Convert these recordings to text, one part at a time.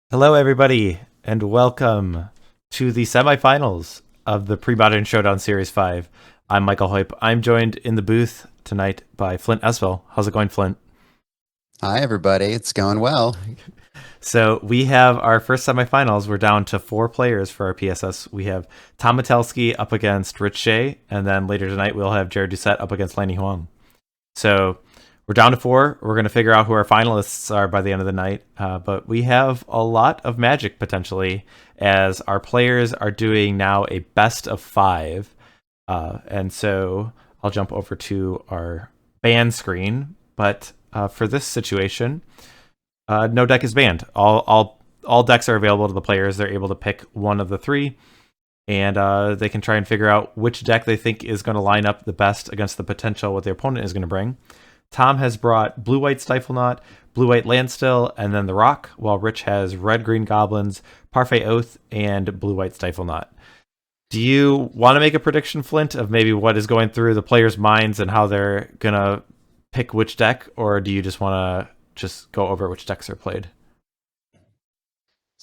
Hello, everybody, and welcome to the semifinals of the Premodern Showdown Series 5. I'm Michael Hoyp. I'm joined in the booth tonight by Flint Espil. How's it going, Flint? Hi, everybody. It's going well. So we have our first semifinals. We're down to four players for our PSS. We have Tom Metelsky up against Rich Shay, and then later tonight we'll have Jared Doucette up against Lanny Huang. So we're down to four. We're going to figure out who our finalists are by the end of the night. But we have a lot of magic potentially, as our players are doing now a best of five. And so I'll jump over to our ban screen. But for this situation, no deck is banned. All decks are available to the players. They're able to pick one of the three, and they can try and figure out which deck they think is going to line up the best against the potential what their opponent is going to bring. Tom has brought blue-white Stiflenought, blue-white Landstill, and then the Rock, while Rich has red-green Goblins, Parfait Oath, and blue-white Stiflenought. Do you want to make a prediction, Flint, of maybe what is going through the players' minds and how they're going to pick which deck, or do you just want to just go over which decks are played?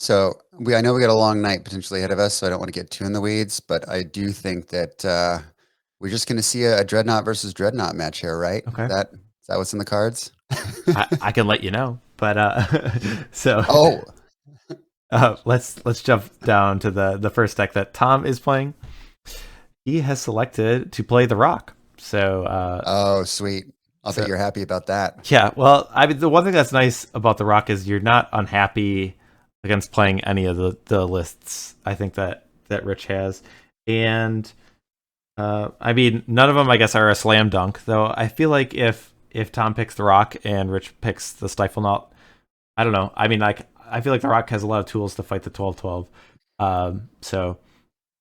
I know we got a long night potentially ahead of us, so I don't want to get too in the weeds, but I do think that we're just going to see a Dreadnought versus Dreadnought match here, right? Okay. Is that what's in the cards? I can let you know, but so Oh, let's jump down to the first deck that Tom is playing. He has selected to play the Rock. So oh, sweet. I'll so bet you're happy about that. yeah, well, I mean, the one thing that's nice about the Rock is you're not unhappy against playing any of the lists. I think that Rich has, and I mean, none of them I guess are a slam dunk. Though I feel like if Tom picks the Rock and Rich picks the Stiflenought, I don't know. I mean, like I feel like the Rock has a lot of tools to fight the 12-12.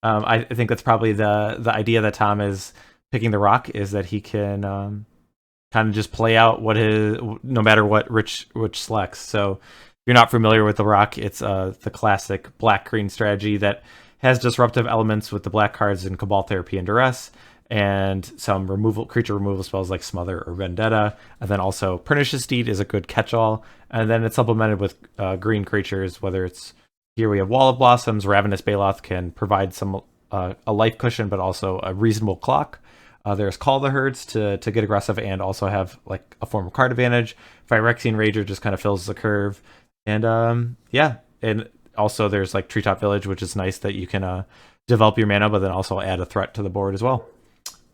I think that's probably the idea that Tom is picking the Rock is that he can kind of just play out what his no matter what Rich selects. So if you're not familiar with the Rock, it's the classic black green strategy that has disruptive elements with the black cards in Cabal Therapy and Duress, and some creature removal spells like Smother or Vendetta, and then also Pernicious Deed is a good catch-all, and then it's supplemented with green creatures. Whether it's here we have Wall of Blossoms, Ravenous Baloth can provide some a life cushion, but also a reasonable clock. There's Call the Herds to get aggressive and also have like a form of card advantage. Phyrexian Rager just kind of fills the curve, and yeah, and also there's like Treetop Village, which is nice that you can develop your mana, but then also add a threat to the board as well.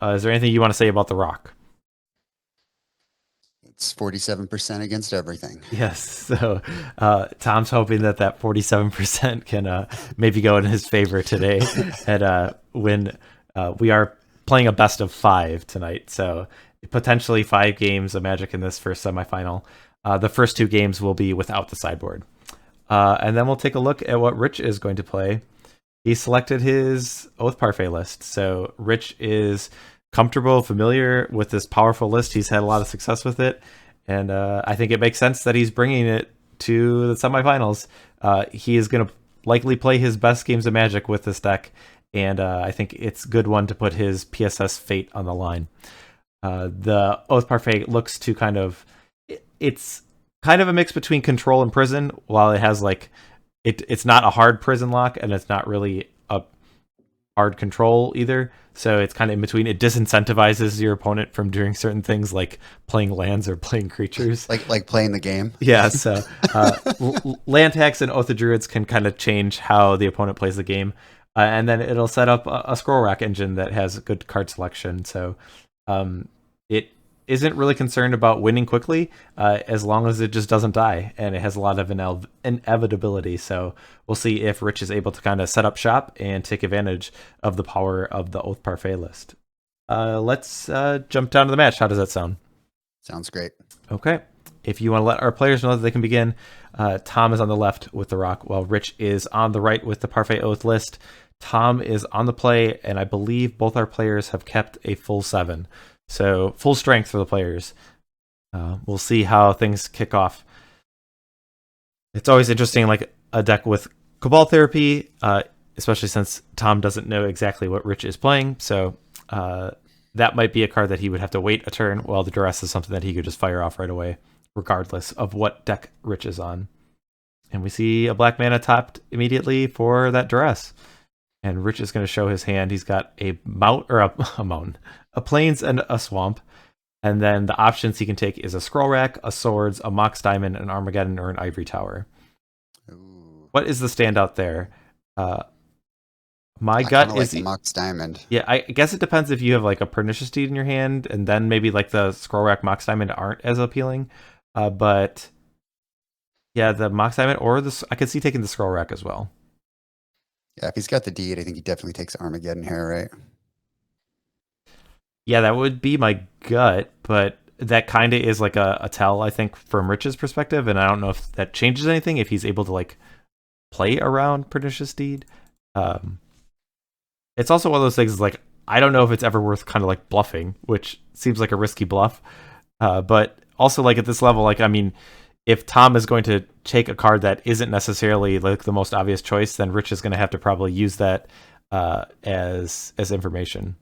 Is there anything you want to say about the Rock? It's 47% against everything. Yes. So Tom's hoping that 47% can maybe go in his favor today and when we are playing a best of five tonight. So potentially five games of Magic in this first semifinal. The first two games will be without the sideboard. And then we'll take a look at what Rich is going to play. He selected his Oath Parfait list. So Rich is comfortable, familiar with this powerful list. He's had a lot of success with it. And I think it makes sense that he's bringing it to the semifinals. He is going to likely play his best games of Magic with this deck. And I think it's a good one to put his PSS fate on the line. The Oath Parfait looks to it's kind of a mix between Control and Prison, while it has like it's not a hard prison lock and it's not really a hard control either. So it's kind of in between. It disincentivizes your opponent from doing certain things like playing lands or playing creatures. Like playing the game. Yeah, so land tax and Oath of Druids can kind of change how the opponent plays the game. And then it'll set up a scroll rack engine that has good card selection. So it isn't really concerned about winning quickly as long as it just doesn't die. And it has a lot of inevitability. So we'll see if Rich is able to kind of set up shop and take advantage of the power of the Oath Parfait list. Let's jump down to the match. How does that sound? Sounds great. Okay. If you want to let our players know that they can begin, Tom is on the left with the Rock, while Rich is on the right with the Parfait Oath list. Tom is on the play, and I believe both our players have kept a full 7. So full strength for the players. We'll see how things kick off. It's always interesting, like a deck with Cabal Therapy, especially since Tom doesn't know exactly what Rich is playing. So that might be a card that he would have to wait a turn, while the Duress is something that he could just fire off right away, regardless of what deck Rich is on. And we see a black mana tapped immediately for that duress. And Rich is going to show his hand. He's got a mount or a mountain, a plains, and a swamp. And then the options he can take is a scroll rack, a swords, a mox diamond, an Armageddon, or an ivory tower. Ooh. What is the standout there? My I kind gut of like is the Mox Diamond. yeah. I guess it depends if you have like a pernicious deed in your hand, and then maybe like the scroll rack mox diamond aren't as appealing. But yeah, the mox diamond or I could see taking the scroll rack as well. Yeah, if he's got the deed, I think he definitely takes Armageddon here, right? Yeah, that would be my gut, but that kind of is like a tell, I think, from Rich's perspective, and I don't know if that changes anything if he's able to like play around Pernicious Deed. Um, it's also one of those things like I don't know if it's ever worth kind of like bluffing, which seems like a risky bluff. But also like at this level, like I mean, if Tom is going to take a card that isn't necessarily like the most obvious choice, then Rich is going to have to probably use that as information.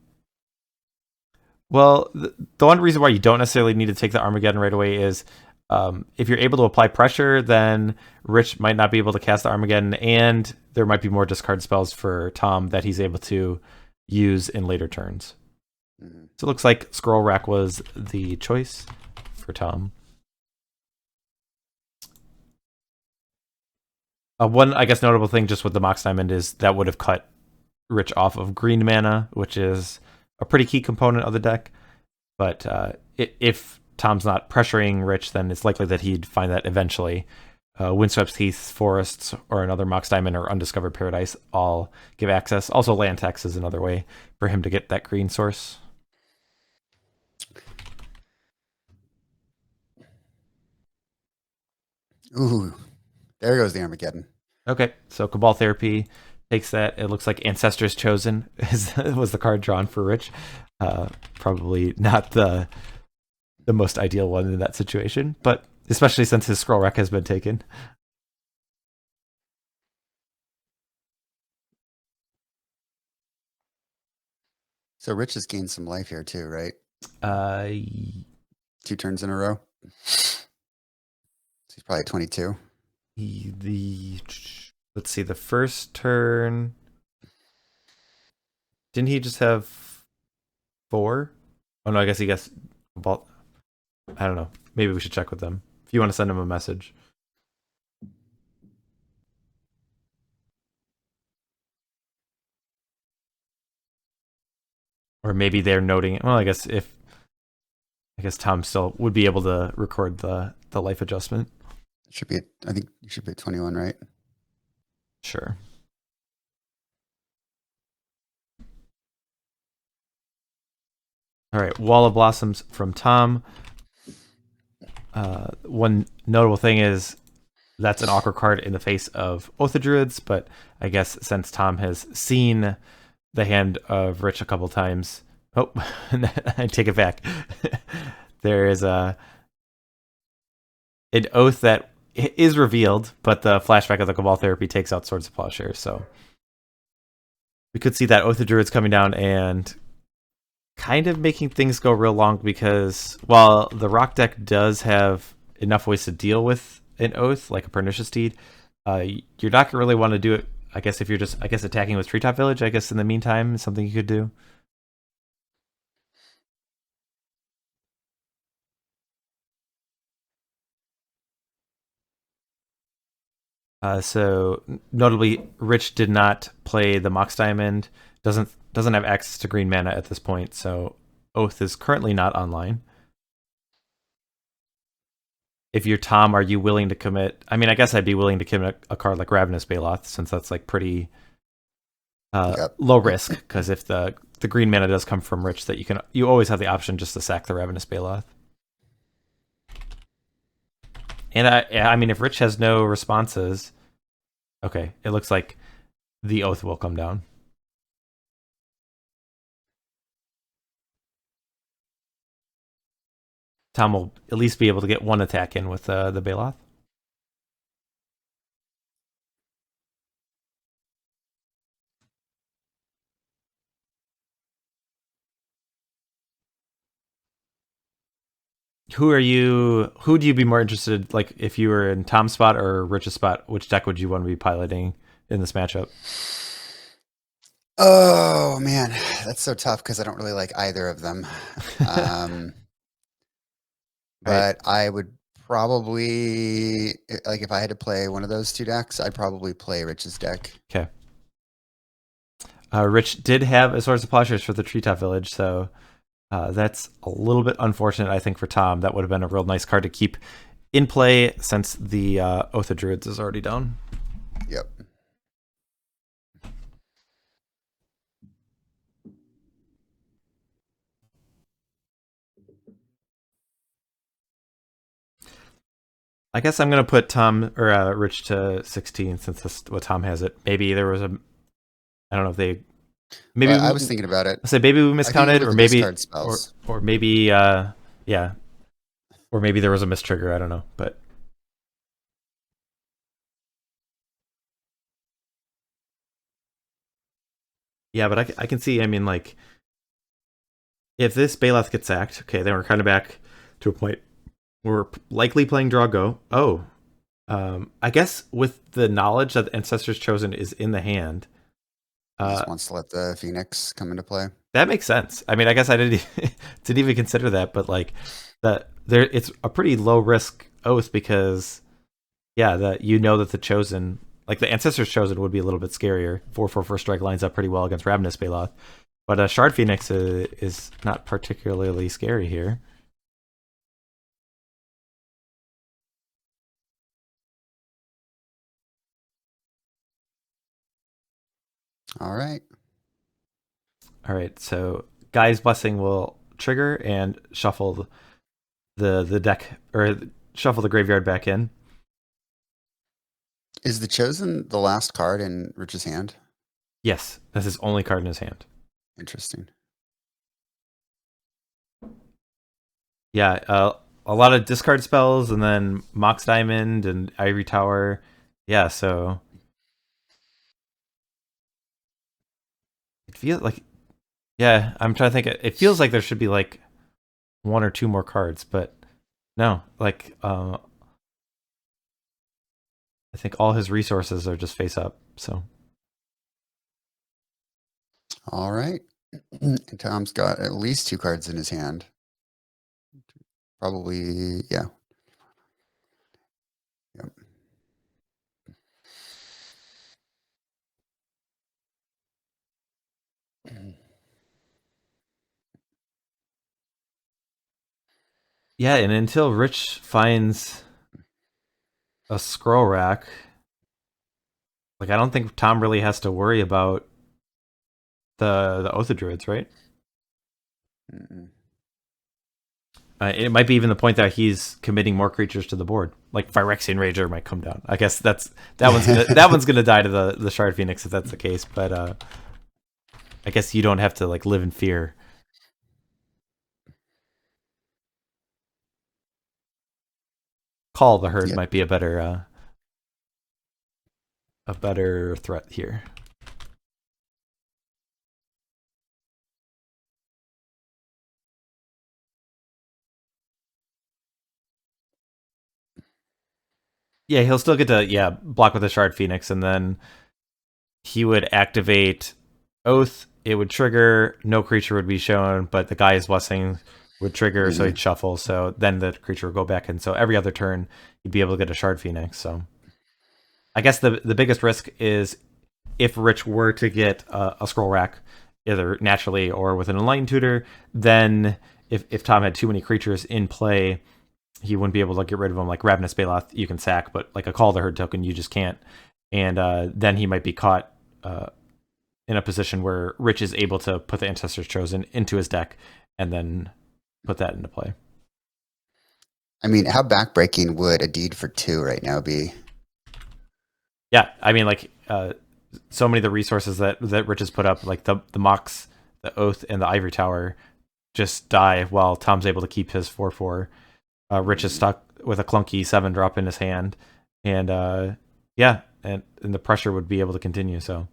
Well, the one reason why you don't necessarily need to take the Armageddon right away is if you're able to apply pressure, then Rich might not be able to cast the Armageddon, and there might be more discard spells for Tom that he's able to use in later turns. Mm-hmm. So it looks like Scroll Rack was the choice for Tom. One, I guess, notable thing just with the Mox Diamond is that would have cut Rich off of green mana, which is a pretty key component of the deck. But if Tom's not pressuring Rich, then it's likely that he'd find that eventually. Windswept Heath, Forests, or another Mox Diamond or Undiscovered Paradise all give access. Also, land tax is another way for him to get that green source. Ooh, there goes the Armageddon. Okay, so Cabal Therapy takes that. It looks like Ancestors Chosen was the card drawn for Rich. Probably not the most ideal one in that situation, but especially since his scroll rack has been taken. So Rich has gained some life here too, right? Uh, 2 turns in a row. So he's probably 22. the let's see, the first turn, didn't he just have 4? Oh no, I guess he gets. Well, I don't know. Maybe we should check with them. If you want to send him a message. Or maybe they're noting. Well, I guess Tom still would be able to record the life adjustment. It should be. I think you should be 21, right? Sure. All right, Wall of Blossoms from Tom. One notable thing is that's an awkward card in the face of Oath of Druids, but I guess since Tom has seen the hand of Rich a couple times, oh, I take it back. There is an oath that is revealed, but the flashback of the Cabal Therapy takes out Swords of Plowshare, so we could see that Oath of Druids coming down and kind of making things go real long because while the Rock deck does have enough ways to deal with an Oath, like a Pernicious Deed, you're not going to really want to do it, I guess, if you're just, I guess, attacking with Treetop Village, I guess, in the meantime, is something you could do. So notably, Rich did not play the Mox Diamond, doesn't have access to green mana at this point, so Oath is currently not online. If you're Tom, are you willing to commit? I mean, I guess I'd be willing to commit a card like Ravenous Baloth, since that's like pretty Yep. low risk. Because if the green mana does come from Rich, that you always have the option just to sack the Ravenous Baloth. And I mean, if Rich has no responses, okay, it looks like the Oath will come down. Tom will at least be able to get one attack in with the Baloth. Who do you be more interested, like if you were in Tom's spot or Rich's spot, which deck would you want to be piloting in this matchup? Oh man, that's so tough because I don't really like either of them. Um, Right. but I would probably like if I had to play one of those two decks, I'd probably play Rich's deck. Okay. Rich did have a Swords of Plowshares for the Treetop Village, so that's a little bit unfortunate, I think, for Tom. That would have been a real nice card to keep in play since the Oath of Druids is already down. Yep. I guess I'm gonna put Tom or Rich to 16 since that's what Tom has it. Maybe there was a, I don't know if they, maybe Well, I was thinking about it. let's say maybe we I think miscounted, with or the maybe discard spells. or maybe yeah, or maybe there was a mistrigger. I don't know, but yeah, but I can see. I mean, like if this Baloth gets sacked, okay, then we're kind of back to a point where we're likely playing draw go. Oh, I guess with the knowledge that the Ancestor's Chosen is in the hand, He just wants to let the Phoenix come into play. that makes sense. I mean, I guess I didn't even consider that, but like that there, it's a pretty low risk oath because yeah, that you know that the Chosen, like the Ancestor's Chosen, would be a little bit scarier. 4/4 first strike lines up pretty well against Ravenous Baloth, but Shard Phoenix is not particularly scary here. All right. All right, so Guy's Blessing will trigger and shuffle the deck, or shuffle the graveyard back in. Is the Chosen the last card in Rich's hand? Yes, that's his only card in his hand. Interesting. Yeah, a lot of discard spells, and then Mox Diamond and Ivory Tower. Yeah, so it feels like, yeah, I'm trying to think. It feels like there should be like one or two more cards, but no, like I think all his resources are just face up. So All right. And Tom's got at least two cards in his hand. Probably, yeah. Yep. yeah, and until Rich finds a scroll rack, like I don't think Tom really has to worry about the Oath of Druids, right? Mm-mm. It might be even the point that he's committing more creatures to the board. Like Phyrexian Rager might come down. I guess that one's gonna die to the Shard Phoenix if that's the case. But I guess you don't have to like live in fear. Call the Herd Yep. might be a better threat here. Yeah, he'll still get to block with the Shard Phoenix, and then he would activate Oath. It would trigger. No creature would be shown, but the Guy's Blessing would trigger, so he'd shuffle. So then the creature would go back, and so every other turn you'd be able to get a Shard Phoenix. So I guess the biggest risk is if Rich were to get a Scroll Rack, either naturally or with an Enlightened Tutor, then if Tom had too many creatures in play, he wouldn't be able to get rid of them. Like Ravenous Baloth, you can sack, but like a Call the Herd token, you just can't. And then he might be caught in a position where Rich is able to put the Ancestor's Chosen into his deck and then put that into play. I mean, how backbreaking would a Deed for 2 right now be? Yeah, I mean, like so many of the resources that Rich has put up, like the Mox, the Oath, and the Ivory Tower, just die while Tom's able to keep his 4/4. Rich is stuck with a clunky 7-drop in his hand, and yeah, and the pressure would be able to continue. So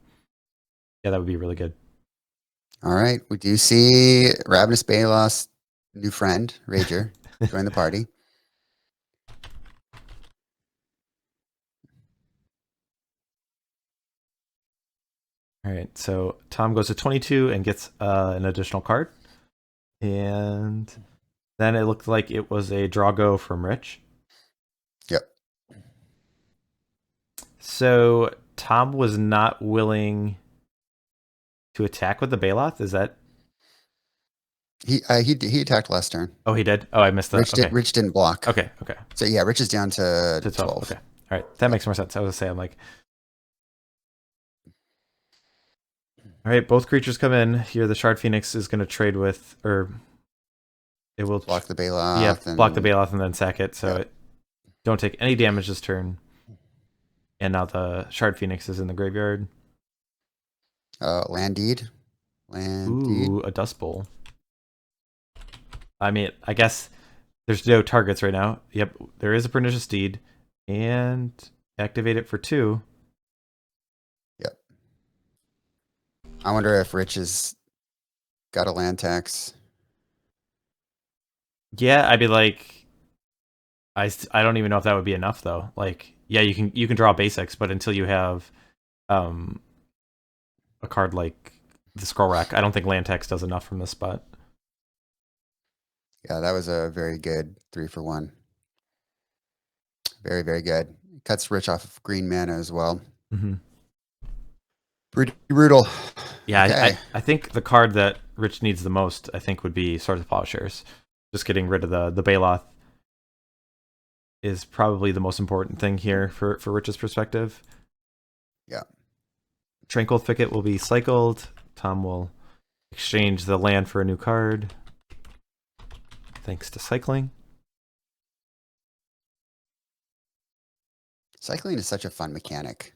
yeah, that would be really good. All right. We do see Ravenous Baloth new friend, Rager, join the party. All right, so Tom goes to 22 and gets an additional card. And then it looked like it was a draw go from Rich. Yep. So Tom was not willing to attack with the Bailoff. Is that? He attacked last turn. Oh, he did. Oh, I missed that. Okay. Rich didn't block. Okay. So yeah, Rich is down to 12. Okay. All right. That makes more sense. I was gonna say, I'm like, all right, both creatures come in. Here, the Shard Phoenix is going to trade with, or it will block the Bailoff. Yeah, block the Bailoff and then sack it. So it don't take any damage this turn. And now the Shard Phoenix is in the graveyard. Land deed. Ooh, a Dust Bowl. I mean, I guess there's no targets right now. Yep, there is a Pernicious Deed. And activate it for 2. Yep. I wonder if Rich has got a land tax. Yeah, I'd be like, I don't even know if that would be enough though. Like, yeah, you can draw basics, but until you have a card like the Scroll Rack, I don't think land tax does enough from this spot. Yeah, that was a very good 3-for-1. Very, very good. Cuts Rich off of green mana as well. Mm-hmm. Pretty brutal. Yeah, okay. I think the card that Rich needs the most, I think, would be Swords of Plowshares. Just getting rid of the Bailoff is probably the most important thing here for Rich's perspective. Yeah. Tranquil Thicket will be cycled. Tom will exchange the land for a new card. Thanks to cycling. Cycling is such a fun mechanic.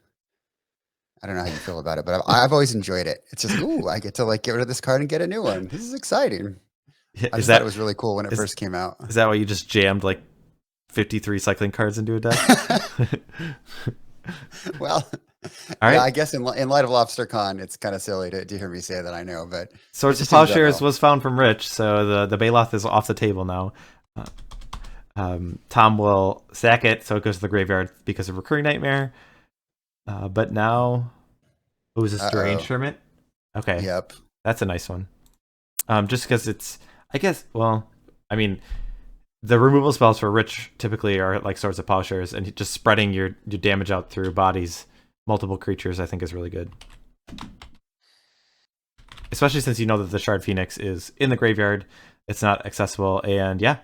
I don't know how you feel about it, but I've always enjoyed it. It's just, ooh, I get to like get rid of this card and get a new one. This is exciting. I just thought it was really cool when it first came out. Is that why you just jammed like 53 cycling cards into a deck? Well, all right. Yeah, I guess in light of Lobster Con, it's kind of silly to hear me say that, I know, but Swords of Plowshares was found from Rich, so the Bailoff is off the table now. Tom will sack it, so it goes to the graveyard because of Recurring Nightmare. But now, is this Deranged Hermit? Okay. Yep. That's a nice one. Just because it's, I guess, well, I mean, the removal spells for Rich typically are like Swords of Plowshares, and just spreading your damage out through bodies, multiple creatures, I think is really good. Especially since you know that the Shard Phoenix is in the graveyard, it's not accessible, and yeah,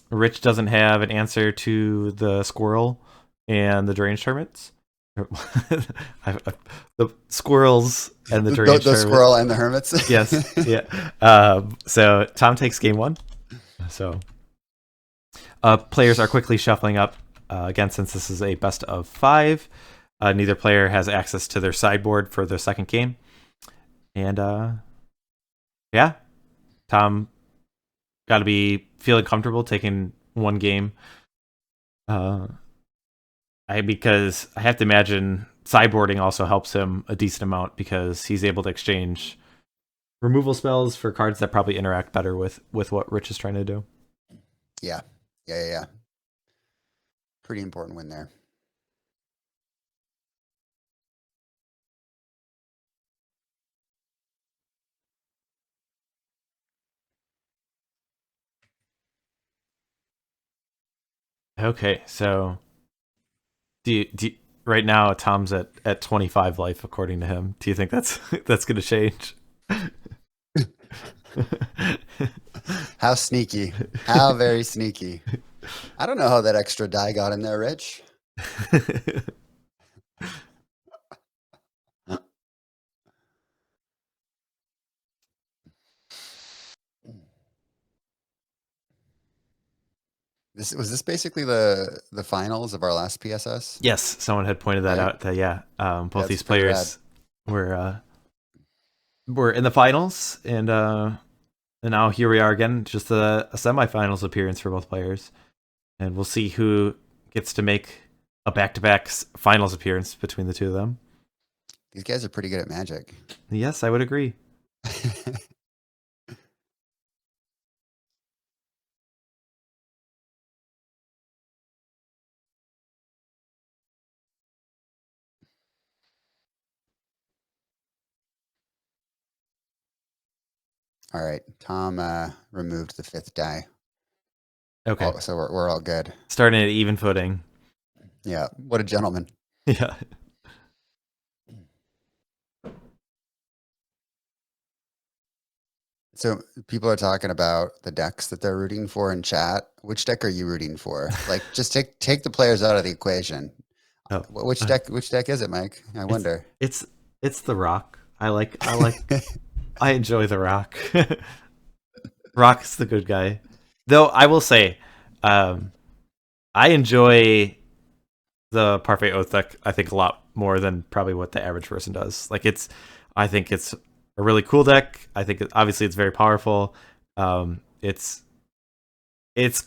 Rich doesn't have an answer to the Squirrel and the Deranged Hermits. The Squirrels and the Deranged The Squirrel and the Hermits. Yes, yeah. So Tom takes game 1. So players are quickly shuffling up. Again, since this is a best of 5, neither player has access to their sideboard for their second game. And yeah, Tom got to be feeling comfortable taking one game. Because I have to imagine sideboarding also helps him a decent amount because he's able to exchange removal spells for cards that probably interact better with what Rich is trying to do. Yeah. Pretty important win there. Okay, so do you, right now Tom's at 25 life according to him. Do you think that's going to change? How sneaky. How very sneaky. I don't know how that extra die got in there, Rich. Was this basically the finals of our last PSS? Yes, someone had pointed that out. That yeah, both these players were in the finals, and now here we are again, just a semifinals appearance for both players, and we'll see who gets to make a back-to-back finals appearance between the two of them. These guys are pretty good at Magic. Yes, I would agree. All right. Tom removed the 5th die. Okay. Oh, so we're all good. Starting at even footing. Yeah. What a gentleman. Yeah. So people are talking about the decks that they're rooting for in chat. Which deck are you rooting for? Like, just take the players out of the equation. Oh. Which deck is it, Mike? I wonder. It's the Rock. I enjoy the Rock. Rock's the good guy. Though I will say, I enjoy the Parfait Oath deck, I think, a lot more than probably what the average person does. Like, I think it's a really cool deck. I think obviously it's very powerful. It's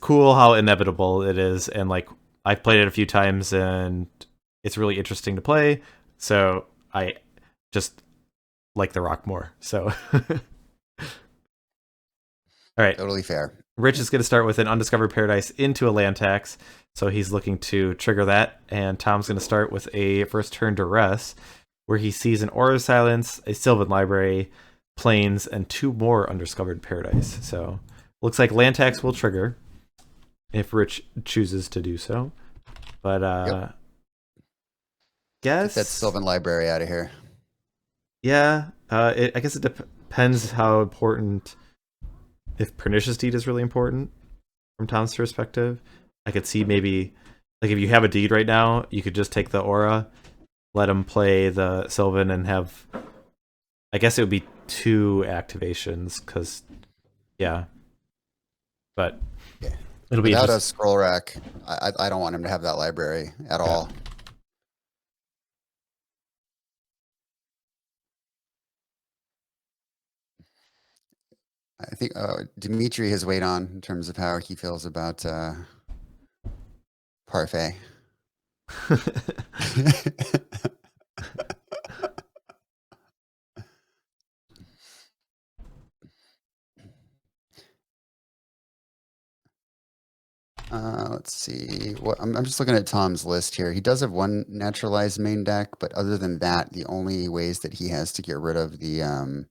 cool how inevitable it is, and like I've played it a few times, and it's really interesting to play. So I just like the Rock more. So, all right, Totally fair. Rich is going to start with an Undiscovered Paradise into a land tax, so he's looking to trigger that. And Tom's going to start with a first turn duress, where he sees an Aura of Silence, a Sylvan Library, Plains, and 2 more Undiscovered Paradise. So looks like land tax will trigger if Rich chooses to do so. But guess Get that Sylvan Library out of here. Yeah, I guess it depends how important. If Pernicious Deed is really important from Tom's perspective, I could see maybe like if you have a deed right now, you could just take the Aura, let him play the Sylvan, and have. I guess it would be 2 activations because, yeah, but it'll be without a scroll rack. I don't want him to have that library at all. I think Dimitri has weighed on in terms of how he feels about Parfait. Let's see. What I'm just looking at Tom's list here. He does have 1 naturalized main deck, but other than that, the only ways that he has to get rid of the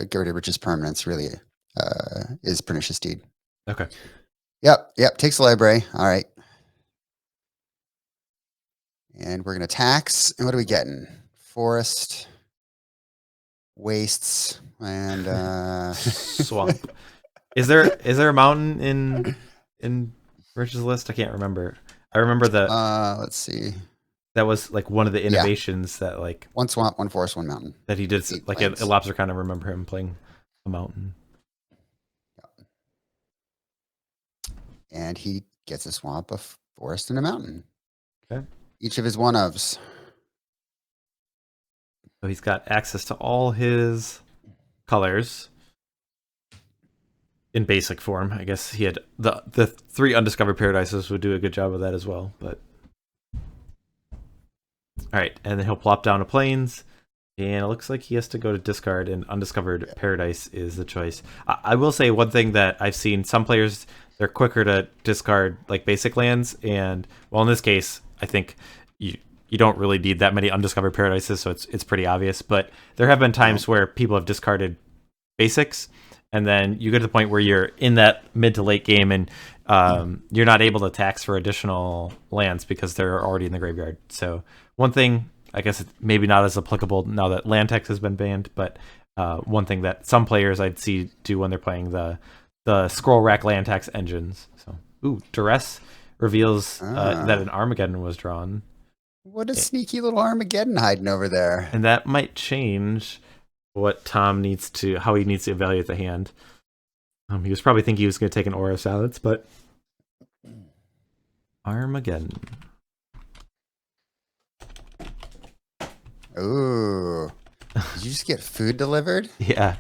get rid of Rich's permanents really is Pernicious Deed. Okay. Yep. Takes the library. All right. And we're gonna tax. And what are we getting? Forest, wastes, and swamp. Is there a mountain in Rich's list? I can't remember. I remember let's see. That was like one of the innovations that like 1 swamp, 1 forest, 1 mountain. That he did like a Lobster kind of remember him playing a mountain. And he gets a swamp, a forest, and a mountain. Okay. Each of his 1-ofs. So he's got access to all his colors in basic form. I guess he had the 3 Undiscovered Paradises would do a good job of that as well. But all right, and then he'll plop down to Plains, and it looks like he has to go to discard, and Undiscovered Paradise is the choice. I will say one thing that I've seen some players, they're quicker to discard like basic lands, and well, in this case, I think you don't really need that many Undiscovered Paradises, so it's pretty obvious. But there have been times where people have discarded basics, and then you get to the point where you're in that mid to late game, and you're not able to tax for additional lands because they're already in the graveyard. So one thing, I guess it's maybe not as applicable now that land tax has been banned, but one thing that some players I'd see do when they're playing the scroll rack land tax engines. So, Duress reveals that an Armageddon was drawn. What a sneaky little Armageddon hiding over there. And that might change what Tom how he needs to evaluate the hand. He was probably thinking he was going to take an Aura of Silence, but Armageddon. Ooh. Did you just get food delivered? Yeah.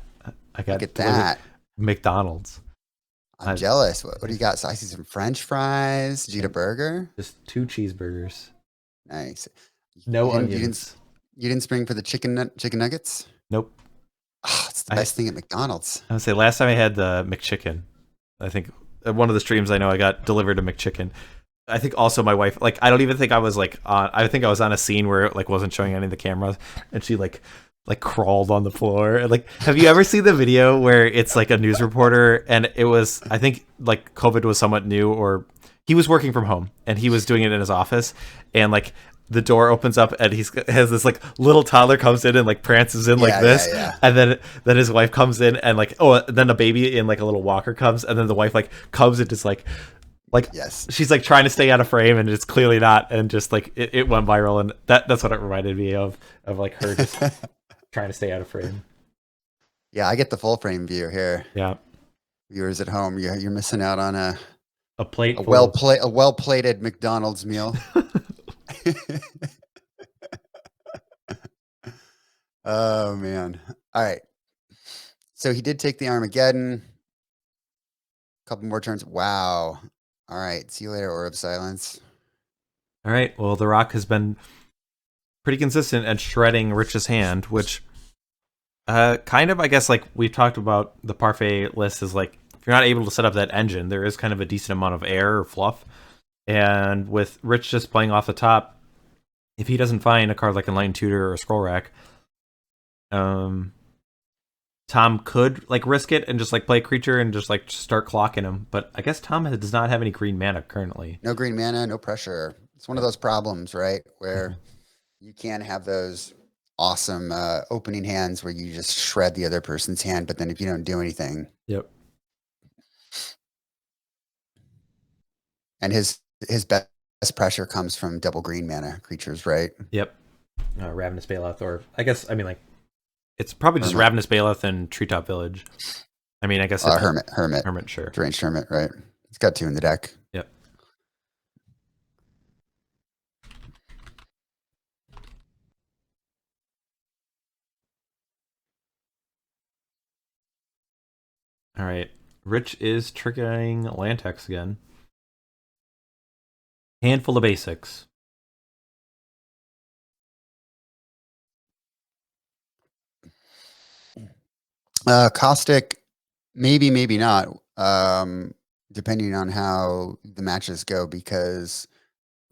I got Look at that. McDonald's. I'm jealous. What do you got? So I see some French fries. Did you get a burger? Just 2 cheeseburgers. Nice. No onions. You didn't spring for the chicken nuggets? Nope. Oh, it's the best thing at McDonald's. I would say last time I had the McChicken, I think at one of the streams I know I got delivered a McChicken. I think also my wife, like, I don't even think I was like on, I think I was on a scene where it like wasn't showing any of the cameras, and she like like crawled on the floor. And, like, have you ever seen the video where it's like a news reporter and it was, I think like COVID was somewhat new, or he was working from home and he was doing it in his office, and like the door opens up and he has this like little toddler comes in and like prances in like this, and then his wife comes in and like, oh, then a baby in like a little walker comes, and then the wife like comes and just like yes, she's like trying to stay out of frame and it's clearly not, and just like it went viral, and that's what it reminded me of like her just trying to stay out of frame. Yeah, I get the full frame view here. Yeah, viewers at home, you're missing out on a plate, a well plated McDonald's meal. Oh man! All right, so he did take the Armageddon. A couple more turns. Wow. All right. See you later, Orb Silence. All right. Well, the Rock has been pretty consistent at shredding Rich's hand, which kind of, I guess, like we've talked about, the parfait list is like, if you're not able to set up that engine, there is kind of a decent amount of air or fluff. And with Rich just playing off the top, if he doesn't find a card like Enlightened Tutor or a Scroll Rack, Tom could like risk it and just like play a creature and just like start clocking him. But I guess Tom does not have any green mana currently. No green mana, no pressure. It's one of those problems, right? Where you can have those awesome opening hands where you just shred the other person's hand, but then if you don't do anything. Yep. And his best pressure comes from double green mana creatures, right? Yep. Ravenous Baloth, or I guess, I mean, like, it's probably just Ravenous Baloth and Treetop Village. I mean, I guess it's Hermit, sure. Deranged Hermit, right? It's got 2 in the deck. Yep. All right. Rich is triggering Lantex again. Handful of basics. Caustic, maybe not, depending on how the matches go, because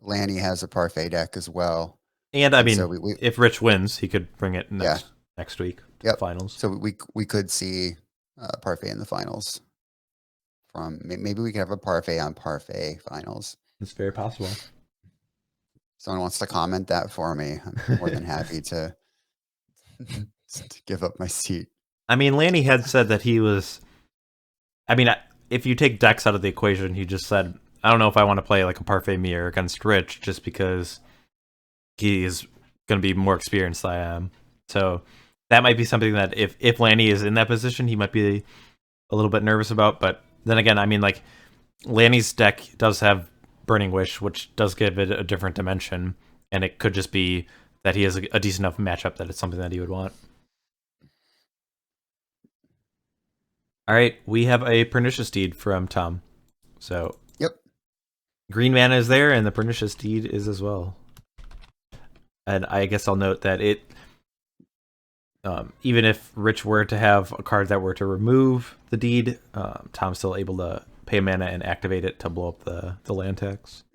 Lanny has a parfait deck as well. And I mean, so if Rich wins, he could bring it next week to the finals. So we could see parfait in the finals. Maybe we could have a parfait on parfait finals. It's very possible. Someone wants to comment that for me. I'm more than happy to give up my seat. I mean, Lanny had said that he was. I mean, if you take Dex out of the equation, he just said, I don't know if I want to play like a Parfait Mirror against Rich, just because he is going to be more experienced than I am. So that might be something that if Lanny is in that position, he might be a little bit nervous about. But then again, I mean, like, Lanny's deck does have Burning Wish, which does give it a different dimension, and it could just be that he has a decent enough matchup that it's something that he would want. All right, we have a Pernicious Deed from Tom. So, yep, green mana is there, and the Pernicious Deed is as well. And I guess I'll note that it, even if Rich were to have a card that were to remove the deed, Tom's still able to pay mana and activate it to blow up the land tax.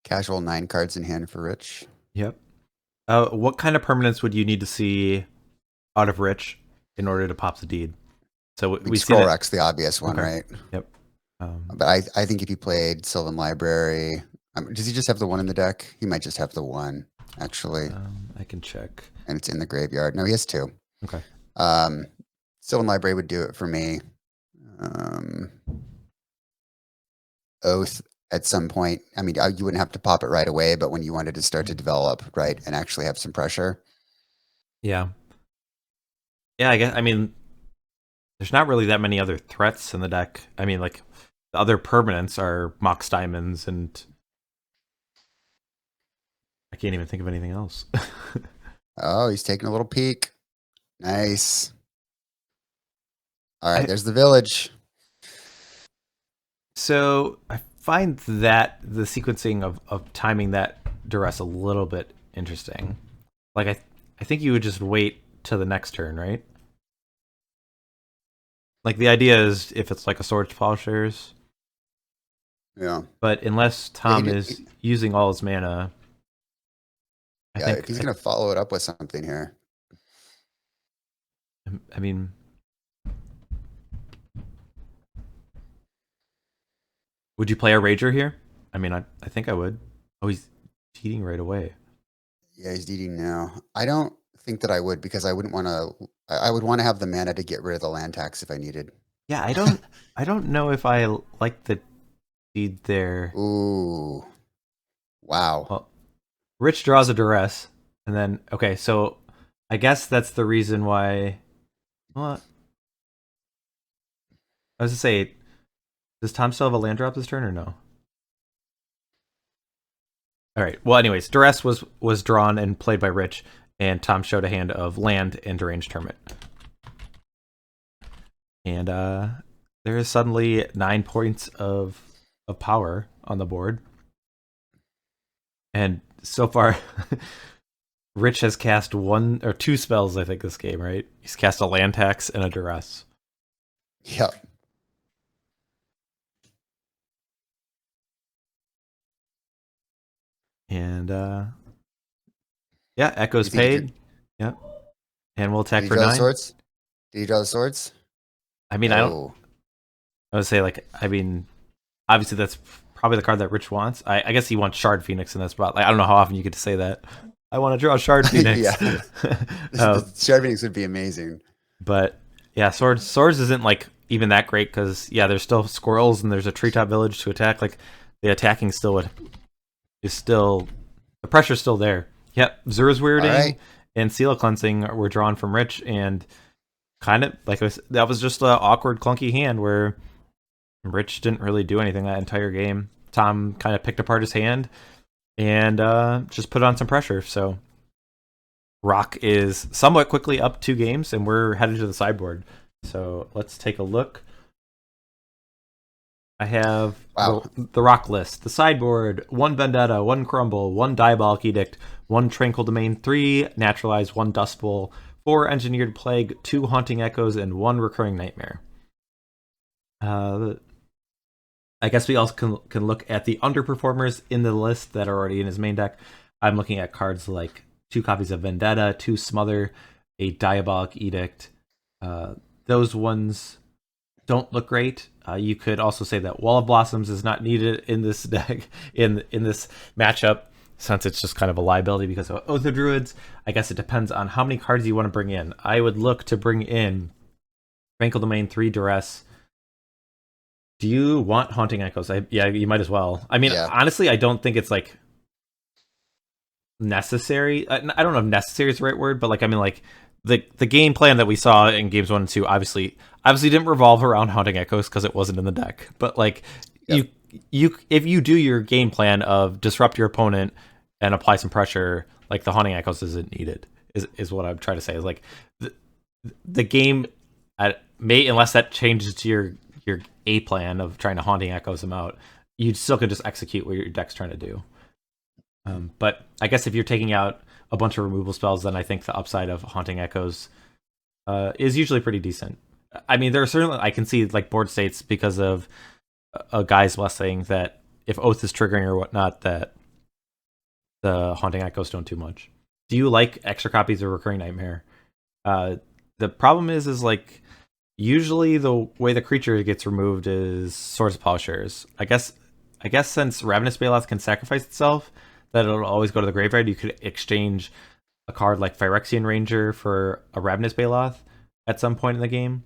Casual 9 cards in hand for Rich. Yep. What kind of permanence would you need to see out of Rich in order to pop the deed? So we see Scroll Rack's the obvious one, right? Yep. But I think if he played Sylvan Library, does he just have the 1 in the deck? He might just have the 1, actually. I can check. And it's in the graveyard. No, he has 2. Okay. Sylvan Library would do it for me. Oath at some point. I mean, you wouldn't have to pop it right away, but when you wanted to start to develop, right, and actually have some pressure. Yeah. Yeah, I guess, I mean, there's not really that many other threats in the deck. I mean, like, the other permanents are Mox Diamonds, and I can't even think of anything else. Oh, he's taking a little peek. Nice. All right, there's the village. So I find that the sequencing of timing that duress a little bit interesting. Like I think you would just wait till the next turn, right? Like the idea is if it's like a Sword to Plowshares. Yeah. But unless Tom is using all his mana, I think if he's gonna follow it up with something here. I mean, would you play a Rager here? I mean, I think I would. Oh, he's cheating right away. Yeah, he's eating now. I don't think that I would because I wouldn't want to. I would want to have the mana to get rid of the land tax if I needed. Yeah, I don't know if I like the deed there. Ooh, wow. Well, Rich draws a duress, and then okay, so I guess that's the reason why. What? I was to say, does Tom still have a land drop this turn or no? All right. Well, anyways, duress was drawn and played by Rich, and Tom showed a hand of land and deranged hermit. And there is suddenly 9 points of power on the board. And so far, Rich has cast 1 or 2 spells, I think, this game, right? He's cast a land tax and a duress. Yep. And yeah, Echo's paid. Yep. And we'll attack for 9. The swords? Did he draw the swords? I mean, I would say, like, I mean, obviously that's probably the card that Rich wants. I guess he wants Shard Phoenix in that spot. Like, I don't know how often you get to say that. I want to draw Shard Phoenix. Yeah. Shard Phoenix would be amazing. But yeah, Swords isn't like even that great because yeah, there's still squirrels and there's a treetop village to attack. Like the attacking is still the pressure's still there. Yep, Zura's Weirding and Seal Cleansing were drawn from Rich, and kind of like that was just an awkward, clunky hand where Rich didn't really do anything that entire game. Tom kind of picked apart his hand and just put on some pressure. So Rock is somewhat quickly up 2 games, and we're headed to the sideboard. So let's take a look. I have the Rock list. The sideboard: 1 Vendetta, 1 Crumble, 1 Diabolic Edict, 1 Tranquil Domain, 3 Naturalize, 1 Dust Bowl, 4 Engineered Plague, 2 Haunting Echoes, and 1 Recurring Nightmare. I guess we also can look at the underperformers in the list that are already in his main deck. I'm looking at cards like 2 copies of Vendetta, 2 Smother, a Diabolic Edict. Those ones don't look great. You could also say that Wall of Blossoms is not needed in this deck, in this matchup, since it's just kind of a liability because of Oath of Druids. I guess it depends on how many cards you want to bring in. I would look to bring in Tranquil Domain, 3 Duress. Do you want Haunting Echoes? Yeah, you might as well. I mean, honestly, I don't think it's like necessary. I don't know if necessary is the right word, but like, I mean, like the game plan that we saw in games 1 and 2 obviously didn't revolve around Haunting Echoes because it wasn't in the deck. But like, you if you do your game plan of disrupt your opponent and apply some pressure, like the Haunting Echoes isn't needed. Is what I'm trying to say. Is like the game may, unless that changes to your A plan of trying to Haunting Echoes them out, you still could just execute what your deck's trying to do. But I guess if you're taking out a bunch of removal spells, then I think the upside of Haunting Echoes is usually pretty decent. I mean, there are certainly, I can see like board states because of a guy's blessing that if Oath is triggering or whatnot, that the Haunting Echoes don't do much. Do you like extra copies of Recurring Nightmare? The problem is like, usually the way the creature gets removed is Swords of Plowshares. I guess since Ravenous Baloth can sacrifice itself, that it'll always go to the graveyard. You could exchange a card like Phyrexian Ranger for a Ravenous Baloth at some point in the game.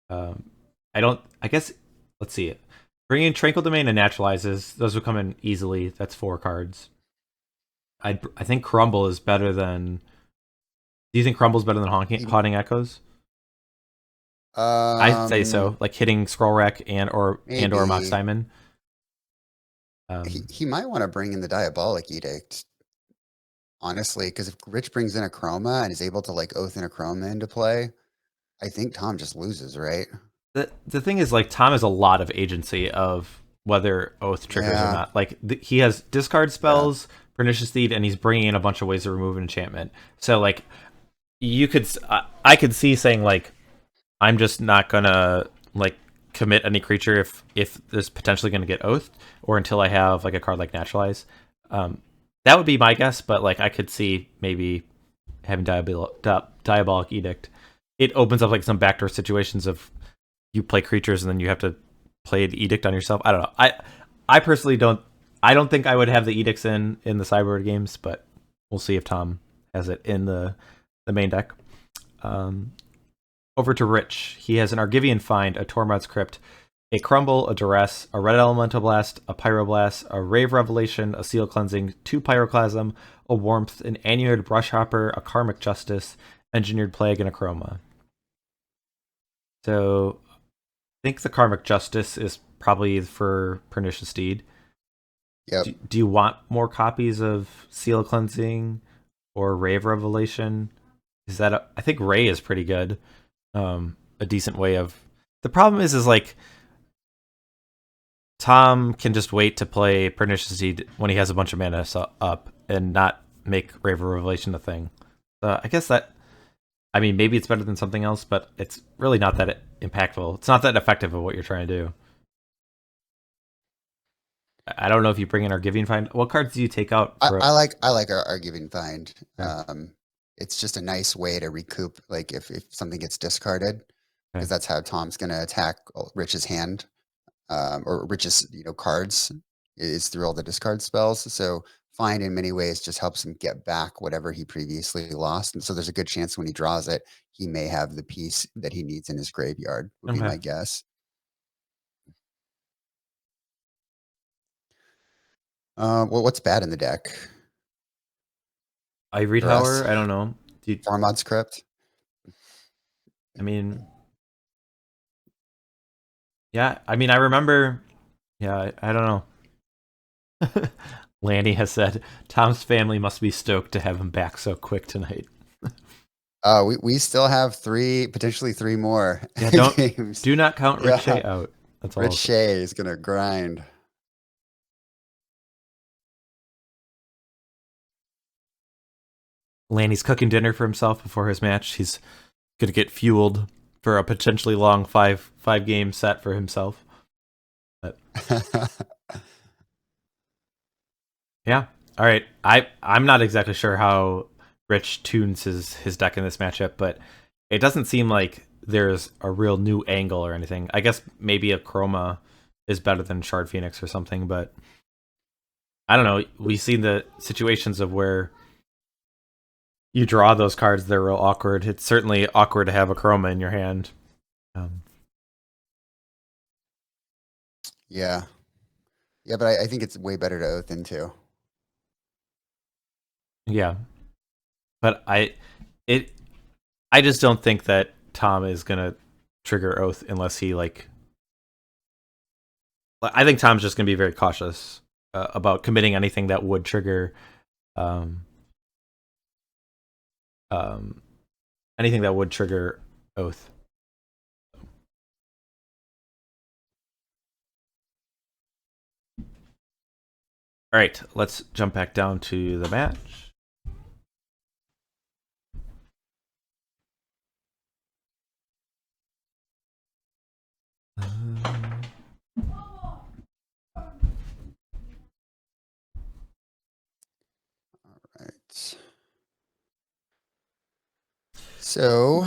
I guess, let's see it. Bringing in Tranquil Domain and Naturalizes, those will come in easily. That's 4 cards. I think Crumble is better than... Do you think Crumble's better than Haunting Echoes? I'd say so. Like hitting Scroll Rack and or Mox Diamond. He might want to bring in the Diabolic Edict, honestly, because if Rich brings in a Chroma and is able to like Oath and a Chroma into play, I think Tom just loses, right? The thing is, like, Tom has a lot of agency of whether Oath triggers or not. Like he has discard spells, Pernicious Deed, and he's bringing in a bunch of ways to remove an enchantment. So like you could, I could see saying like, I'm just not gonna like commit any creature if there's potentially gonna get Oathed, or until I have like a card like Naturalize. That would be my guess, but like I could see maybe having Diabolic Edict. It opens up like some backdoor situations of you play creatures and then you have to play the Edict on yourself. I don't know. I personally don't. I don't think I would have the Edicts in the sideboard games, but we'll see if Tom has it in the main deck. Over to Rich. He has an Argivian Find, a Tormod's Crypt, a Crumble, a Duress, a Red Elemental Blast, a Pyroblast, a Rave Revelation, a Seal Cleansing, 2 Pyroclasm, a Warmth, an Annuated Brushhopper, a Karmic Justice, Engineered Plague, and a Chroma. So I think the Karmic Justice is probably for Pernicious Deed. Yep. Do you want more copies of Seal Cleansing or Rave Revelation? Is that I think Ray is pretty good. A decent way of. The problem is like Tom can just wait to play Pernicious Deed when he has a bunch of mana up and not make Rave Revelation a thing. I guess that. I mean, maybe it's better than something else, but it's really not that impactful. It's not that effective of what you're trying to do. I don't know if you bring in Argivian Find. What cards do you take out? I like our Argivian Find. It's just a nice way to recoup, like if something gets discarded, because that's how Tom's going to attack Rich's hand, or Rich's cards is through all the discard spells. So Find in many ways just helps him get back whatever he previously lost, and so there's a good chance when he draws it, he may have the piece that he needs in his graveyard. Would be my guess. Well, what's bad in the deck? Ivory Tower? I don't know. Tormod's Crypt? I mean, yeah. I mean, I remember. Yeah, I don't know. Lanny has said Tom's family must be stoked to have him back so quick tonight. We still have potentially three more games. Do not count Rich Shay out. That's all. Rich Shay is gonna grind. Lanny's cooking dinner for himself before his match. He's gonna get fueled for a potentially long five game set for himself. But yeah. All right. I'm not exactly sure how Rich tunes his deck in this matchup, but it doesn't seem like there's a real new angle or anything. I guess maybe a Chroma is better than Shard Phoenix or something, but I don't know. We've seen the situations of where you draw those cards, they're real awkward. It's certainly awkward to have a Chroma in your hand. Yeah, but I think it's way better to Oath into. Yeah, but I just don't think that Tom is gonna trigger Oath unless he like. I think Tom's just gonna be very cautious about committing anything that would trigger, anything that would trigger Oath. All right, let's jump back down to the match. All right. So,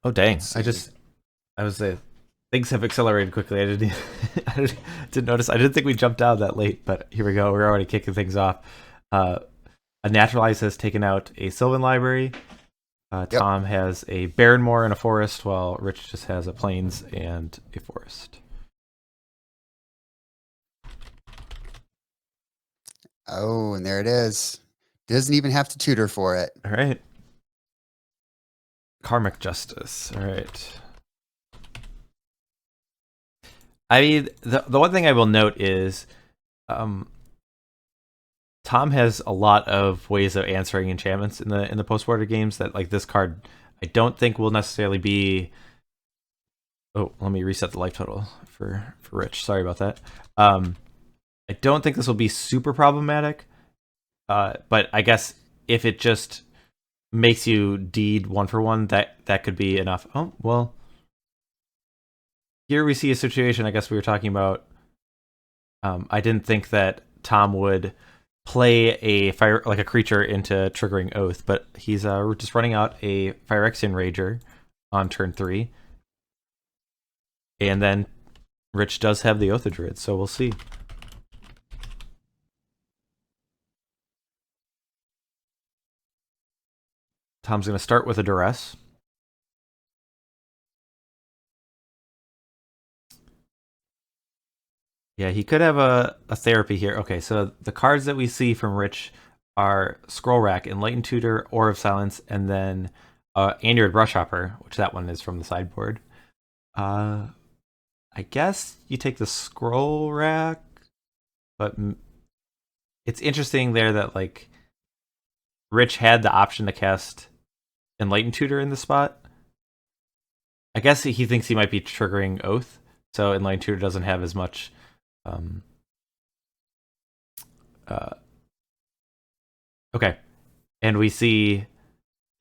oh dang! I was saying things have accelerated quickly. I didn't notice. I didn't think we jumped down that late, but here we go. We're already kicking things off. A Naturalize has taken out a Sylvan Library. Tom has a Barrenmoor and a Forest, while Rich just has a Plains and a Forest. Oh, and there it is. Doesn't even have to tutor for it. All right. Karmic Justice. All right. I mean, the one thing I will note is Tom has a lot of ways of answering enchantments in the post-border games that, like, this card I don't think will necessarily be. Oh, let me reset the life total for Rich. Sorry about that. I don't think this will be super problematic, but I guess if it just makes you deed 1-for-1, that could be enough. Oh, well, here we see a situation I guess we were talking about. I didn't think that Tom would play a creature into triggering Oath, but he's just running out a Phyrexian Rager on turn 3. And then Rich does have the Oath of Druid, so we'll see. Tom's going to start with a Duress. Yeah, he could have a therapy here. Okay, so the cards that we see from Rich are Scroll Rack, Enlightened Tutor, Aura of Silence, and then Annured Brushhopper, which that one is from the sideboard. I guess you take the Scroll Rack, but it's interesting there that like Rich had the option to cast Enlightened Tutor in the spot. I guess he thinks he might be triggering Oath, so Enlightened Tutor doesn't have as much. Okay, and we see.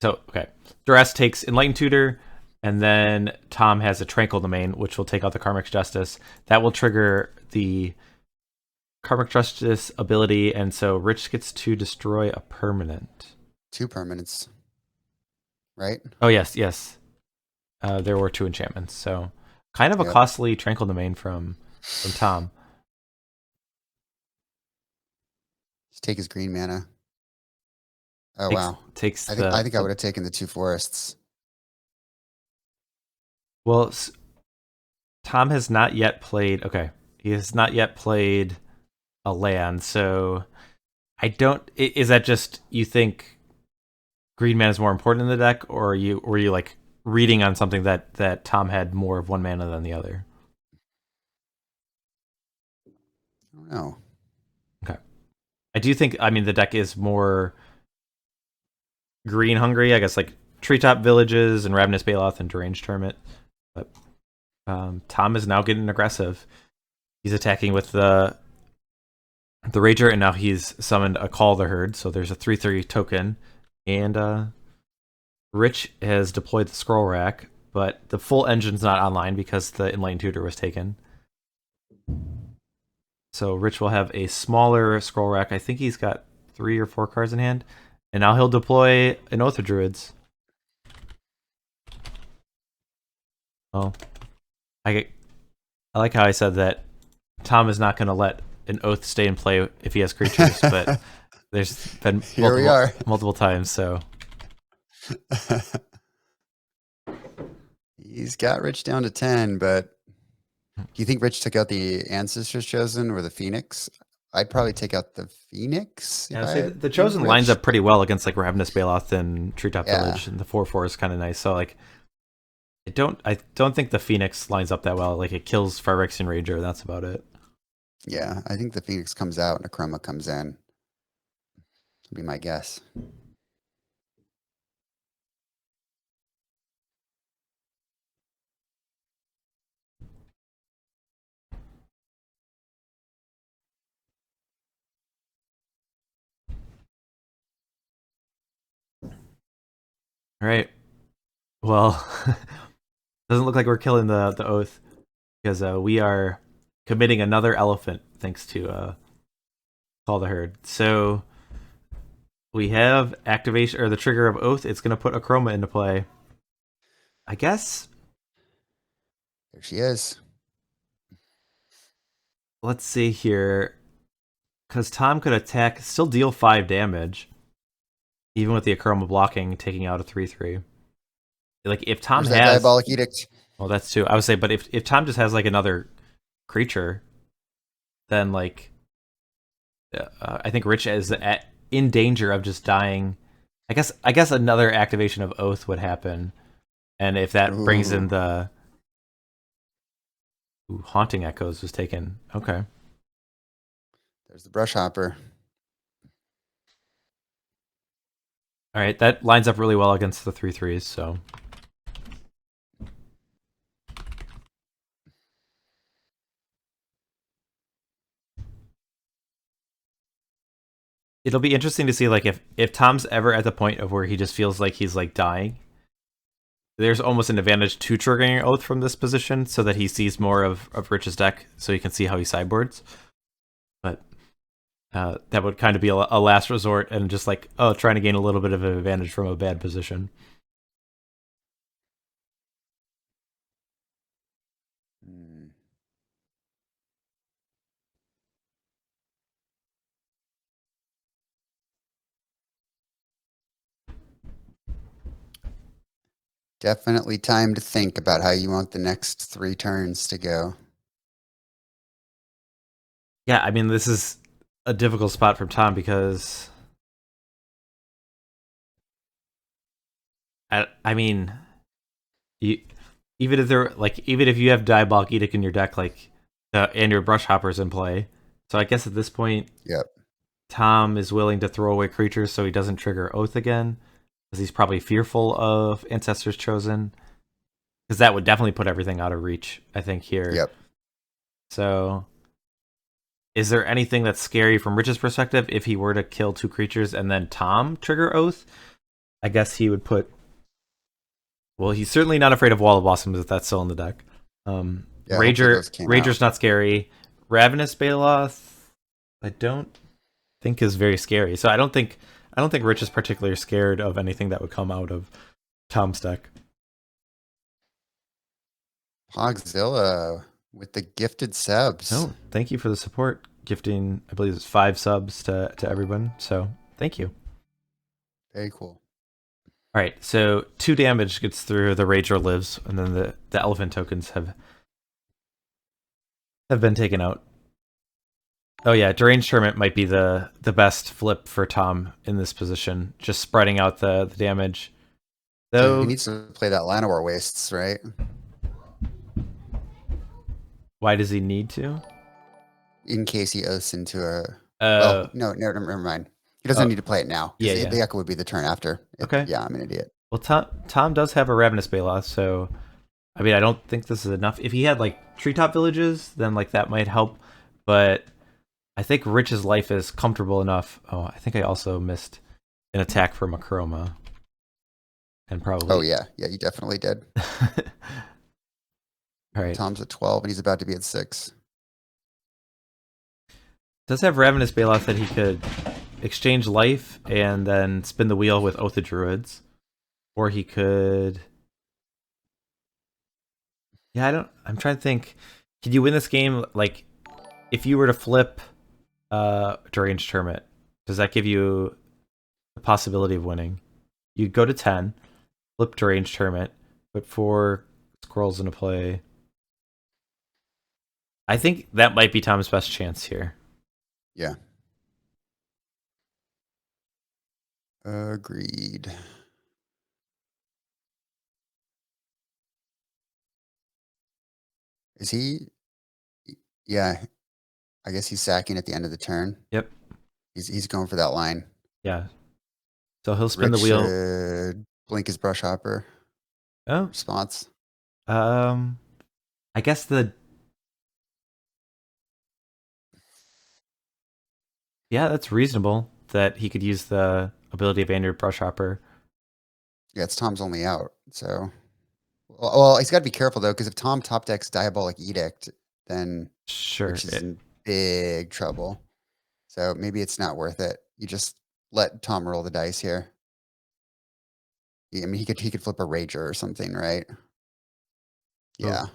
So okay, Duress takes Enlightened Tutor, and then Tom has a Tranquil Domain, which will take out the Karmic Justice. That will trigger the Karmic Justice ability, and so Rich gets to destroy a permanent. 2 permanents, right? Oh yes, yes. There were 2 enchantments, so kind of a costly Tranquil Domain from Tom. Just take his green mana. Oh wow! Takes I think I would have taken the 2 forests. Well, Tom has not yet played. Okay, he has not yet played a land, so I don't. Is that just you think green mana is more important in the deck, or were you like reading on something that Tom had more of one mana than the other? I don't know. Okay, I do think. I mean, the deck is more green hungry, I guess, like Treetop Villages and Ravenous Baloth and Deranged Hermit. But Tom is now getting aggressive. He's attacking with the Rager, and now he's summoned a Call the Herd. So there's a 3/3 token, and Rich has deployed the Scroll Rack, but the full engine's not online because the Enlightened Tutor was taken. So Rich will have a smaller Scroll Rack. I think he's got 3 or 4 cards in hand. And now he'll deploy an Oath of Druids. Well, I like how I said that Tom is not going to let an Oath stay in play if he has creatures, but there's been multiple times, so. He's got Rich down to 10, but do you think Rich took out the Ancestors Chosen or the Phoenix? I'd probably take out the Phoenix. Yeah, the Chosen lines up pretty well against like Ravenous Baloth and Treetop Village, and the 4/4 is kind of nice. So like, I don't think the Phoenix lines up that well. Like it kills Phyrexian Rager. That's about it. Yeah, I think the Phoenix comes out and a Chroma comes in. Would be my guess. All right. Well, doesn't look like we're killing the Oath because we are committing another elephant thanks to Call the Herd. So we have activation or the trigger of Oath. It's going to put a Chroma into play. I guess. There she is. Let's see here. Because Tom could attack, still deal 5 damage. Even with the Chroma blocking, taking out a 3/3. Like if Tom has Diabolic Edict. Well, that's true. I would say, but if Tom just has like another creature, then like I think Rich is in danger of just dying. I guess another activation of Oath would happen, and if that brings in the Haunting Echoes was taken. Okay. There's the Brushhopper. All right, that lines up really well against the 3/3s. So It'll be interesting to see like if Tom's ever at the point of where he just feels like he's like dying. There's almost an advantage to triggering Oath from this position so that he sees more of Rich's deck so he can see how he sideboards. But that would kind of be a last resort and just like, oh, trying to gain a little bit of an advantage from a bad position. Hmm. Definitely time to think about how you want the next 3 turns to go. Yeah, I mean, this is a difficult spot from Tom because I mean, you, even if they're like, even if you have Diabolic Edict in your deck, like, and your Brush Hopper's in play, so I guess at this point, Yep. Tom is willing to throw away creatures so he doesn't trigger Oath again, because he's probably fearful of Ancestors Chosen, because that would definitely put everything out of reach, I think, here. Yep. So, is there anything that's scary from Rich's perspective if he were to kill 2 creatures and then Tom trigger Oath? I guess he would put. Well, he's certainly not afraid of Wall of Blossoms if that's still in the deck. Yeah, hopefully those came out. Rager's not scary. Ravenous Baloth, I don't think is very scary. So I don't think Rich is particularly scared of anything that would come out of Tom's deck. Hogzilla with the gifted subs. Oh, thank you for the support. Gifting, I believe it's 5 subs to everyone. So thank you. Very cool. All right, so 2 damage gets through, the Rager lives, and then the elephant tokens have been taken out. Oh yeah, Deranged Hermit might be the best flip for Tom in this position, just spreading out the damage. So he Though, needs to play that Llanowar Wastes, right? why does he need to? In case he oaths into a... Uh, well, no, never mind. He doesn't need to play it now. yeah, Because yeah. the echo would be the turn after. Okay. Yeah, I'm an idiot. Well, Tom does have a Ravenous Baloth, so I mean, I don't think this is enough. If he had like Treetop Villages, then like that might help. But I think Rich's life is comfortable enough. Oh, I think I also missed an attack from Akroma. And probably. Oh, yeah. Yeah, you definitely did. All right. Tom's at 12, and he's about to be at 6. Does have Ravenous Baloth that he could exchange life and then spin the wheel with Oath of Druids. Or he could... Yeah, I'm trying to think. Could you win this game, like, if you were to flip Deranged Hermit, does that give you the possibility of winning? You'd go to 10, flip Deranged Hermit, put 4 scrolls into play. I think that might be Tom's best chance here. Yeah. Agreed. Is he... Yeah, I guess he's sacking at the end of the turn. Yep. He's going for that line. Yeah. So he'll spin Rich the wheel. should blink his Brush Hopper. Oh. Response. I guess yeah, that's reasonable that he could use the ability of Andrew Brush Hopper. Yeah, it's Tom's only out. So, well, he's got to be careful though, because if Tom top decks Diabolic Edict, then Sure. Rich is in big trouble. So maybe it's not worth it. You just let Tom roll the dice here. I mean, he could flip a Rager or something, right? Yeah.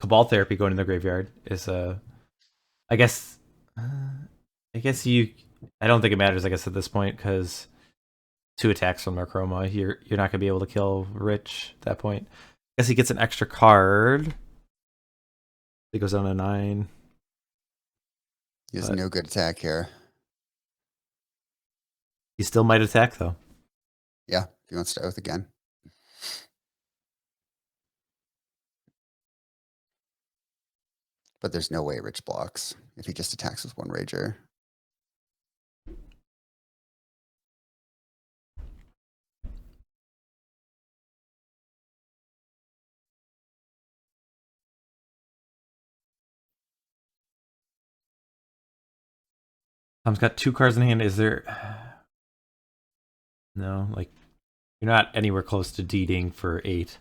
Cabal Therapy going in the graveyard is I guess you. I don't think it matters. I guess at this point because 2 attacks from Necroma, you're not gonna be able to kill Rich at that point. I guess he gets an extra card. He goes down to 9. He has no good attack here. He still might attack though. Yeah, if he wants to oath again. But there's no way Rich blocks if he just attacks with 1 Rager. Tom's got 2 cards in hand. Is there... No, like, you're not anywhere close to deeding for 8.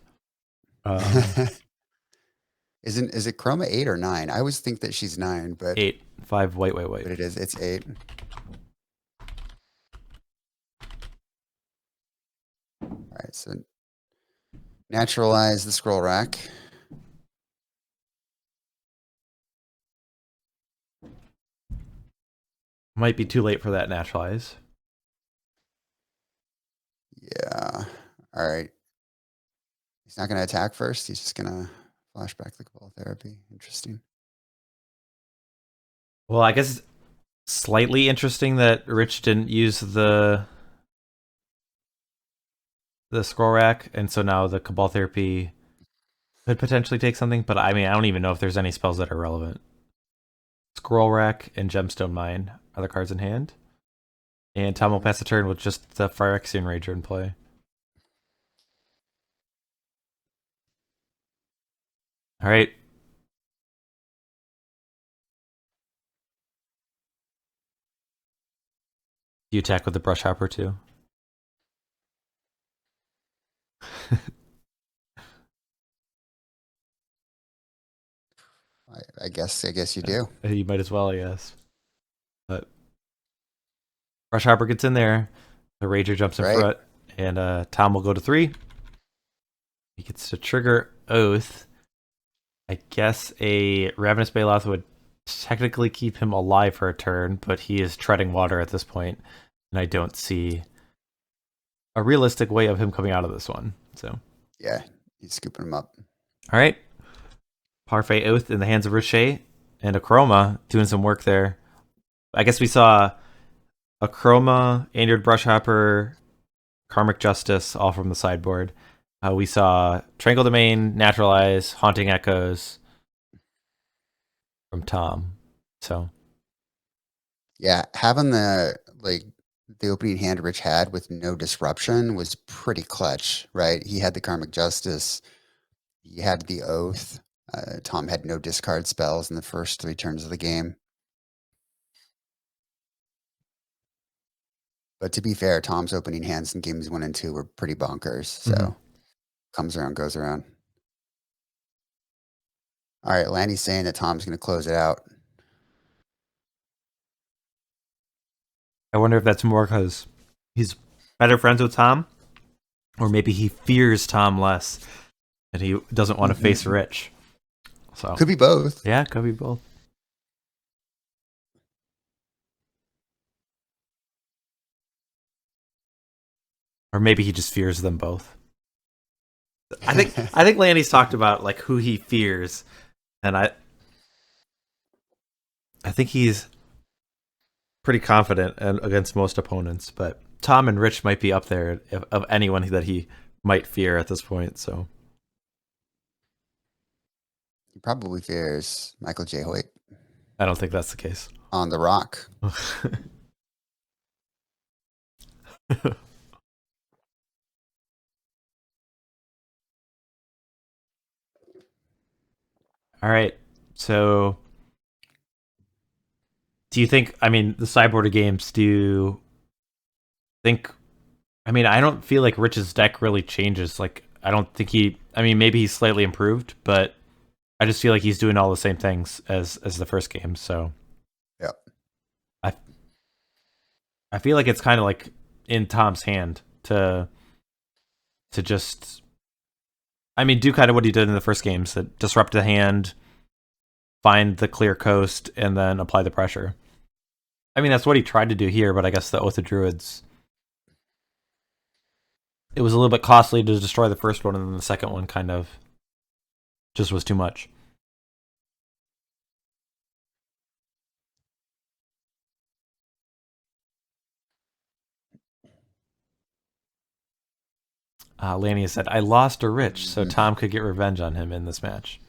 Is it Chroma 8 or 9? I always think that she's 9, but 8. 5, white. but it is. It's 8. All right, so naturalize the scroll rack. Might be too late for that naturalize. Yeah. All right. He's not going to attack first. He's just going to flashback the Cabal Therapy. Interesting. Well, I guess it's slightly interesting that Rich didn't use the scroll rack, and so now the Cabal Therapy could potentially take something, but I mean, I don't even know if there's any spells that are relevant. Scroll rack and Gemstone Mine are the cards in hand. And Tom will pass the turn with just the Phyrexian Rager in play. All right. You attack with the Brush Hopper too. I guess you do. You might as well, I guess. But Brush Hopper gets in there. The Rager jumps in front, and Tom will go to 3. He gets to trigger Oath. I guess a Ravenous Baloth would technically keep him alive for a turn, but he is treading water at this point, and I don't see a realistic way of him coming out of this one. So yeah, he's scooping him up. All right. Parfait Oath in the hands of Riche and a Chroma doing some work there. I guess we saw a Chroma, Angered Brushhopper, Karmic Justice, all from the sideboard. We saw Tranquil Domain, Naturalize, Haunting Echoes from Tom. So, yeah, having the opening hand Rich had with no disruption was pretty clutch, right? He had the Karmic Justice, he had the Oath. Tom had no discard spells in the first 3 turns of the game. But to be fair, Tom's opening hands in games 1 and 2 were pretty bonkers. So comes around, goes around. All right, Lanny's saying that Tom's going to close it out. I wonder if that's more because he's better friends with Tom, or maybe he fears Tom less and he doesn't want to face Rich. So could be both. Yeah, could be both. Or maybe he just fears them both. I think Lanny's talked about like who he fears, and I think he's pretty confident against most opponents, but Tom and Rich might be up there of anyone that he might fear at this point. So He probably fears Michael J. Hoyt. I don't think that's the case. On the Rock. All right. So do you think, I mean, the sideboard games, do you think, I mean, I don't feel like Rich's deck really changes. Like, I don't think I mean, maybe he's slightly improved, but I just feel like he's doing all the same things as the first game. So yeah, I feel like it's kind of like in Tom's hand to just, I mean, do kind of what he did in the first games, that disrupt the hand, find the clear coast, and then apply the pressure. I mean, that's what he tried to do here, but I guess the Oath of Druids, it was a little bit costly to destroy the first one, and then the second one kind of just was too much. Lanny said, I lost to Rich, so Tom could get revenge on him in this match.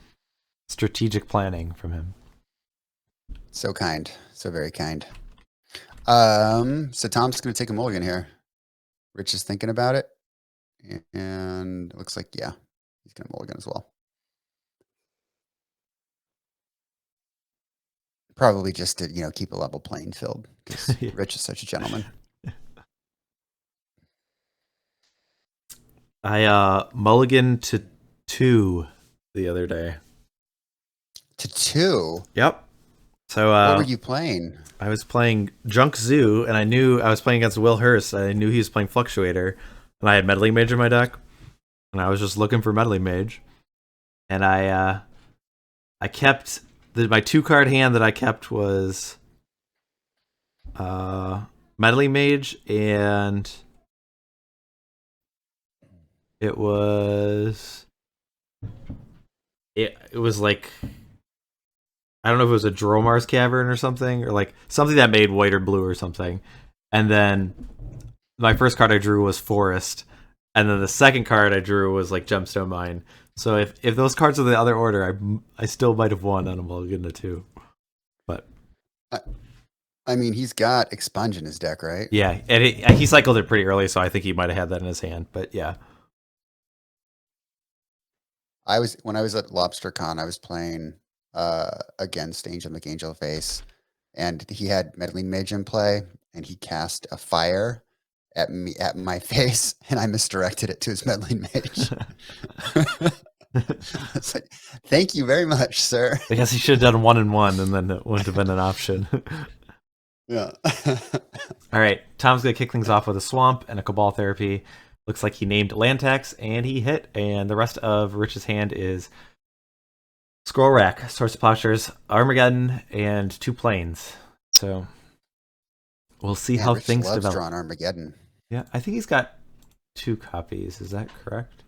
Strategic planning from him. So kind. So very kind. So Tom's going to take a mulligan here. Rich is thinking about it. And it looks like, yeah, he's going to mulligan as well. Probably just to, keep a level playing field because Rich is such a gentleman. I mulliganed to 2 the other day. To 2? Yep. So what were you playing? I was playing Junk Zoo, and I knew I was playing against Will Hurst. I knew he was playing Fluctuator, and I had Meddling Mage in my deck, and I was just looking for Meddling Mage, and I kept my 2-card hand that I kept was Meddling Mage, and it was like, I don't know if it was a Dromar's Cavern or something, or like something that made white or blue or something. And then my first card I drew was Forest, and then the second card I drew was like Gemstone Mine. So if those cards are the other order, I still might have won on a mulligan to 2. But I mean, he's got Expunge in his deck, right? yeah, and he cycled it pretty early, so I think he might have had that in his hand. But yeah. When I was at LobsterCon, I was playing against Angel McAngelface, and he had Meddling Mage in play, and he cast a fire at my face, and I misdirected it to his Meddling Mage. It's like, thank you very much, sir. I guess he should have done 1-1, and then it wouldn't have been an option. Yeah. All right, Tom's gonna kick things off with a Swamp and a Cabal Therapy. Looks like he named land tax, and he hit. And the rest of Rich's hand is Scroll Rack, Source of Plowshares, Armageddon, and 2 planes. So we'll see how Rich things loves develop. drawing Armageddon. Yeah, I think he's got 2 copies. Is that correct?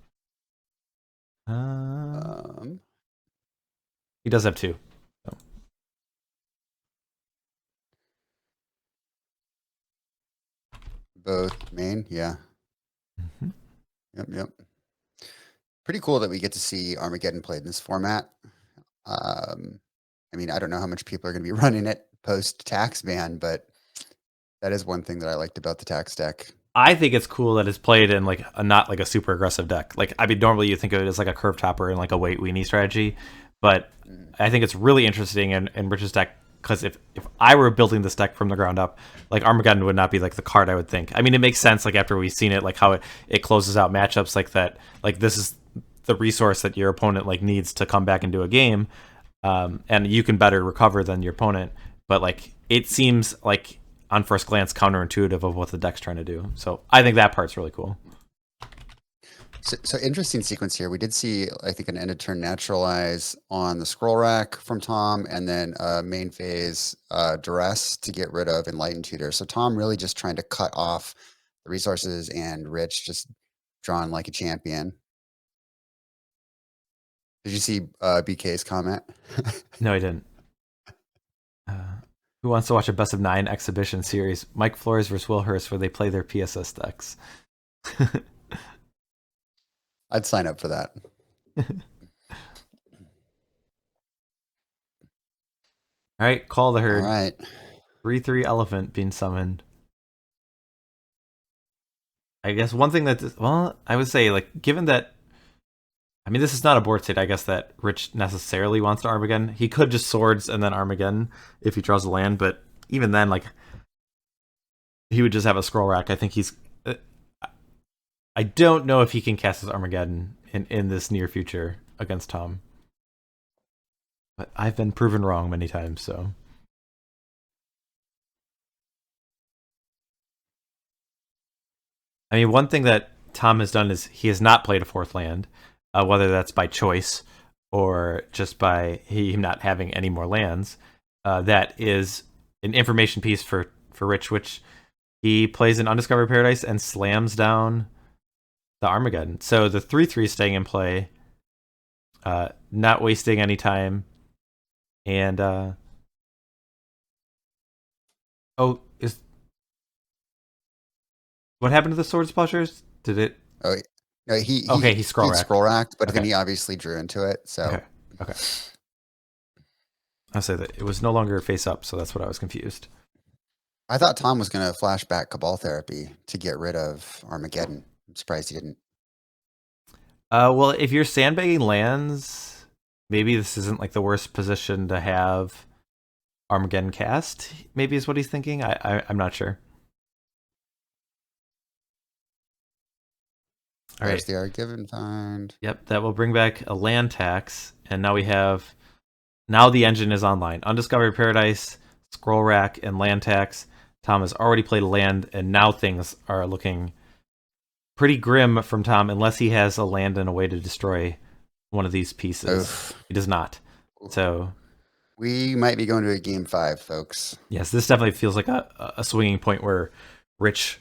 He does have 2. So. Both main, yeah. Mm-hmm. Yep. Pretty cool that we get to see Armageddon played in this format. I mean, I don't know how much people are going to be running it post tax ban, but that is one thing that I liked about the tax deck. I think it's cool that it's played in like not like a super aggressive deck. Like, I mean, normally you think of it as like a curve topper and like a wait weenie strategy, but I think it's really interesting in Rich's deck, because if I were building this deck from the ground up, like Armageddon would not be like the card I would think. I mean, it makes sense like after we've seen it, like how it closes out matchups like that. Like, this is the resource that your opponent like needs to come back into a game, and you can better recover than your opponent. But like, it seems like on first glance counterintuitive of what the deck's trying to do. So I think that part's really cool. So interesting sequence here. We did see, I think, an end of turn naturalize on the Scroll Rack from Tom, and then main phase Duress to get rid of Enlightened Tutor. So Tom really just trying to cut off the resources, and Rich just drawn like a champion. Did you see BK's comment? No, I didn't. Who wants to watch a best of 9 exhibition series? Mike Flores versus Will Hurst, where they play their PSS decks. I'd sign up for that. All right, call the herd. All right. 3/3 elephant being summoned. I guess one thing that, well, I would say, like, given that, I mean, this is not a board state, I guess, that Rich necessarily wants to Armageddon. He could just Swords and then Armageddon if he draws a land, but even then, like, he would just have a Scroll Rack. I think he's... I don't know if he can cast his Armageddon in this near future against Tom. But I've been proven wrong many times, so... I mean, one thing that Tom has done is he has not played a 4th land, whether that's by choice or just by him not having any more lands. That is an information piece for Rich, which he plays in Undiscovered Paradise and slams down the Armageddon. So the 3/3 staying in play, not wasting any time, and what happened to the Swords Plowshares? Did it? Oh, no, he scroll racked, but okay. then he obviously drew into it. So okay. I'll say that it was no longer face up, so that's what I was confused. I thought Tom was going to flash back Cabal Therapy to get rid of Armageddon. I'm surprised he didn't. Well, if you're sandbagging lands, maybe this isn't like the worst position to have Armageddon cast, maybe is what he's thinking. I'm not sure. All There's right. the Argiven find. Yep, that will bring back a land tax, and now we have now the engine is online. Undiscovered Paradise, Scroll Rack, and land tax. Tom has already played a land, and now things are looking pretty grim from Tom unless he has a land and a way to destroy one of these pieces. Oof. He does not. So we might be going to a game 5, folks. yes, this definitely feels like a swinging point where Rich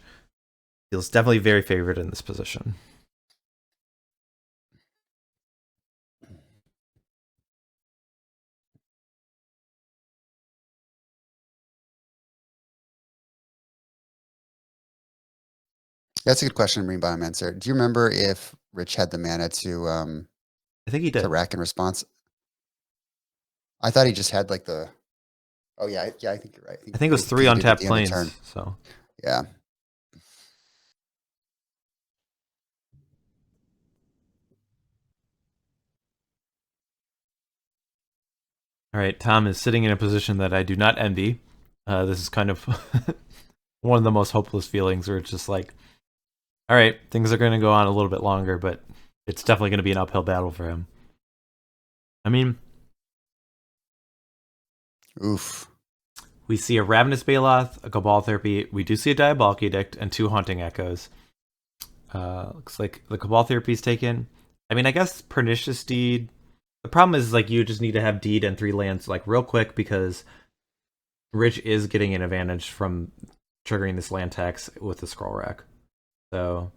feels definitely very favored in this position. That's a good question, Marine Bottom answer. Do you remember if Rich had the mana I think he did. to rack in response? I thought he just had like the. Oh yeah, I think you're right. I think it was 3 untapped planes. So yeah. all right, Tom is sitting in a position that I do not envy. This is kind of one of the most hopeless feelings where it's just like, all right, things are going to go on a little bit longer, but it's definitely going to be an uphill battle for him. I mean, Oof. we see a Ravenous Baloth, a Cabal Therapy. We do see a Diabolic Edict and 2 Haunting Echoes. Looks like the Cabal Therapy is taken. I mean, I guess Pernicious Deed. The problem is like you just need to have Deed and 3 lands like real quick because Rich is getting an advantage from triggering this land tax with the Scroll Rack. So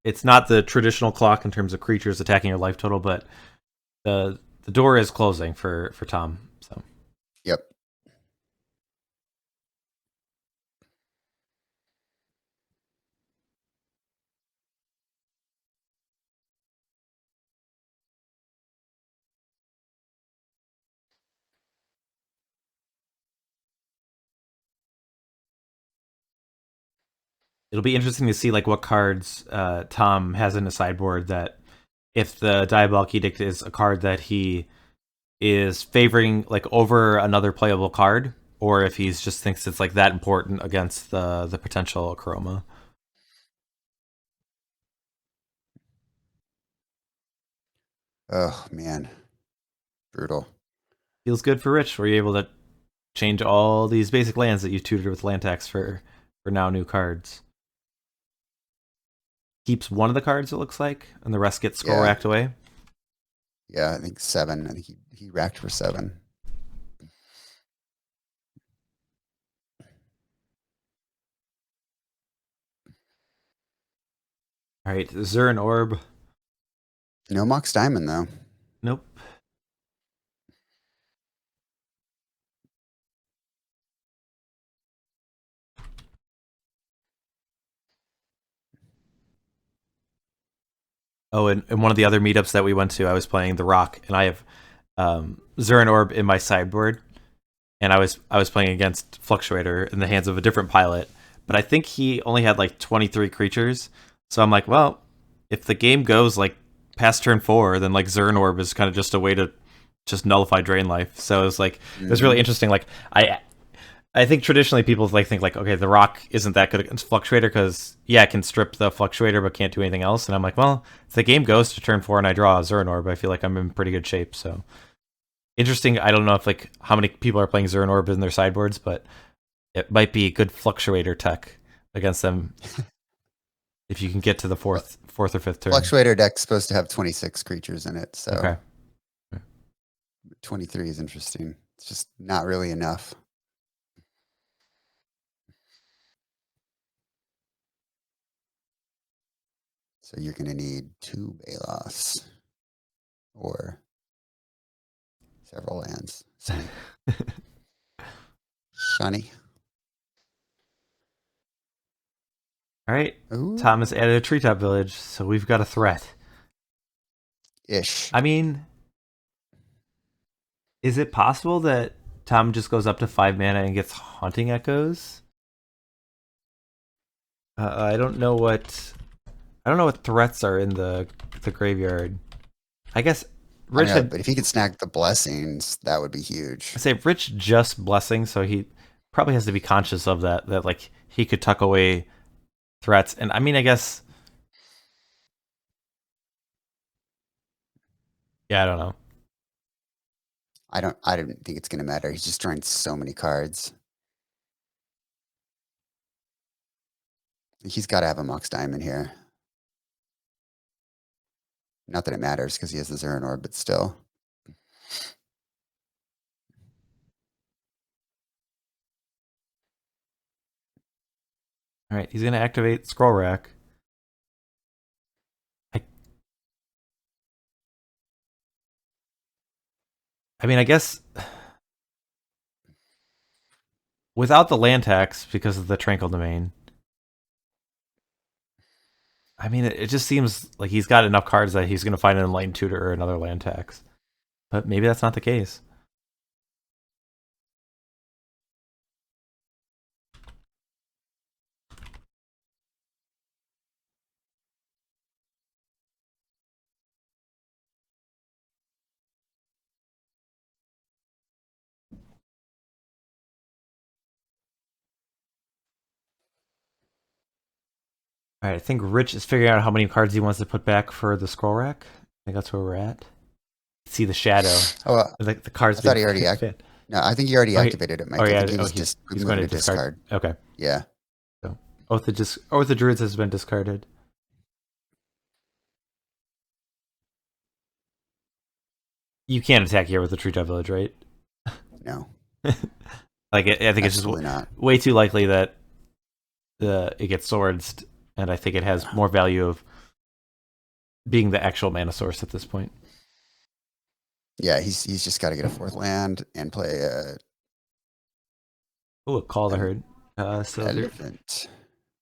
it's not the traditional clock in terms of creatures attacking your life total, but the door is closing for Tom. So Yep. it'll be interesting to see like what cards Tom has in the sideboard that if the Diabolic Edict is a card that he is favoring like over another playable card, or if he's just thinks it's like that important against the potential Chroma. Oh man, brutal. Feels good for Rich. Were you able to change all these basic lands that you tutored with land tax for now new cards? Keeps one of the cards, it looks like, and the rest gets scroll racked away. Yeah, I think 7. I think he racked for 7. All right, Zurin Orb. No Mox Diamond though. Nope. Oh, and one of the other meetups that we went to, I was playing The Rock, and I have Zurin Orb in my sideboard, and I was playing against Fluctuator in the hands of a different pilot, but I think he only had like 23 creatures, so I'm like, well, if the game goes like past turn 4, then like Zurin Orb is kind of just a way to just nullify Drain Life. So it was like it was really interesting. Like I think traditionally people think like, okay, the Rock isn't that good against Fluctuator because, yeah, it can strip the Fluctuator but can't do anything else. And I'm like, well, if the game goes to turn 4 and I draw a Zurin Orb, I feel like I'm in pretty good shape. So interesting. I don't know if like how many people are playing Zurin Orb in their sideboards, but it might be good Fluctuator tech against them if you can get to the fourth or fifth turn. Fluctuator deck's supposed to have 26 creatures in it, so Okay. 23 is interesting. It's just not really enough. So you're going to need 2 Balos or several lands. Sunny. All right. Ooh. Thomas added a treetop village, so we've got a threat. Ish. I mean, is it possible that Tom just goes up to 5 mana and gets Haunting Echoes? I don't know what threats are in the graveyard. I guess I don't Rich know, had but if he could snag the blessings, that would be I huge. say Rich just blessing, so he probably has to be conscious of that. That like he could tuck away threats, and I mean, I guess yeah, I don't know. I don't think it's gonna matter. He's just drawing so many cards. He's got to have a Mox Diamond here. Not that it matters because he has the Zern Orb, but still. All right, he's gonna activate Scroll Rack. I, I mean, I guess without the land tax because of the Tranquil Domain. I mean, it just seems like he's got enough cards that he's going to find an Enlightened Tutor or another land tax. But maybe that's not the case. All right, I think Rich is figuring out how many cards he wants to put back for the Scroll Rack. I think that's where we're at. See the shadow. Oh, The cards I thought being he already fit. No, I think he already Oh, activated it, oh Mike. I yeah. think he Oh, was just he's moving going to to discard. Okay. Yeah. So Oath of the Druids has been discarded. You can't attack here with the Tree Top Village, right? No, Like I think it's just absolutely not. way too likely that it gets swords, and I think it has more value of being the actual mana source at this point. Yeah, he's just got to get a fourth land and play Oh, a Call the an Herd. elephant.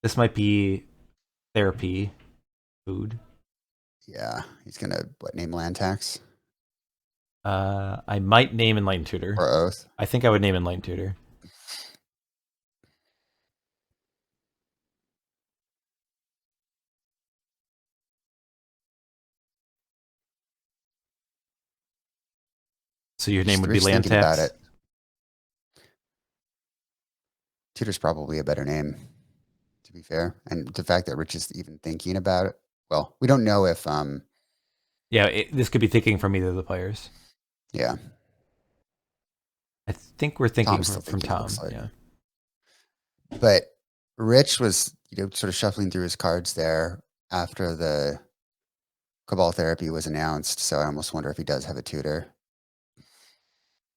This might be therapy food. Yeah, he's gonna name land tax I might name Enlightened Tutor. or oath. I think I would name Enlightened Tutor. So your name would be Rich Land thinking about Tax. it. Tutor's probably a better name, to be fair. And the fact that Rich is even thinking about it, well, we don't know if Yeah, this could be thinking from either of the players. yeah, I think we're thinking Tom's still from thinking, it Tom. looks like. Yeah. But Rich was, sort of shuffling through his cards there after the Cabal Therapy was announced. So I almost wonder if he does have a tutor.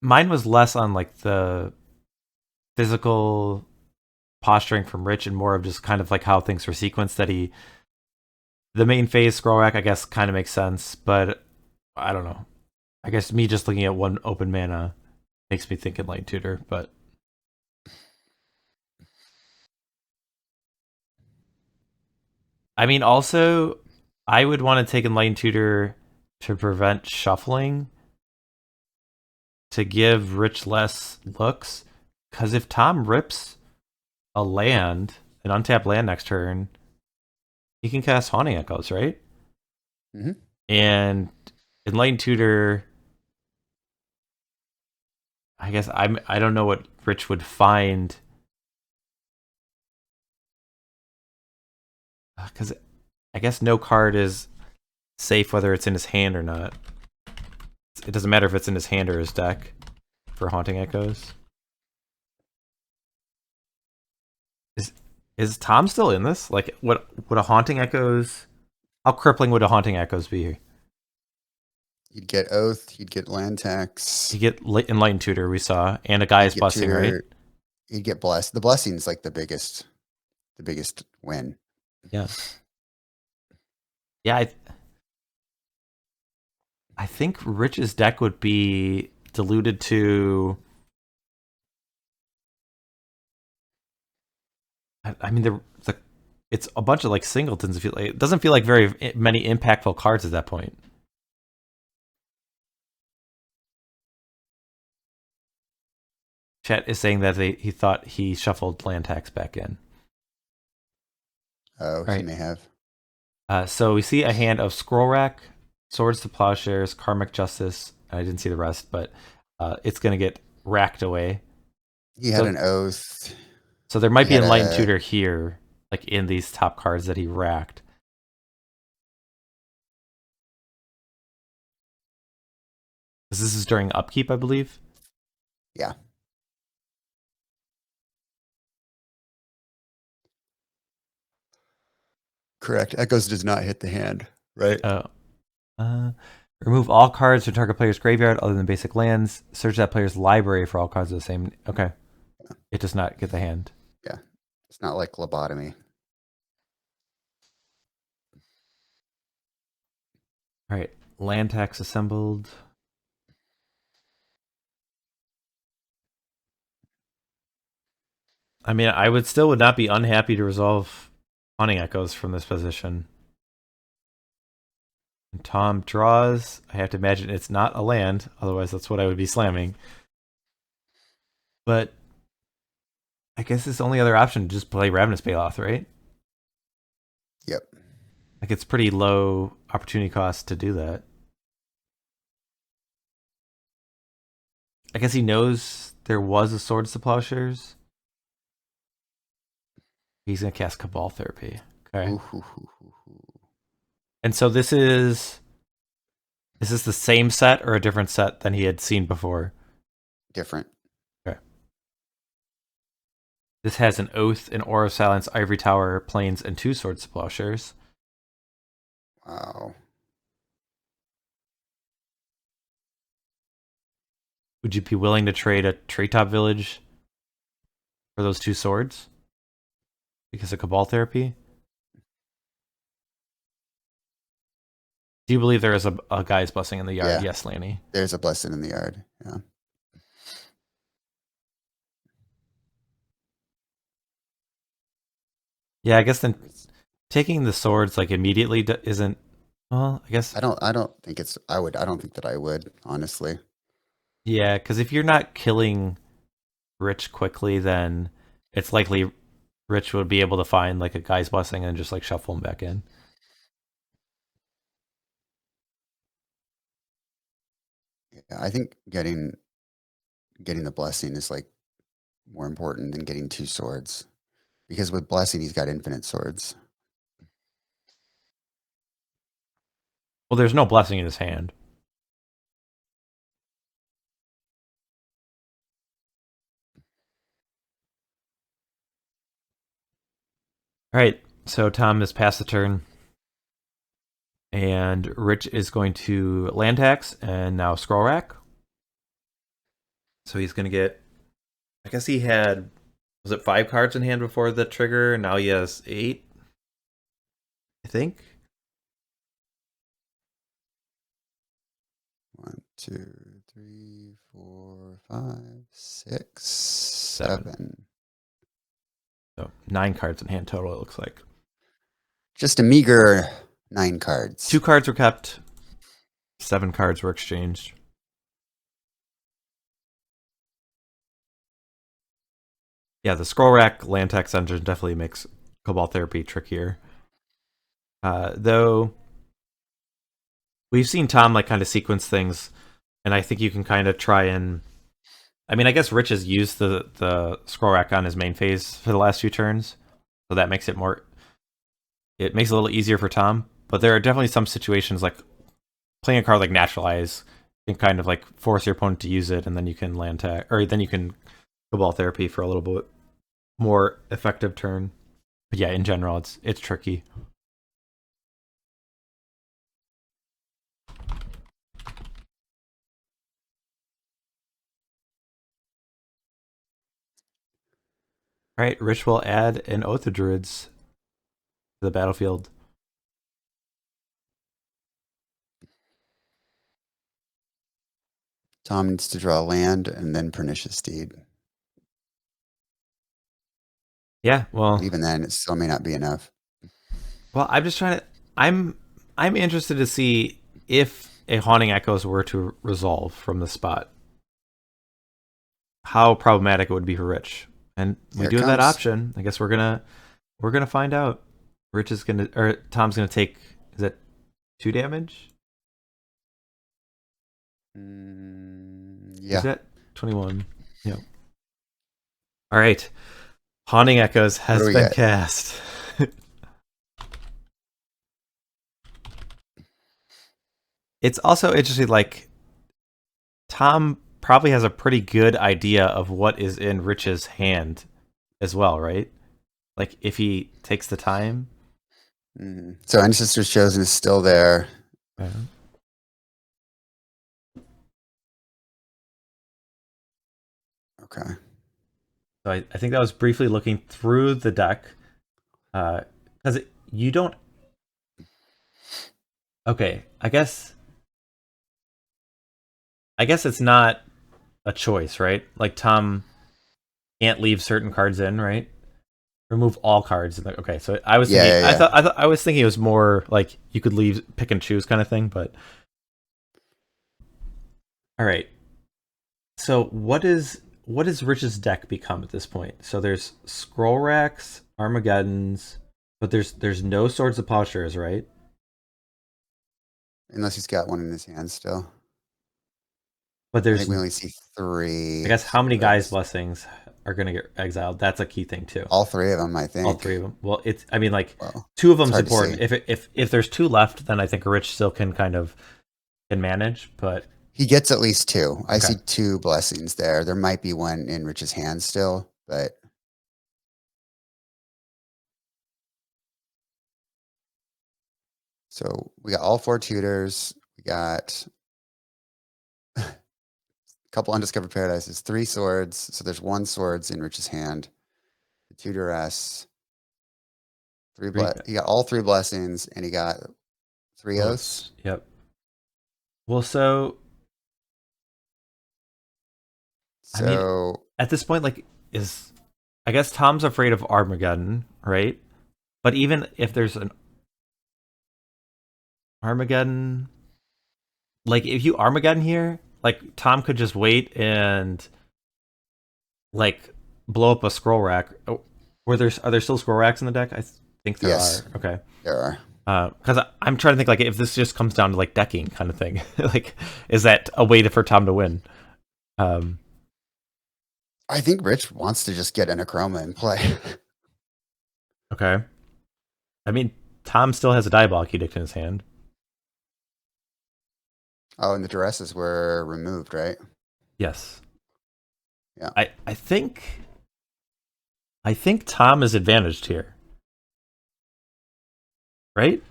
Mine was less on like the physical posturing from Rich and more of just kind of like how things were sequenced. That the main phase scroll rack, I guess, kind of makes sense, but I don't know. I guess me just looking at one open mana makes me think Enlightened Tutor, but I mean, also, I would want to take Enlightened Tutor to prevent shuffling, to give Rich less looks, because if Tom rips a land, an untapped land next turn, he can cast Haunting Echoes, right? Mm-hmm. And Enlightened Tutor, I guess I don't know what Rich would find, because I guess no card is safe whether it's in his hand or not. It doesn't matter if it's in his hand or his deck for Haunting Echoes. Is Tom still in this? Like, what would a Haunting Echoes? How crippling would a Haunting Echoes be here? You'd get oath. You'd get land tax. You get Enlightened Tutor, we saw, and a guy's blessing, right? You'd get blessed. The blessing's like the biggest win. Yeah. Yeah, I think Rich's deck would be diluted to. I mean, it's a bunch of like singletons. It doesn't feel like very many impactful cards at that point. Chat is saying that he thought he shuffled land tax back in. Oh, Right. he may have. So we see a hand of Scroll Rack, Swords to Plowshares, Karmic Justice. I didn't see the rest, but it's going to get racked away. He had an oath. So there might He be had Enlightened a Tutor here, like in these top cards that he racked. This is during upkeep, I believe. yeah. Correct. Echoes does not hit the hand, right? Remove all cards from target player's graveyard other than basic lands. Search that player's library for all cards of the same. Okay. It does not get the hand. Yeah. It's not like lobotomy. All right. Land tax assembled. I mean, I would not be unhappy to resolve Haunting Echoes from this position. And Tom draws. I have to imagine it's not a land, otherwise that's what I would be slamming. But I guess his only other option is just play Ravenous Baloth, right? Yep. Like it's pretty low opportunity cost to do that. I guess he knows there was a Swords to Plowshares. He's gonna cast Cabal Therapy. Okay. And so this is this the same set or a different set than he had seen before? Different. Okay. This has an Oath, an Aura of Silence, Ivory Tower, Plains, and 2 Swords to Plowshares. Wow. Would you be willing to trade a Treetop Village for those 2 swords? Because of Cabal Therapy? Do you believe there is a guy's blessing in the yard? Yeah. Yes, Lanny. There's a blessing in the yard. Yeah. Yeah, I guess then taking the swords like immediately isn't. Well, I guess I don't think it's. I don't think that I would, honestly. yeah, because if you're not killing Rich quickly, then it's likely Rich would be able to find like a guy's blessing and just like shuffle him back in. Yeah, I think getting the blessing is like more important than getting 2 swords, because with blessing he's got infinite swords. Well, there's no blessing in his hand. All right, so Tom has passed the turn. And Rich is going to land tax and now scroll rack. So he's going to get, I guess he had, was it 5 cards in hand before the trigger? Now he has 8, I think. 1, 2, 3, 4, 5, 6, 7. So 9 cards in hand total, it looks like. Just a meager 9 cards. 2 cards were kept. 7 cards were exchanged. Yeah, the scroll rack land tax engine definitely makes Cabal Therapy trickier. Though we've seen Tom like kind of sequence things, and I think you can kind of try and. I mean, I guess Rich has used the scroll rack on his main phase for the last few turns, so that makes it more. It makes it a little easier for Tom, but there are definitely some situations like playing a card like Naturalize can kind of like force your opponent to use it, and then you can land tag, or then you can Cabal Therapy for a little bit more effective turn. But yeah, in general, it's tricky. All right, Rich will add an Oath of Druids to the battlefield. Tom needs to draw land and then Pernicious Steed. Yeah, well, And even then, it still may not be enough. Well, I'm just trying to. I'm interested to see if a Haunting Echoes were to resolve from the spot, how problematic it would be for Rich. And we Here do it have that comes. option. I guess we're gonna find out. Rich is gonna, or Tom's gonna take. Is it 2 damage? Yeah. Is that 21? Yeah. All right. Haunting Echoes What do has we been get? cast. It's also interesting, like, Tom probably has a pretty good idea of what is in Rich's hand as well, right? Like, if he takes the time. So Ancestors Chosen is still there. Yeah. Okay. So I think that was briefly looking through the deck. Because you don't. Okay, I guess it's not a choice, right? Like, Tom can't leave certain cards in, right? Remove all cards. Okay, so I was Yeah, thinking, yeah, yeah. I was thinking it was more like you could leave, pick and choose kind of thing. But all right, so what is Rich's deck become at this point? So there's Scroll Racks, Armageddons, but there's no Swords of Plowshares, right? Unless he's got one in his hand still. But I there's, think we only see I 3 guess, how many guys' swords. blessings are going to get exiled? That's a key thing too. All 3 of them, I All think. three of them. Well, it's, I mean, like, Well, two of it's them's hard to important. see. If there's two left, then I think Rich still can kind of can manage. But He gets at least 2. I okay. see 2 blessings there. There might be one in Rich's hand still, but so we got all 4 tutors. We got a couple undiscovered paradises, 3 swords. So there's 1 swords in Rich's hand. The tutoress, he got all 3 blessings, and he got 3 oaths. Yep. Well, so I mean, So at this point, like, is I guess Tom's afraid of Armageddon, right? But even if there's an Armageddon, like, if you Armageddon here, like, Tom could just wait and, like, blow up a scroll rack. Oh, are there still scroll racks in the deck? I think there yes, are. Okay. there are. Because I'm trying to think, like, if this just comes down to, like, decking kind of thing, like, is that a way for Tom to win? Um, I think Rich wants to just get an Acroma and play. okay. I mean, Tom still has a Diabolic Edict in his hand. Oh, and the duresses were removed, right? Yes. Yeah. I think Tom is advantaged here. Right?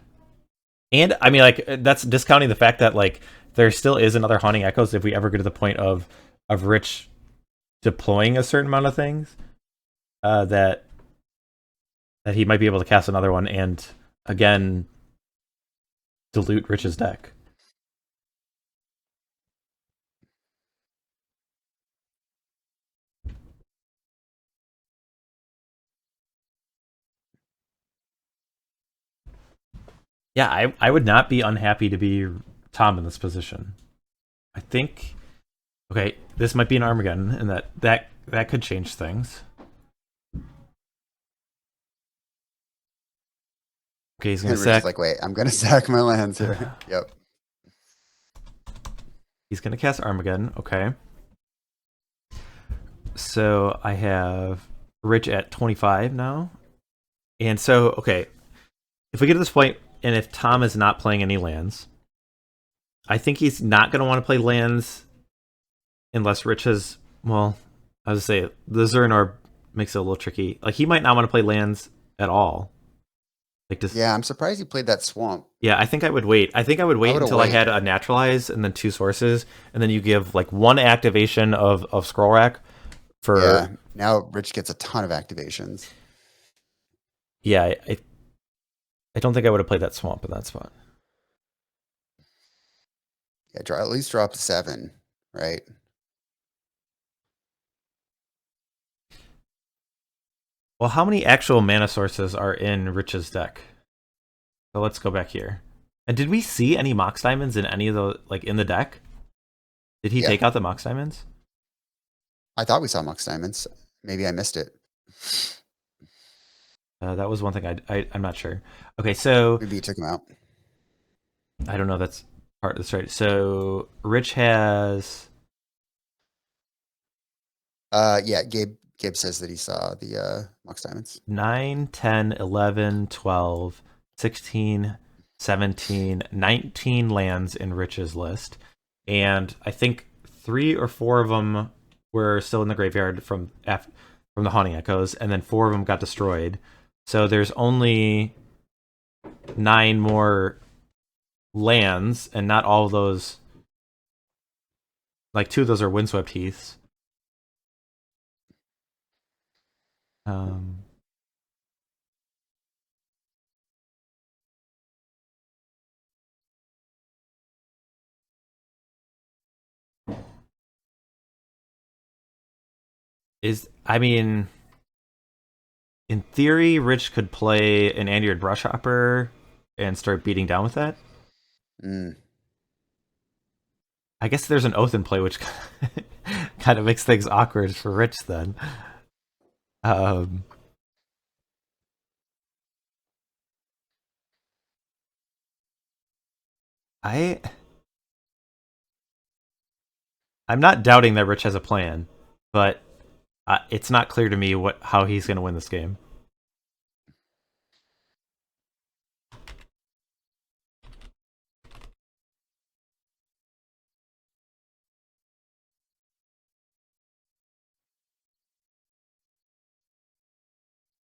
And I mean, like, that's discounting the fact that, like, there still is another Haunting Echoes if we ever get to the point of Rich deploying a certain amount of things, that he might be able to cast another one and again dilute Rich's deck. Yeah, I would not be unhappy to be Tom in this position. I think, okay, this might be an Armageddon, and that could change things. Okay, he's gonna And Rich is sack. like, wait, I'm gonna sack my lands here. Yep. He's gonna cast Armageddon. Okay. So I have Rich at 25 now, and so, okay, if we get to this point, and if Tom is not playing any lands, I think he's not gonna want to play lands unless Rich has. Well, I was gonna say the Zernor makes it a little tricky. Like, he might not want to play lands at all. Like, just, Yeah, I'm surprised he played that swamp. yeah, I think I would wait. I think I would wait would've until I wait. had a Naturalize and then 2 sources, and then you give, like, 1 activation of Scroll Rack for. Yeah. Now Rich gets a ton of activations. Yeah, I don't think I would have played that swamp in that spot. Yeah, at least drop 7, right? Well, how many actual mana sources are in Rich's deck? So let's go back here. And did we see any Mox Diamonds in any of the, like, in the deck? Did he Yeah. take out the Mox Diamonds? I thought we saw Mox Diamonds. Maybe I missed it. That was one thing I'm not sure. Okay, so Maybe he took him out. I don't know. That's part of this right. So Rich has Yeah, Gabe says that he saw the Mox Diamonds. 9, 10, 11, 12, 16, 17, 19 lands in Rich's list. And I think 3 or 4 of them were still in the graveyard from the Haunting Echoes, and then 4 of them got destroyed. So there's only 9 more lands, and not all of those. Like 2 of those are Windswept Heaths. Um, I mean, in theory, Rich could play an Andyard Brushhopper and start beating down with that. Mm. I guess there's an Oath in play, which kind of makes things awkward for Rich then. Um, I I'm not doubting that Rich has a plan, but it's not clear to me how he's going to win this game.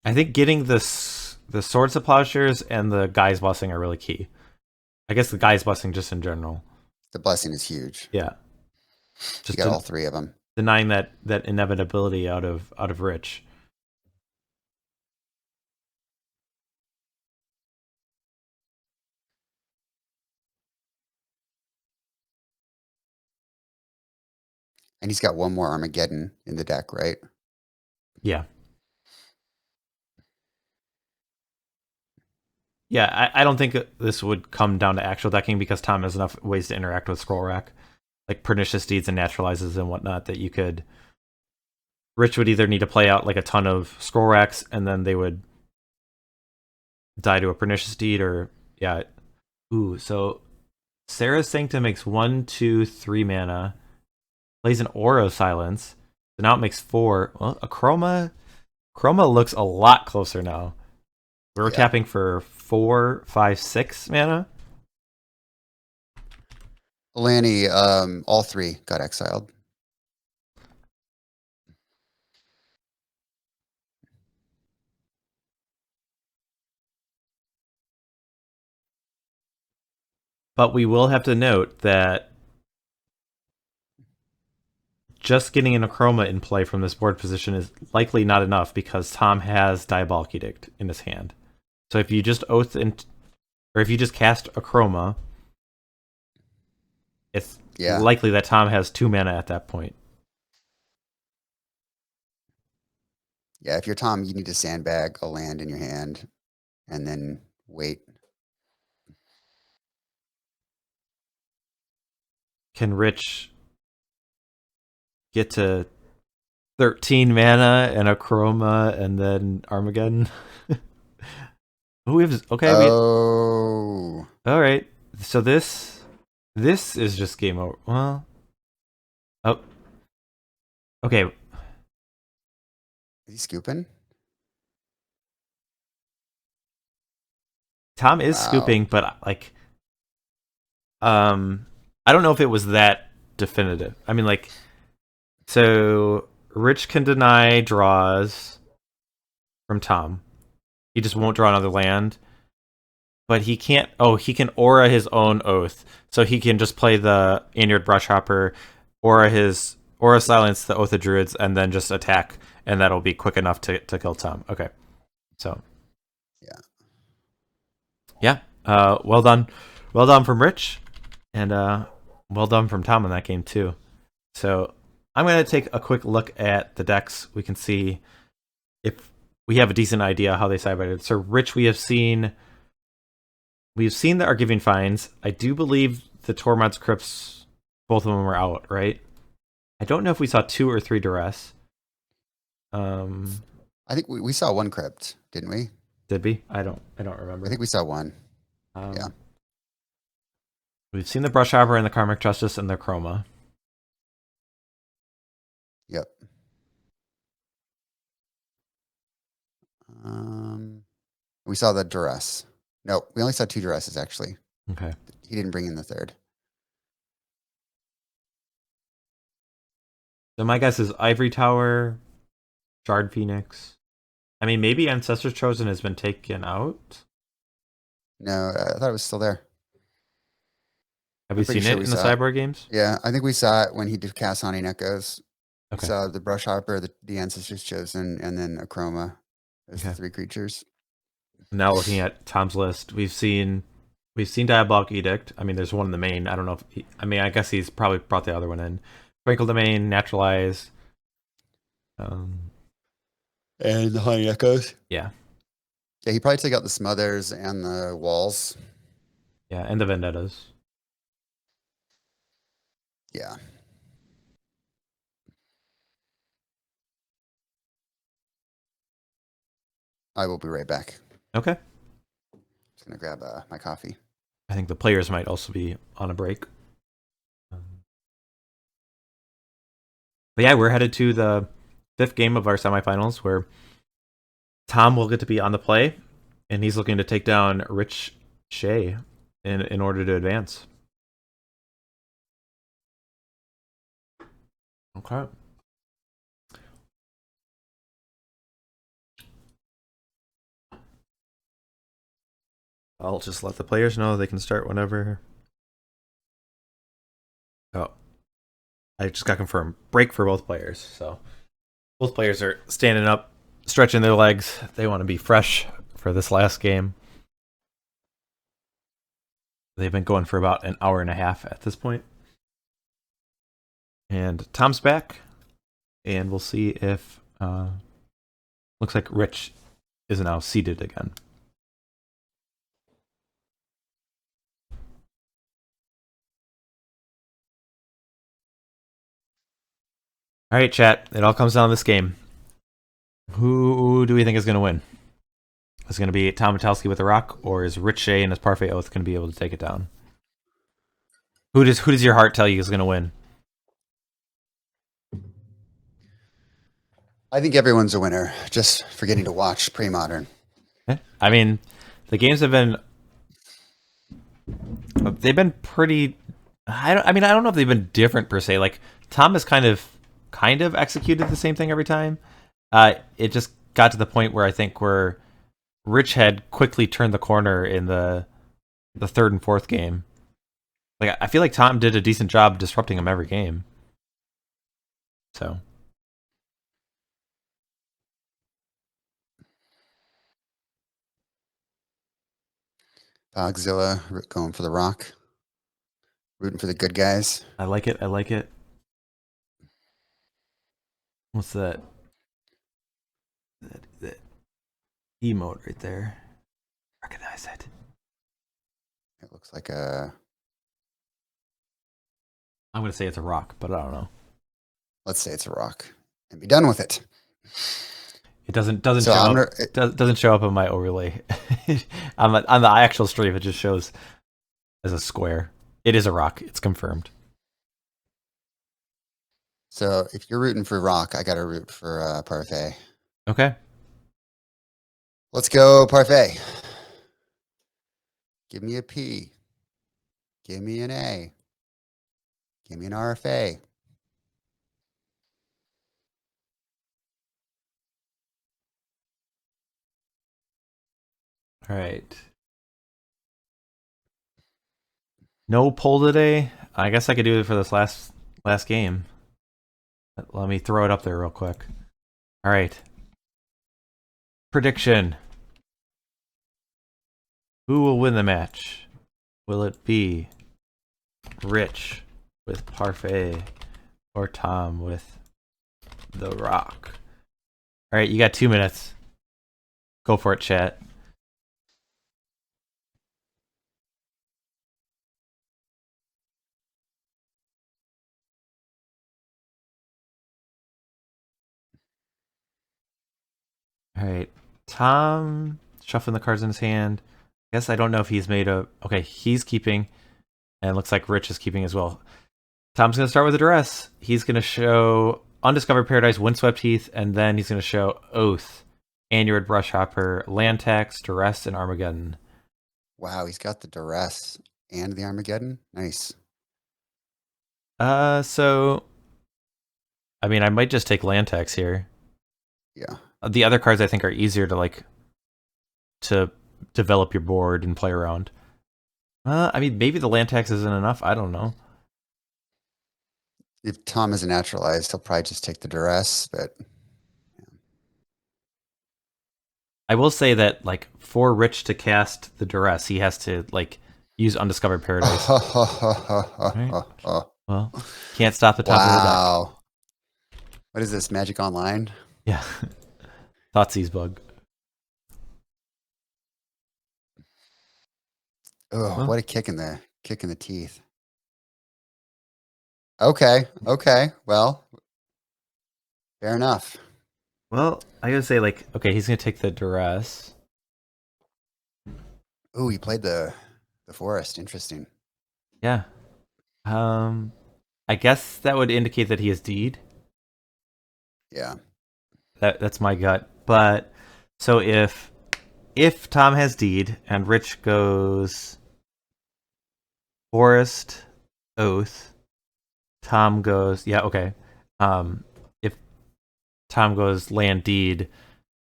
I think getting the Swords of Plowshares and the Guy's Blessing are really key. I guess the Guy's Blessing just in general. The blessing is huge. Yeah, You just got all 3 of them. denying that inevitability out of Rich. And he's got one more Armageddon in the deck, right? Yeah. Yeah, I don't think this would come down to actual decking because Tom has enough ways to interact with Scroll Rack, like Pernicious Deeds and Naturalizes and whatnot, that you could. Rich would either need to play out like a ton of Scroll Racks and then they would die to a Pernicious Deed, or yeah. Ooh, so Sarah's Sanctum makes 1, 2, 3 mana, plays an Aura of Silence, so now it makes 4. Well, a Chroma looks a lot closer now. We were tapping for 4, 5, 6 mana. Lanny, all 3 got exiled. But we will have to note that just getting an Acroma in play from this board position is likely not enough because Tom has Diabolic Edict in his hand. So if you just or if you just cast Acroma, it's likely that Tom has 2 mana at that point. Yeah, if you're Tom, you need to sandbag a land in your hand and then wait. Can Rich get to 13 mana and Acroma and then Armageddon? Okay. Oh. All right. So this is just game over. Well. Oh. Okay. Is he scooping? Tom is scooping, but like, I don't know if it was that definitive. I mean, like, so Rich can deny draws from Tom. He just won't draw another land. But he can't. Oh, he can aura his own Oath, so he can just play the Inured Brushhopper, aura silence the Oath of Druids, and then just attack, and that'll be quick enough to kill Tom. Okay, so yeah. Well done from Rich, and well done from Tom in that game too. So I'm gonna take a quick look at the decks. We can see if we have a decent idea how they sided. So Rich, we've seen the Argivian Finds. I do believe the Tormod's Crypts, both of them were out, right? I don't know if we saw 2 or 3 Duress. I think we saw 1 Crypt, didn't we? Did we? I don't remember. I think we saw 1. Yeah. We've seen the Brush Hopper and the Karmic Justice and the Chroma. Yep. We saw the Duress. No, we only saw 2 Duresses, actually. Okay. He didn't bring in the third. So my guess is Ivory Tower, Shard Phoenix. I mean, maybe Ancestor's Chosen has been taken out. No, I thought it was still there. Have we seen it in the Cyborg games? Yeah, I think we saw it when he did Cast Haunting Echoes. Okay. We saw the Brush Hopper, the Ancestors Chosen, and then a Chroma. There's the 3 creatures. Now looking at Tom's list, we've seen Diabolic Edict. I mean, there's one in the main. I don't know if I guess he's probably brought the other one in. Twinkle Domain, Naturalize. And the Haunting Echoes. Yeah. Yeah, he probably took out the Smothers and the Walls. Yeah, and the Vendettas. Yeah. I will be right back. Okay. Just gonna grab my coffee. I think the players might also be on a break. But yeah, we're headed to the 5th game of our semifinals, where Tom will get to be on the play, and he's looking to take down Rich Shay in order to advance. Okay. I'll just let the players know they can start whenever. Oh, I just got confirmed. Break for both players. So both players are standing up, stretching their legs. They want to be fresh for this last game. They've been going for about an hour and a half at this point. And Tom's back. And we'll see if... looks like Rich is now seated again. All right, chat. It all comes down to this game. Who do we think is going to win? Is it going to be Tom Metelsky with the rock, or is Rich Shay and his Parfait Oath going to be able to take it down? Who does your heart tell you is going to win? I think everyone's a winner, just for getting to watch Premodern. I mean, the games have been... They've been pretty... I don't know if they've been different per se. Like, Tom has kind of executed the same thing every time. It just got to the point where I think where Rich had quickly turned the corner in the 3rd and 4th game. Like, I feel like Tom did a decent job disrupting him every game. So... Bogzilla going for the rock. Rooting for the good guys. I like it. What's that? That emote right there. Recognize it. It looks like a... I'm going to say it's a rock, but I don't know. Let's say it's a rock. And be done with it. It doesn't show up on my overlay. on the actual stream, it just shows as a square. It is a rock. It's confirmed. So if you're rooting for rock, I got to root for Parfait. Okay. Let's go, Parfait. Give me a P. Give me an A. Give me an RFA. All right. No poll today. I guess I could do it for this last game. Let me throw it up there real quick. All right. Prediction. Who will win the match? Will it be Rich with Parfait or Tom with the rock? All right, you got 2 minutes. Go for it, chat. All right, Tom shuffling the cards in his hand. I guess I don't know if he's made a... Okay, he's keeping. And it looks like Rich is keeping as well. Tom's going to start with a duress. He's going to show Undiscovered Paradise, Windswept Heath, and then he's going to show Oath, Anurid Brushhopper, Land Tax, Duress, and Armageddon. Wow, he's got the duress and the Armageddon. Nice. So I mean, I might just take Land Tax here. Yeah. The other cards I think are easier to develop your board and play around. I mean, maybe the Land Tax isn't enough. I don't know. If Tom is a naturalized, he'll probably just take the duress, but I will say that, like, for Rich to cast the duress, he has to, like, use Undiscovered Paradise. Right? Well, can't stop the top of the deck. Wow. What is this, Magic Online? Yeah. Thoughtseize bug. Oh, Well. what a kick in the teeth. Okay. Well, fair enough. Well, I gotta say, like, okay, he's gonna take the duress. Ooh, he played the forest. Interesting. Yeah. I guess that would indicate that he has deed. Yeah. That's my gut. But so if Tom has deed and Rich goes forest, oath, Tom goes okay. If Tom goes land deed,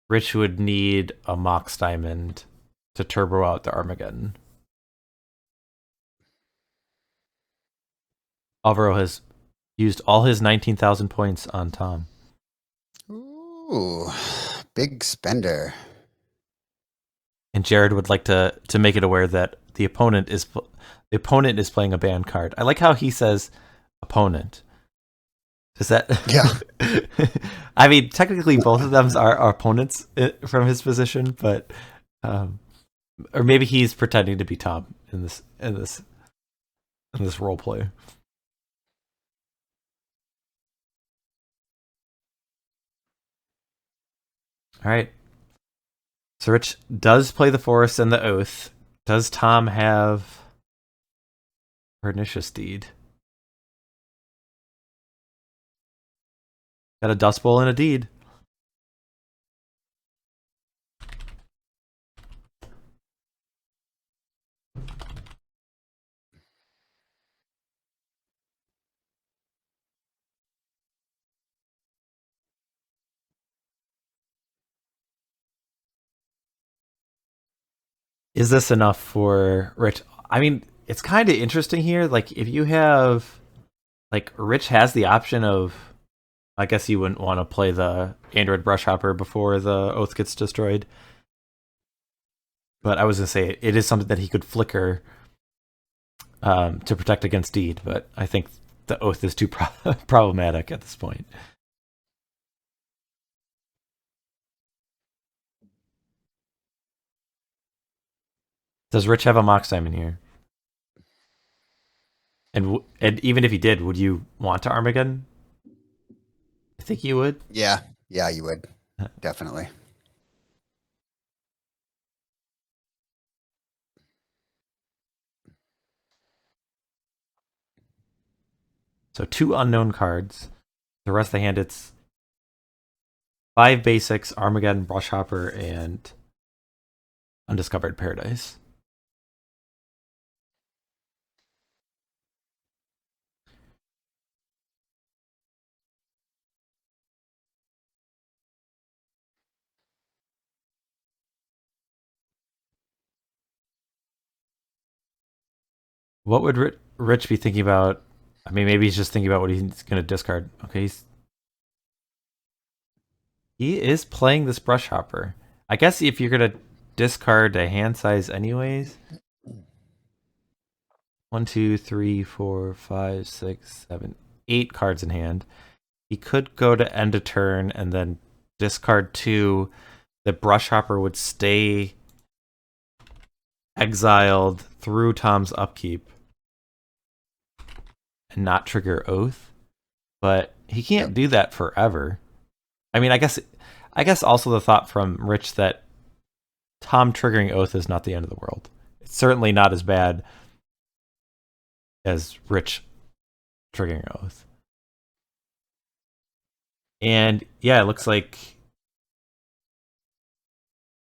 Rich would need a Mox Diamond to turbo out the Armageddon. Alvaro has used all his 19,000 points on Tom. Ooh, big spender. And Jared would like to make it aware that the opponent is playing a banned card. I like how he says opponent. Is that? Yeah. I mean, technically, both of them are opponents from his position, but or maybe he's pretending to be Tom in this role play. All right. So Rich does play the forest and the oath. Does Tom have pernicious deed? Got a Dust Bowl and a deed. Is this enough for Rich? I mean, it's kind of interesting here. Like, if you have, like, Rich has the option of, I guess you wouldn't want to play the Android Brushhopper before the Oath gets destroyed. But I was going to say, it is something that he could flicker to protect against deed. But I think the Oath is too problematic at this point. Does Rich have a Mox Diamond here? And even if he did, would you want to Armageddon? I think you would. Yeah, you would. Definitely. So 2 unknown cards. The rest of the hand, it's 5 basics, Armageddon, Brushhopper, and Undiscovered Paradise. What would Rich be thinking about? I mean, maybe he's just thinking about what he's going to discard. Okay, he is playing this Brushhopper. I guess if you're going to discard a hand size anyways. 1, 2, 3, 4, 5, 6, 7, 8 cards in hand. He could go to end a turn and then discard 2. The Brushhopper would stay exiled through Tom's upkeep and not trigger Oath. But he can't do that forever. I mean, I guess also the thought from Rich that Tom triggering Oath is not the end of the world. It's certainly not as bad as Rich triggering Oath. And yeah, it looks like,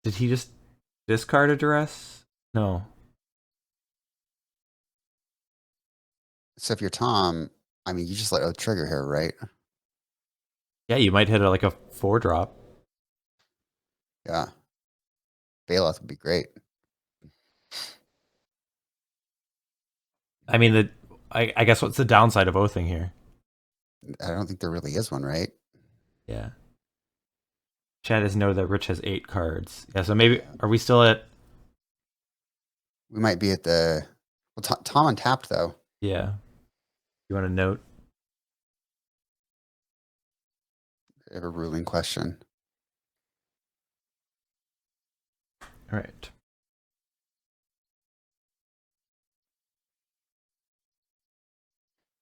did he just discard a duress? No. So if you're Tom, I mean, you just let Oath trigger here, right? Yeah, you might hit like a 4-drop. Yeah. Bailout would be great. I mean, I guess what's the downside of oathing here? I don't think there really is one, right? Yeah. Chad has noted that Rich has 8 cards. Yeah, so maybe, Yeah. are we still at, We might be at the. Well, Tom untapped, though. yeah. You want to note? I have a ruling question. All right.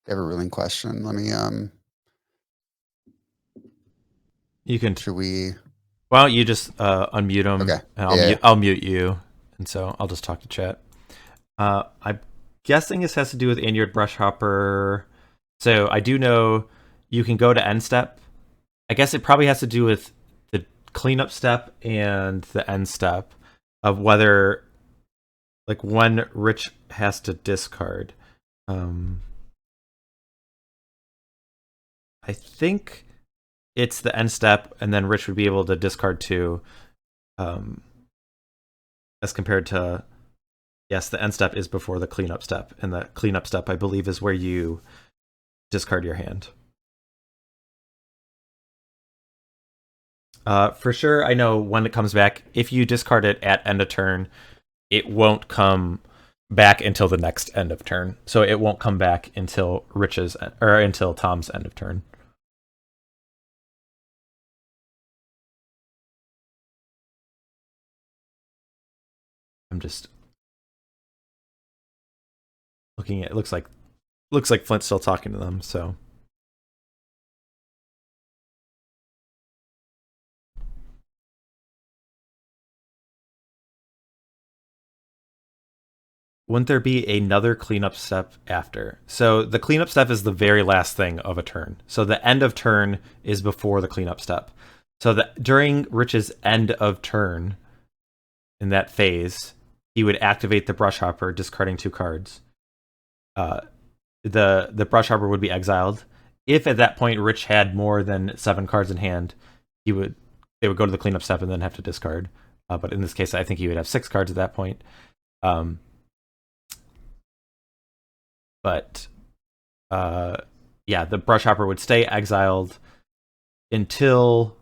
I have a ruling question. Let me, You can, should we. why don't you just unmute him, Okay. and Yeah. I'll mute you, and so I'll just talk to chat. I'm guessing this has to do with Inured Brush Hopper. So I do know you can go to end step. I guess it probably has to do with the cleanup step and the end step of whether, like, when Rich has to discard. I think it's the end step, and then Rich would be able to discard 2, as compared to, yes, the end step is before the cleanup step, and the cleanup step, I believe, is where you discard your hand. For sure, I know when it comes back, if you discard it at end of turn, it won't come back until the next end of turn. So it won't come back until Rich's or until Tom's end of turn. I'm just looking at it. Looks like Flint's still talking to them, so wouldn't there be another cleanup step after? So the cleanup step is the very last thing of a turn. So the end of turn is before the cleanup step. So that during Rich's end of turn, in that phase, he would activate the brush hopper, discarding 2 cards. The brush hopper would be exiled. If at that point Rich had more than 7 cards in hand, they would go to the cleanup step and then have to discard. But in this case, I think he would have 6 cards at that point. But yeah, the brush hopper would stay exiled until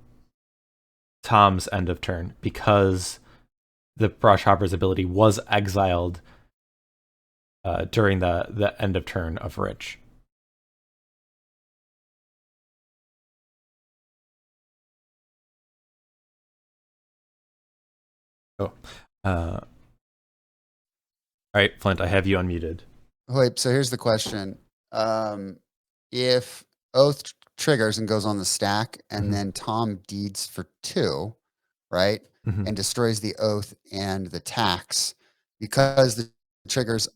Tom's end of turn, because the brush hopper's ability was exiled during the end of turn of Rich. Oh, all right, Flint, I have you unmuted. Wait, so here's the question. If Oath triggers and goes on the stack, and then Tom deeds for 2, right? And destroys the Oath and the tax, because the triggers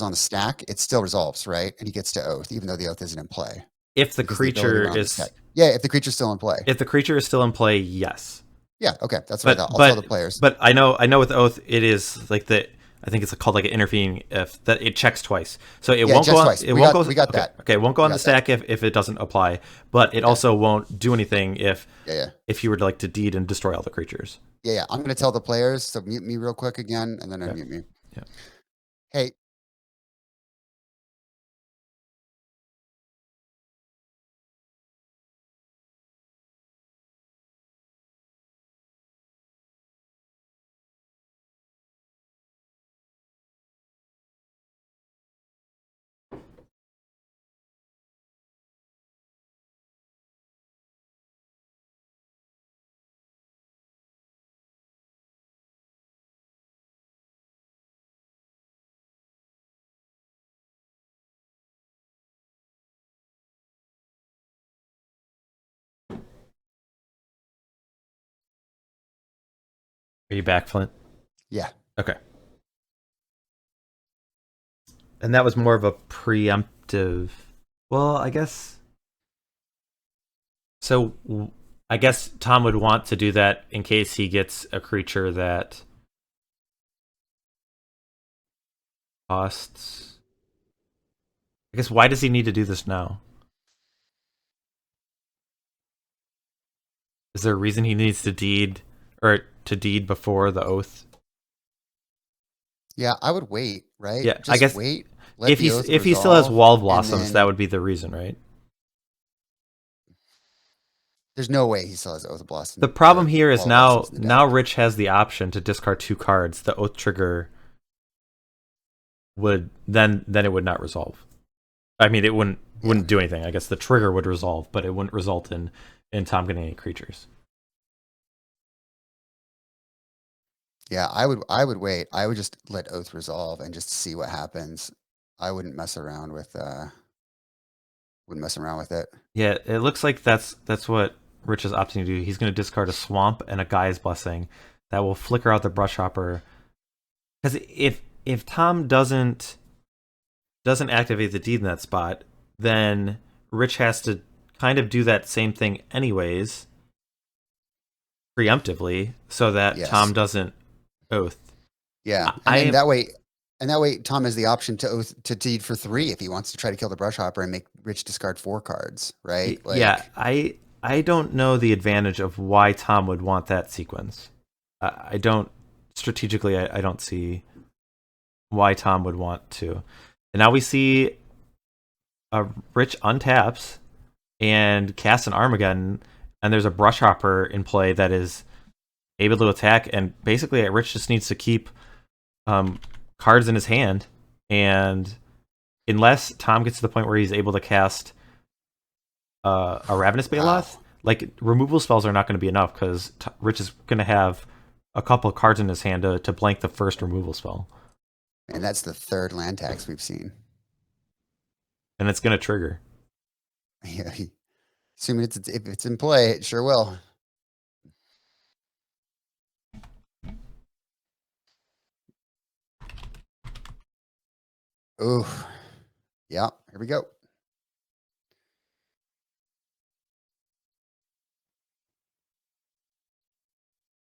on the stack, it still resolves, right? And he gets to Oath, even though the Oath isn't in play. If the creature if the creature's still in play. If the creature is still in play, yes. Yeah, okay, that's what I thought. I'll tell the players. But I know with Oath, it is like the, I think it's called like an intervening if, that it checks twice. So it won't go on. Twice. It won't go. We got okay, that. Okay, it won't go on the stack if it doesn't apply. But it also won't do anything if you were to like to deed and destroy all the creatures. Yeah. I'm going to tell the players. So mute me real quick again, and then unmute me. Yeah. Hey. Are you back, Flint? Yeah. Okay. And that was more of a preemptive. Well, I guess so. I guess Tom would want to do that in case he gets a creature that costs. I guess why does he need to do this now? Is there a reason he needs to deed or to deed before the oath? Yeah, I would wait, right? Yeah, I Just guess wait, let the oath if he still has resolve, wall and blossoms, that then would be the reason, right? there's no way he still has Oath of The Blossom, problem here is Wall of Blossoms in the now deck. Rich has the option to discard 2 cards. The oath trigger would then it would not resolve. I mean, it Yeah, wouldn't do anything. I guess the trigger would resolve, but it wouldn't result in Tom getting any creatures. yeah, I would wait. I would just let Oath resolve and just see what happens. I wouldn't mess around with it. Yeah, it looks like that's what Rich is opting to do. He's going to discard a swamp and a Guy's Blessing that will flicker out the brush hopper. Because if Tom doesn't activate the deed in that spot, then Rich has to kind of do that same thing anyways, preemptively, so that Tom Yes. doesn't oath. Yeah, I am and that way Tom has the option to oath to deed for 3 if he wants to try to kill the brush hopper and make Rich discard 4 cards, right? yeah, Like, I don't know the advantage of why Tom would want that sequence. I don't strategically. I don't see why Tom would want to. And now we see a Rich untaps and casts an Armageddon, and there's a brush hopper in play that is able to attack, and basically Rich just needs to keep cards in his hand, and unless Tom gets to the point where he's able to cast a Ravenous wow. Baloth, like removal spells are not going to be enough because Rich is going to have a couple of cards in his hand to blank the first removal spell, And that's the third land tax we've seen. and it's going to trigger. Yeah, assuming if it's in play, it sure will. Ooh, yeah, here we go.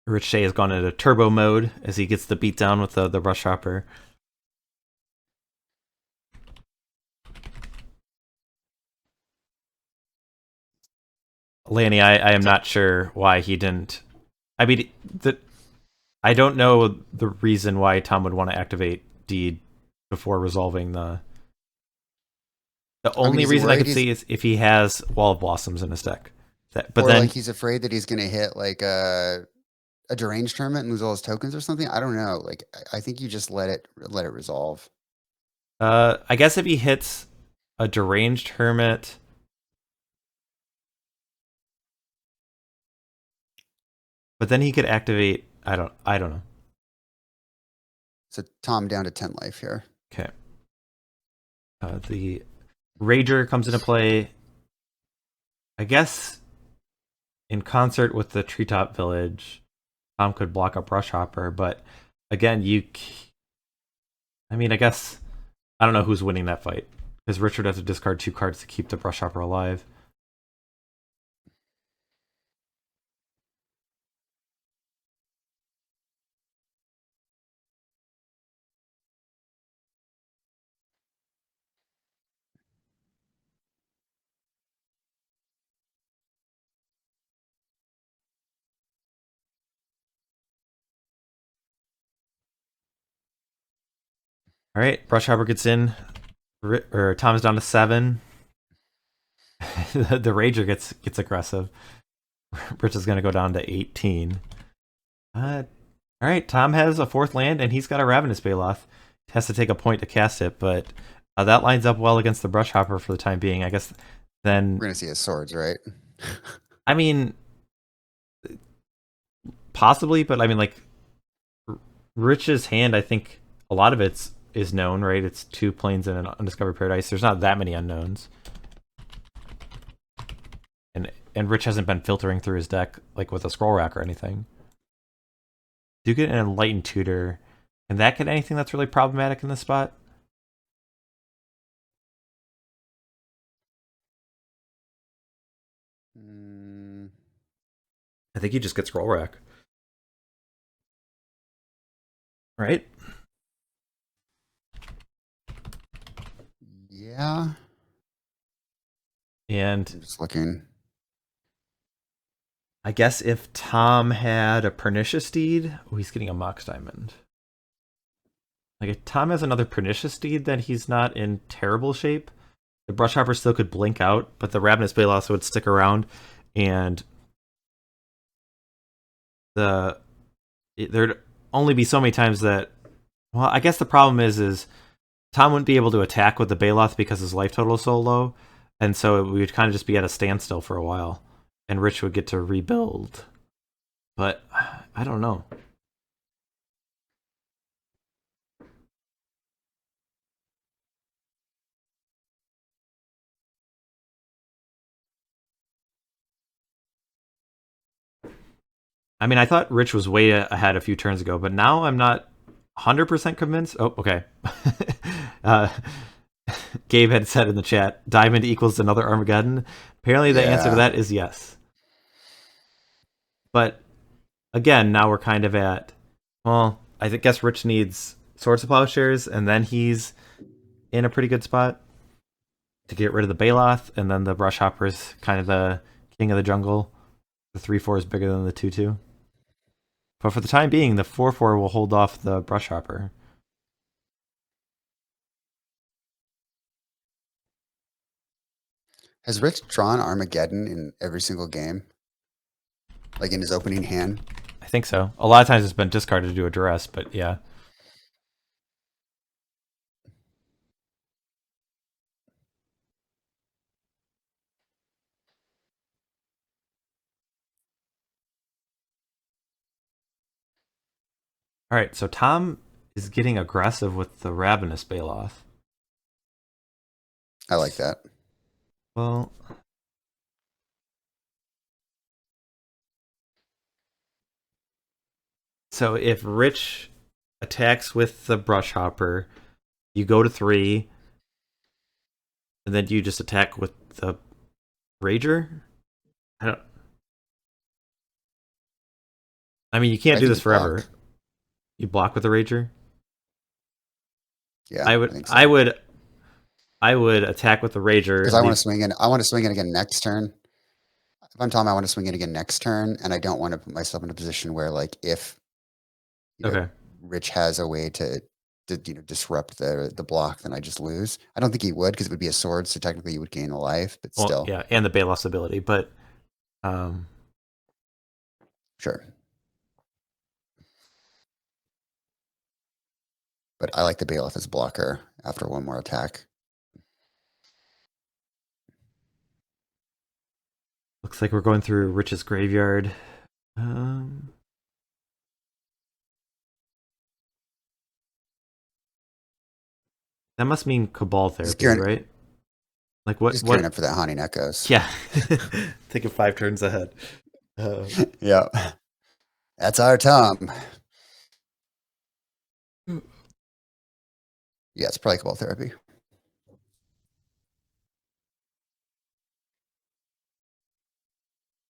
Rich Shay has gone into turbo mode as he gets the beat down with the brush hopper. Lanny, I am not sure why he didn't. I mean, I don't know the reason why Tom would want to activate Deed before resolving the. The I mean, only is he reason I worried could he's see is if he has Wall of Blossoms in his deck. But or like then he's afraid that he's gonna hit like a deranged tournament and lose all his tokens or something? I don't know. Like I think you just let it resolve. I guess if he hits a deranged hermit, but then he could activate. I don't know. So Tom down to 10 life here. Okay. The Rager comes into play. I guess in concert with the Treetop Village, Tom could block a Brush Hopper, but again, I mean, I guess I don't know who's winning that fight because Richard has to discard 2 cards to keep the Brush Hopper alive. All right, Brush Hopper gets in, or Tom is down to 7. The Rager gets aggressive. Rich is going to go down to 18. All right, Tom has a 4th land, and he's got a Ravenous Baloth. Has to take a point to cast it, but that lines up well against the Brush Hopper for the time being. I guess then, We're gonna see his swords, right? I mean, possibly, but I mean, like, Rich's hand, I think a lot of is known, right? It's 2 planes in an undiscovered paradise. There's not that many unknowns. And Rich hasn't been filtering through his deck like with a scroll rack or anything. Do get an enlightened tutor, and that get anything that's really problematic in this spot? I think he just gets roll rack. Right? Yeah. And I'm just looking. I guess if Tom had a Pernicious Deed, oh, he's getting a Mox Diamond. Like, if Tom has another Pernicious Deed, then he's not in terrible shape. The Brush Hopper still could blink out, but the Ravenous Baloth would stick around, and there'd only be so many times that. Well, I guess the problem is Tom wouldn't be able to attack with the Baloth because his life total is so low, and so we would kind of just be at a standstill for a while, and Rich would get to rebuild. But I don't know. I mean, I thought Rich was way ahead a few turns ago, but now I'm not 100% convinced. Oh, okay. uh, Gabe had said in the chat, Diamond equals another Armageddon. Apparently the answer to that is yes. But again, now we're kind of at, well, I guess Rich needs Swords of Plowshares, and then he's in a pretty good spot to get rid of the Baloth, and then the Brush Hopper's kind of the king of the jungle. The 3/4 is bigger than the 2/2. But for the time being, the 4/4 will hold off the Brush Hopper. Has Rich drawn Armageddon in every single game? Like in his opening hand? I think so. A lot of times it's been discarded to do a duress, but yeah. All right, so Tom is getting aggressive with the Ravenous Baloth. I like that. Well, so if Rich attacks with the Brush Hopper, you go to 3, and then you just attack with the Rager? I mean, you can't do this forever. Block. You block with the Rager? Yeah, I would. think so. I would attack with the Rager because I want to swing in. I want to swing in again next turn. If I'm Tom, I want to swing in again next turn, and I don't want to put myself in a position where, like, if Rich has a way to disrupt the block, then I just lose. I don't think he would, because it would be a sword, so technically he would gain a life, but still. Yeah, and the Baloth's ability, but sure. But I like the Baloth as a blocker after one more attack. Looks like we're going through Rich's graveyard. That must mean Cabal Therapy, right? Like what? Just gearing up for that Haunting Echoes. Yeah. Thinking 5 turns ahead. Yeah. That's our Tom. Yeah, it's probably Cabal Therapy.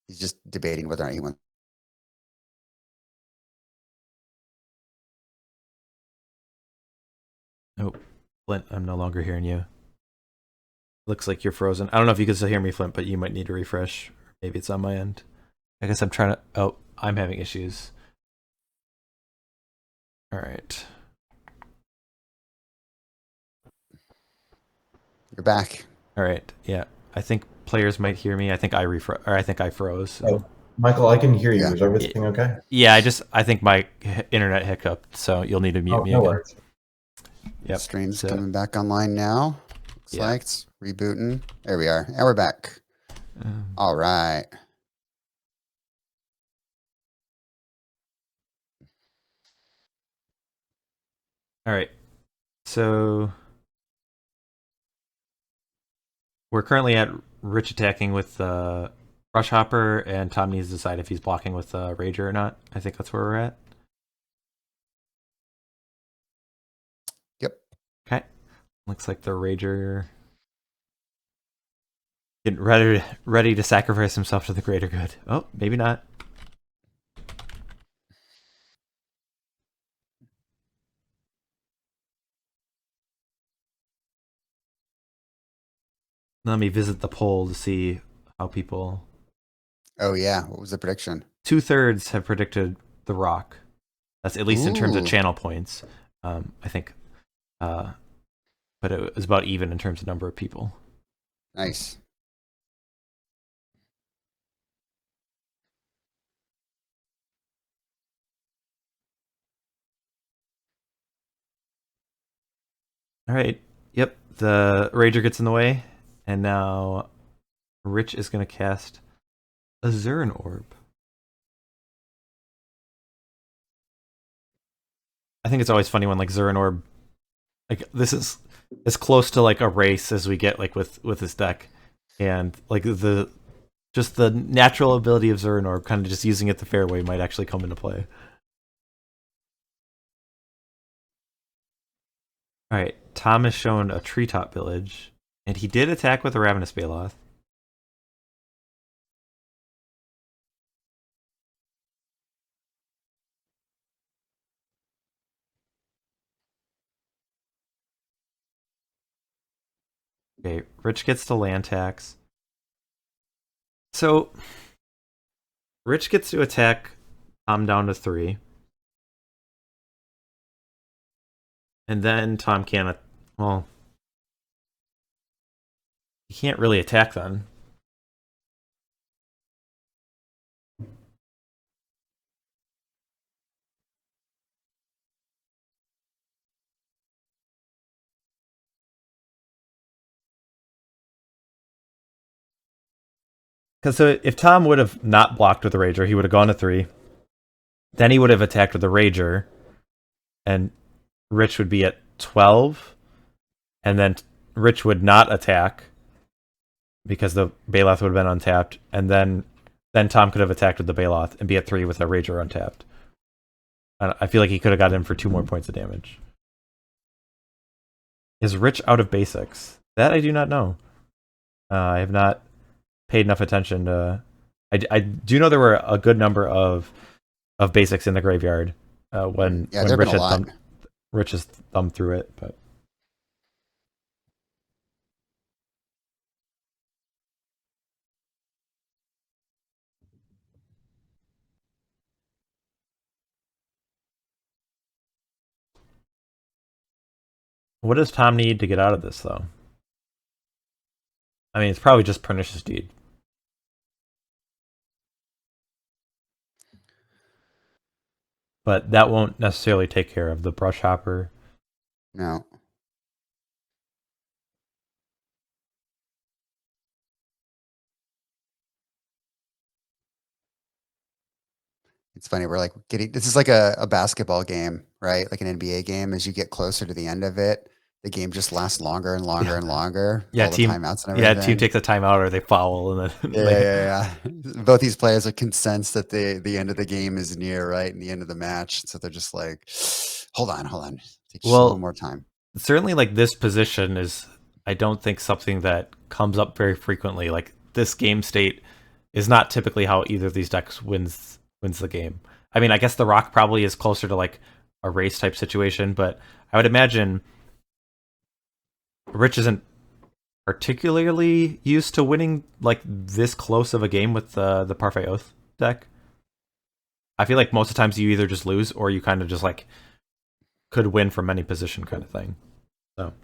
He's just debating whether or not he wants. Oh, Flint, I'm no longer hearing you. Looks like you're frozen. I don't know if you can still hear me, Flint, but you might need to refresh. Maybe it's on my end. I guess I'm trying to... Oh, I'm having issues. All right. You're back. All right. Yeah. I think players might hear me. I think I froze. So. Oh, Michael, I can hear you. Is everything okay? Yeah, I think my internet hiccuped, so you'll need to mute me no again. Worries. Yep. Stream's coming back online now. Looks like it's rebooting. There we are. And we're back. All right. All right. So we're currently at Rich attacking with Brush Hopper, and Tom needs to decide if he's blocking with Rager or not. I think that's where we're at. Yep. Okay. Looks like the Rager getting ready to sacrifice himself to the greater good. Oh, maybe not. Let me visit the poll to see how people. Oh yeah, what was the prediction? 2/3 have predicted The Rock. That's at least in terms of Ooh. channel points. I think, but it was about even in terms of number of people. Nice. All right. Yep. The Rager gets in the way, and now Rich is going to cast a Zurin Orb. I think it's always funny when like Zurin Orb, like this is as close to like a race as we get like with this deck, and like the just the natural ability of Zurin Orb, kind of just using it the fair way, might actually come into play. All right, Tom has shown a treetop village, and he did attack with a Ravenous Baloth. Okay, Rich gets to land tax. So Rich gets to attack Tom down to 3. And then Tom can't, well, he can't really attack then. Because so if Tom would have not blocked with the Rager, he would have gone to 3. Then he would have attacked with the Rager, and Rich would be at 12. And then Rich would not attack because the Baloth would have been untapped. And then Tom could have attacked with the Baloth and be at 3 with a Rager untapped. I feel like he could have got in for 2 more points of damage. Is Rich out of basics? That I do not know. I have not paid enough attention to. I do know there were a good number of basics in the graveyard when Rich has thumbed through it, but what does Tom need to get out of this though? I mean, it's probably just Pernicious Deed. But that won't necessarily take care of the Brush Hopper. No. It's funny. We're like this is like a basketball game, right? Like an NBA game. As you get closer to the end of it, the game just lasts longer and longer and longer. Yeah, all the timeouts and everything. everything. Team takes a timeout or they foul, and then yeah. Both these players are consensus that the end of the game is near, right? And the end of the match. So they're just like, hold on. Take just a little more time. Certainly, like this position is, I don't think something that comes up very frequently. Like this game state is not typically how either of these decks wins the game. I mean, I guess the Rock probably is closer to like a race type situation, but I would imagine Rich isn't particularly used to winning like this close of a game with the Parfait Oath deck. I feel like most of the times you either just lose or you kind of just like could win from any position kind of thing. So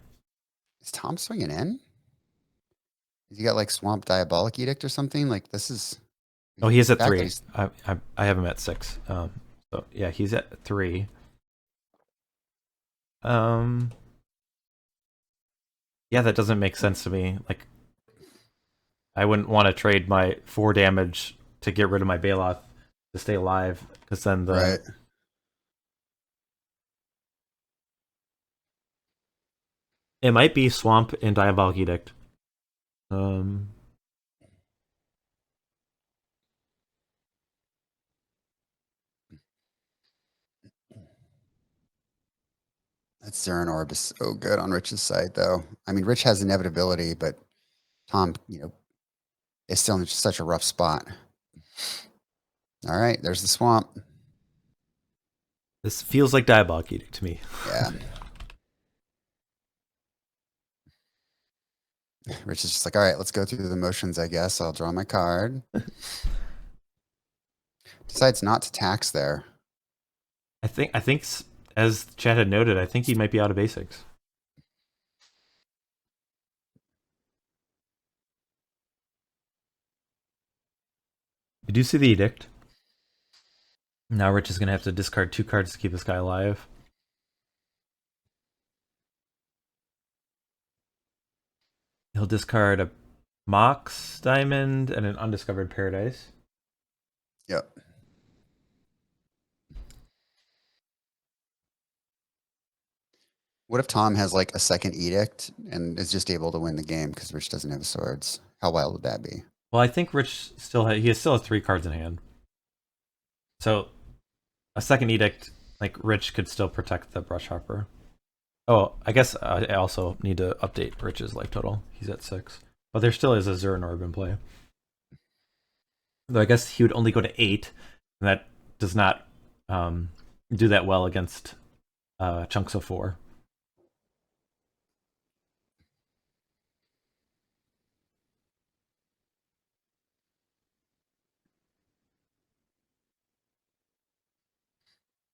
is Tom swinging in? Has he got like Swamp Diabolic Edict or something? Like this is. Oh, he is at 3. I have him at 6. So yeah, he's at 3. Yeah, that doesn't make sense to me. Like, I wouldn't want to trade my 4 damage to get rid of my Baloth to stay alive, because then the right. It might be Swamp and Diabolic Edict. That Zurin Orb is so good on Rich's side, though. I mean, Rich has inevitability, but Tom, is still in such a rough spot. All right, there's the swamp. This feels like Diabolic Edict to me. Yeah. Rich is just like, all right, let's go through the motions, I guess. I'll draw my card. Decides not to tax there. I think as Chad had noted, I think he might be out of basics. You do see the edict. Now Rich is going to have to discard 2 cards to keep this guy alive. He'll discard a Mox Diamond and an Undiscovered Paradise. Yep. What if Tom has like a second edict and is just able to win the game because Rich doesn't have swords? How wild would that be? Well, I think Rich still has 3 cards in hand. So a second edict, like Rich could still protect the Brush Hopper. Oh, I guess I also need to update Rich's life total. He's at 6. But there still is a Zurin Orb in play. Though I guess he would only go to 8, and that does not do that well against chunks of 4.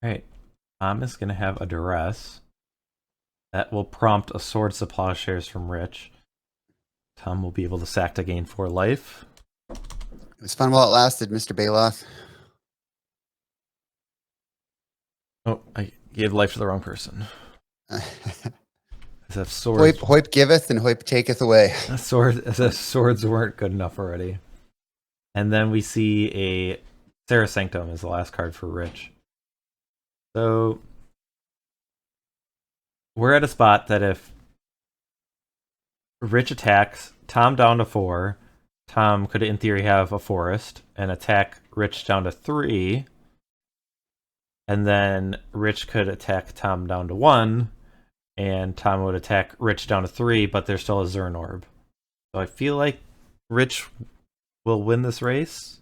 Alright, Tom is going to have a Duress. That will prompt a Swords to Plowshares from Rich. Tom will be able to sack to gain 4 life. It was fun while it lasted, Mr. Bailoff. Oh, I gave life to the wrong person. As if swords, Hoip giveth and Hoip taketh away. as if swords weren't good enough already. And then we see a Sarah Sanctum as the last card for Rich. So we're at a spot that if Rich attacks Tom down to 4, Tom could in theory have a forest and attack Rich down to 3. And then Rich could attack Tom down to 1. And Tom would attack Rich down to 3, but there's still a Zurin Orb. So I feel like Rich will win this race.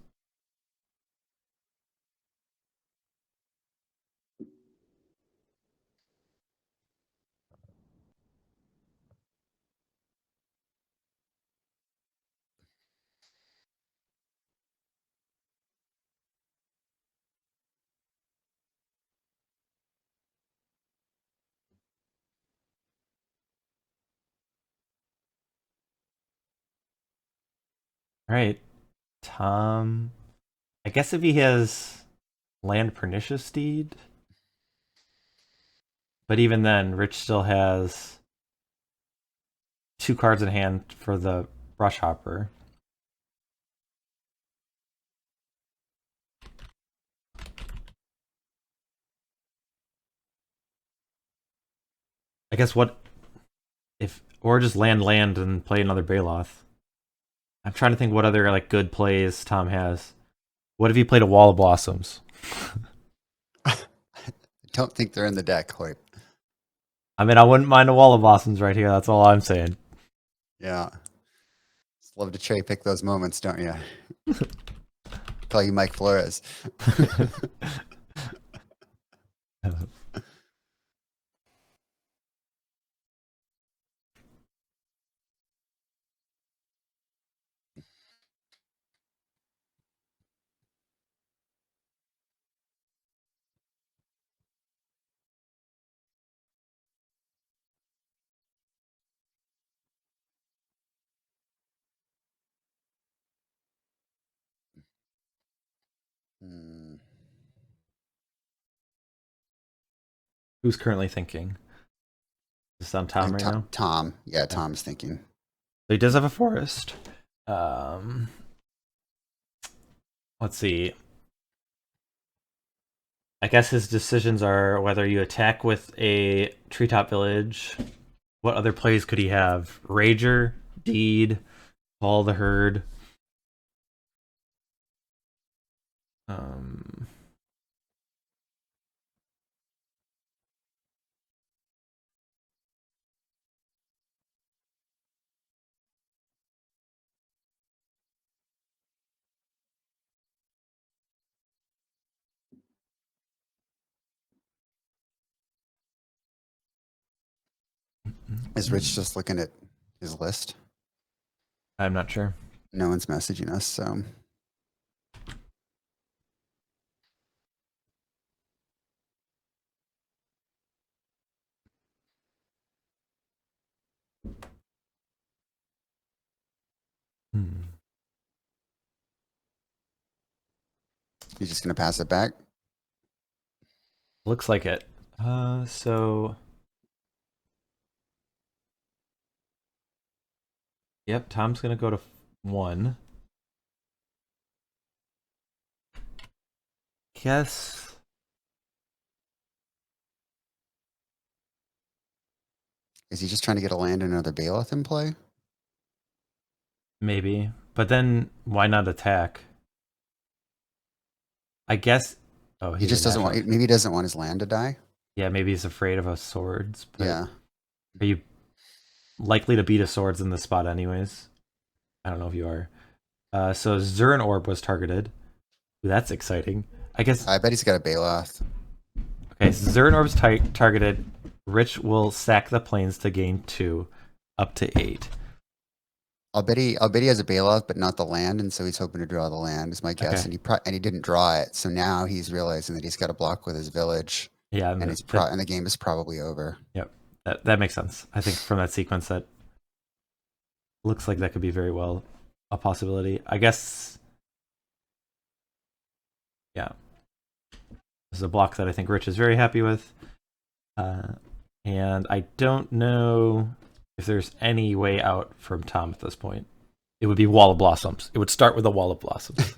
All right, Tom. I guess if he has Land Pernicious Steed. But even then, Rich still has 2 cards in hand for the Brush Hopper. I guess what if, or just land and play another Baloth. I'm trying to think what other like good plays Tom has. What if he played a Wall of Blossoms? I don't think they're in the deck, Hoip. I mean, I wouldn't mind a Wall of Blossoms right here. That's all I'm saying. Yeah. Just love to cherry pick those moments, don't you? Call you Mike Flores. Who's currently thinking? Is this on Tom right now? Tom. Yeah, Tom's thinking. So he does have a forest. Let's see. I guess his decisions are whether you attack with a Treetop Village. What other plays could he have? Rager, Deed, Call the Herd. Is Rich just looking at his list? I'm not sure. No one's messaging us, so. You're just gonna pass it back? Looks like it. So. Yep, Tom's gonna go to 1. Guess. Is he just trying to get a land and another Bailiff in play? Maybe. But then why not attack? I guess. Oh, He just doesn't want. Maybe he doesn't want his land to die. Yeah, maybe he's afraid of a swords. But Yeah. Are you likely to beat a swords in this spot, anyways? I don't know if you are. So Zurin Orb was targeted. Ooh, that's exciting. I guess. I bet he's got a Bailiff. Okay, so Zurin Orb's targeted. Rich will sack the plains to gain 2, up to 8. I'll bet he has a Bailiff, but not the land, and so he's hoping to draw the land. Is my guess, Okay. and he didn't draw it, so now he's realizing that he's got to block with his village. Yeah, and the game is probably over. Yep, that makes sense. I think from that sequence, that looks like that could be very well a possibility. I guess. Yeah, this is a block that I think Rich is very happy with, and I don't know if there's any way out from Tom at this point. It would be Wall of Blossoms. It would start with a Wall of Blossoms.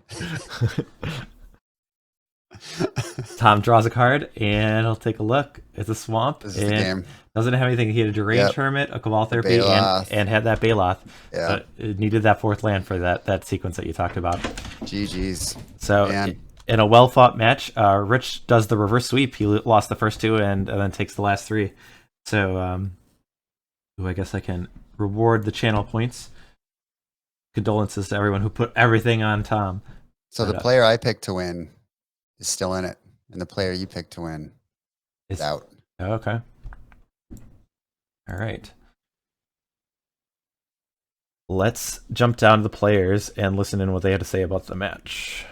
Tom draws a card, and I'll take a look. It's a swamp. This is the game. Doesn't have anything. He had a Deranged Hermit, a Cabal Therapy, and had that Baloth. Yeah. It needed that 4th land for that sequence that you talked about. GG's. So in a well-fought match, Rich does the reverse sweep. He lost the first 2 and then takes the last 3. So I guess I can reward the channel points. Condolences to everyone who put everything on Tom. So the player I picked to win is still in it, and the player you picked to win is out. Okay. All right. Let's jump down to the players and listen in what they had to say about the match.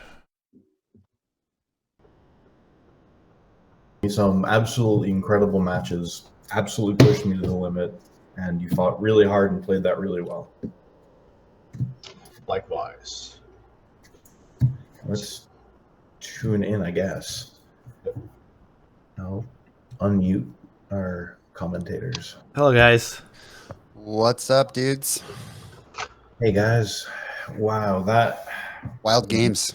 Some absolutely incredible matches, absolutely pushed me to the limit, and you fought really hard and played that really well. Likewise. Let's tune in, I guess. I'll unmute our commentators. Hello, guys. What's up, dudes? Hey, guys. Wow, that... Wild games.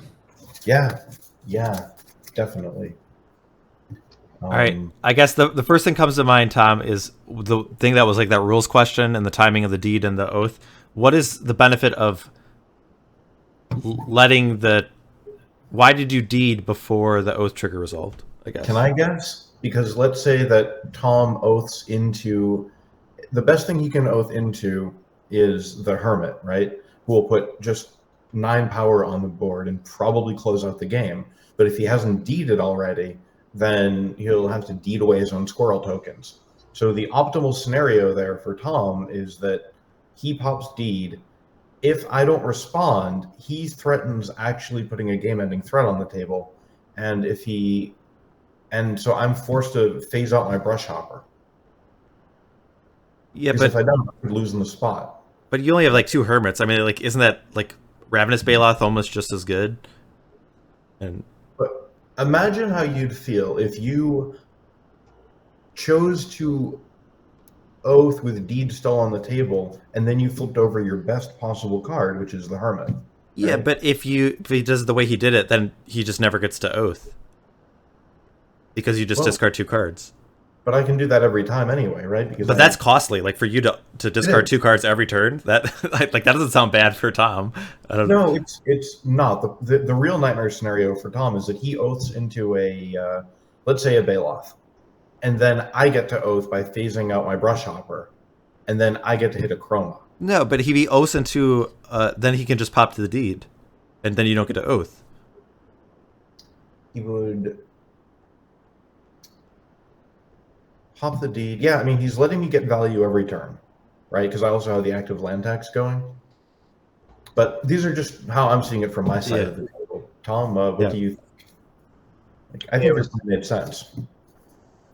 Yeah, definitely. All right. I guess the first thing comes to mind, Tom, is the thing that was like that rules question and the timing of the deed and the oath. What is the benefit of letting the... Why did you deed before the oath trigger resolved, I guess? Can I guess? Because let's say that Tom oaths into... The best thing he can oath into is the Hermit, right? Who will put just 9 power on the board and probably close out the game. But if he hasn't deeded already, then he'll have to deed away his own squirrel tokens. So the optimal scenario there for Tom is that he pops deed. If I don't respond, he threatens actually putting a game-ending threat on the table. And so I'm forced to phase out my brush hopper. Yeah, but if I don't, I'm losing the spot. But you only have like 2 hermits. I mean, like, isn't that like Ravenous Baloth almost just as good? But imagine how you'd feel if you chose to oath with deed still on the table, and then you flipped over your best possible card, which is the Hermit. Yeah, right? But if he does the way he did it, then he just never gets to oath. Because you just discard 2 cards. But I can do that every time anyway, right? But that's costly. Like for you to discard 2 cards every turn, that like that doesn't sound bad for Tom. No, it's not. The real nightmare scenario for Tom is that he oaths into a let's say a Baloth, and then I get to oath by phasing out my brush hopper, and then I get to hit a chroma. No, but if he oaths into then he can just pop to the deed, and then you don't get to oath. He would pop the deed. Yeah, I mean, he's letting me get value every turn, right? Because I also have the active land tax going. But these are just how I'm seeing it from my side Yeah. of the table. Tom, what Yeah. do you think? Like, I think this made sense.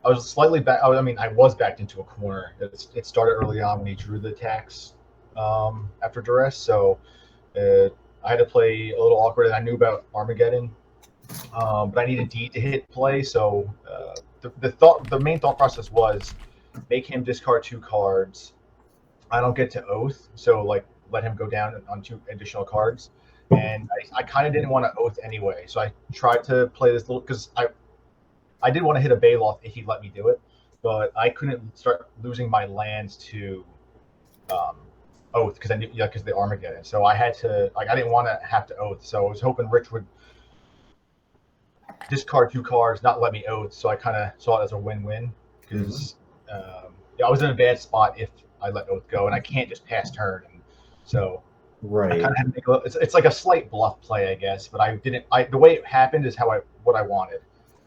I was slightly back. I mean, I was backed into a corner. It started early on when he drew the attacks after duress, so I had to play a little awkward. And I knew about Armageddon, but I needed D to hit play. So the main thought process was make him discard 2 cards. I don't get to oath, so like let him go down on 2 additional cards. And I kind of didn't want to oath anyway, so I tried to play this little because I did want to hit a Baloth if he let me do it, but I couldn't start losing my lands to oath because I knew because the Armageddon. So I had to I didn't want to have to oath. So I was hoping Rich would discard 2 cards, not let me oath. So I kind of saw it as a win-win because I was in a bad spot if I let oath go, and I can't just pass turn. And so I kind of had to make it's like a slight bluff play, I guess. But I didn't. The way it happened is what I wanted.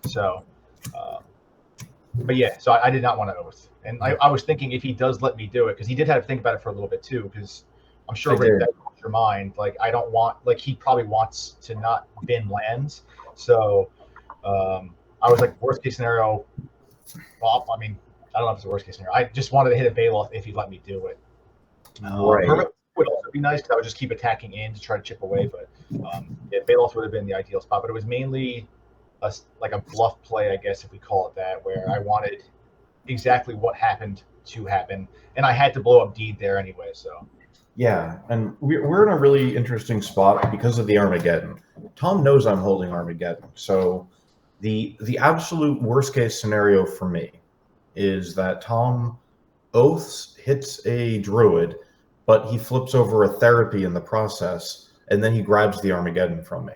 So. But yeah, so I did not want to oath, and I was thinking if he does let me do it, because he did have to think about it for a little bit too, because I'm sure Rick, that crossed your mind. Like I don't want, like he probably wants to not bin lands, so I was like worst case scenario. Well, I mean, I don't know if it's the worst case scenario. I just wanted to hit a Baloth if he let me do it. Hermit would also be nice because I would just keep attacking in to try to chip away, but yeah, Baloth would have been the ideal spot. But it was mainly like a bluff play, I guess, if we call it that, where I wanted exactly what happened to happen, and I had to blow up Deed there anyway. So yeah, and we're in a really interesting spot because of the Armageddon. Tom knows I'm holding Armageddon, so the absolute worst case scenario for me is that Tom oaths, hits a druid, but he flips over a therapy in the process, and then he grabs the Armageddon from me.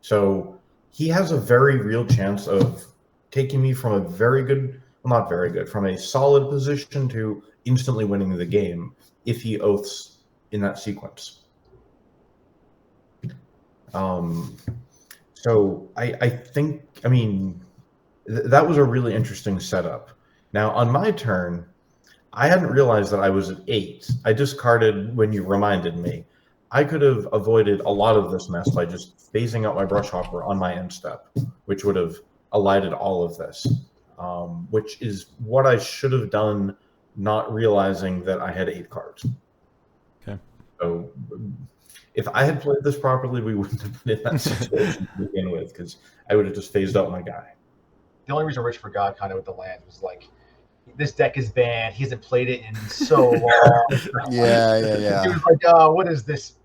So he has a very real chance of taking me from a very good, well, not very good, from a solid position to instantly winning the game if he oaths in that sequence. So I think, I mean, that was a really interesting setup. Now, on my turn, I hadn't realized that I was at 8. I discarded when you reminded me. I could have avoided a lot of this mess by just phasing out my brush hopper on my end step, which would have elided all of this, which is what I should have done, not realizing that I had 8 cards. Okay. So if I had played this properly, we wouldn't have been in that situation to begin with, because I would have just phased out my guy. The only reason Rich forgot kind of with the land was like, this deck is banned. He hasn't played it in so long. Yeah. He was like, oh, what is this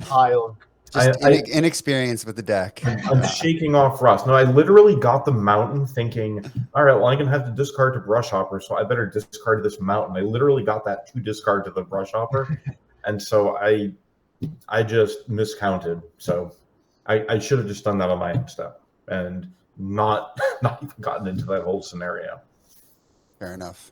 pile? Just inexperience with the deck. I'm shaking off rust. No, I literally got the mountain thinking, all right, well, I'm going to have to discard to brush hopper, so I better discard this mountain. I literally got that to discard to the brush hopper, and so I just miscounted. So I should have just done that on my end step and not even gotten into that whole scenario. Fair enough.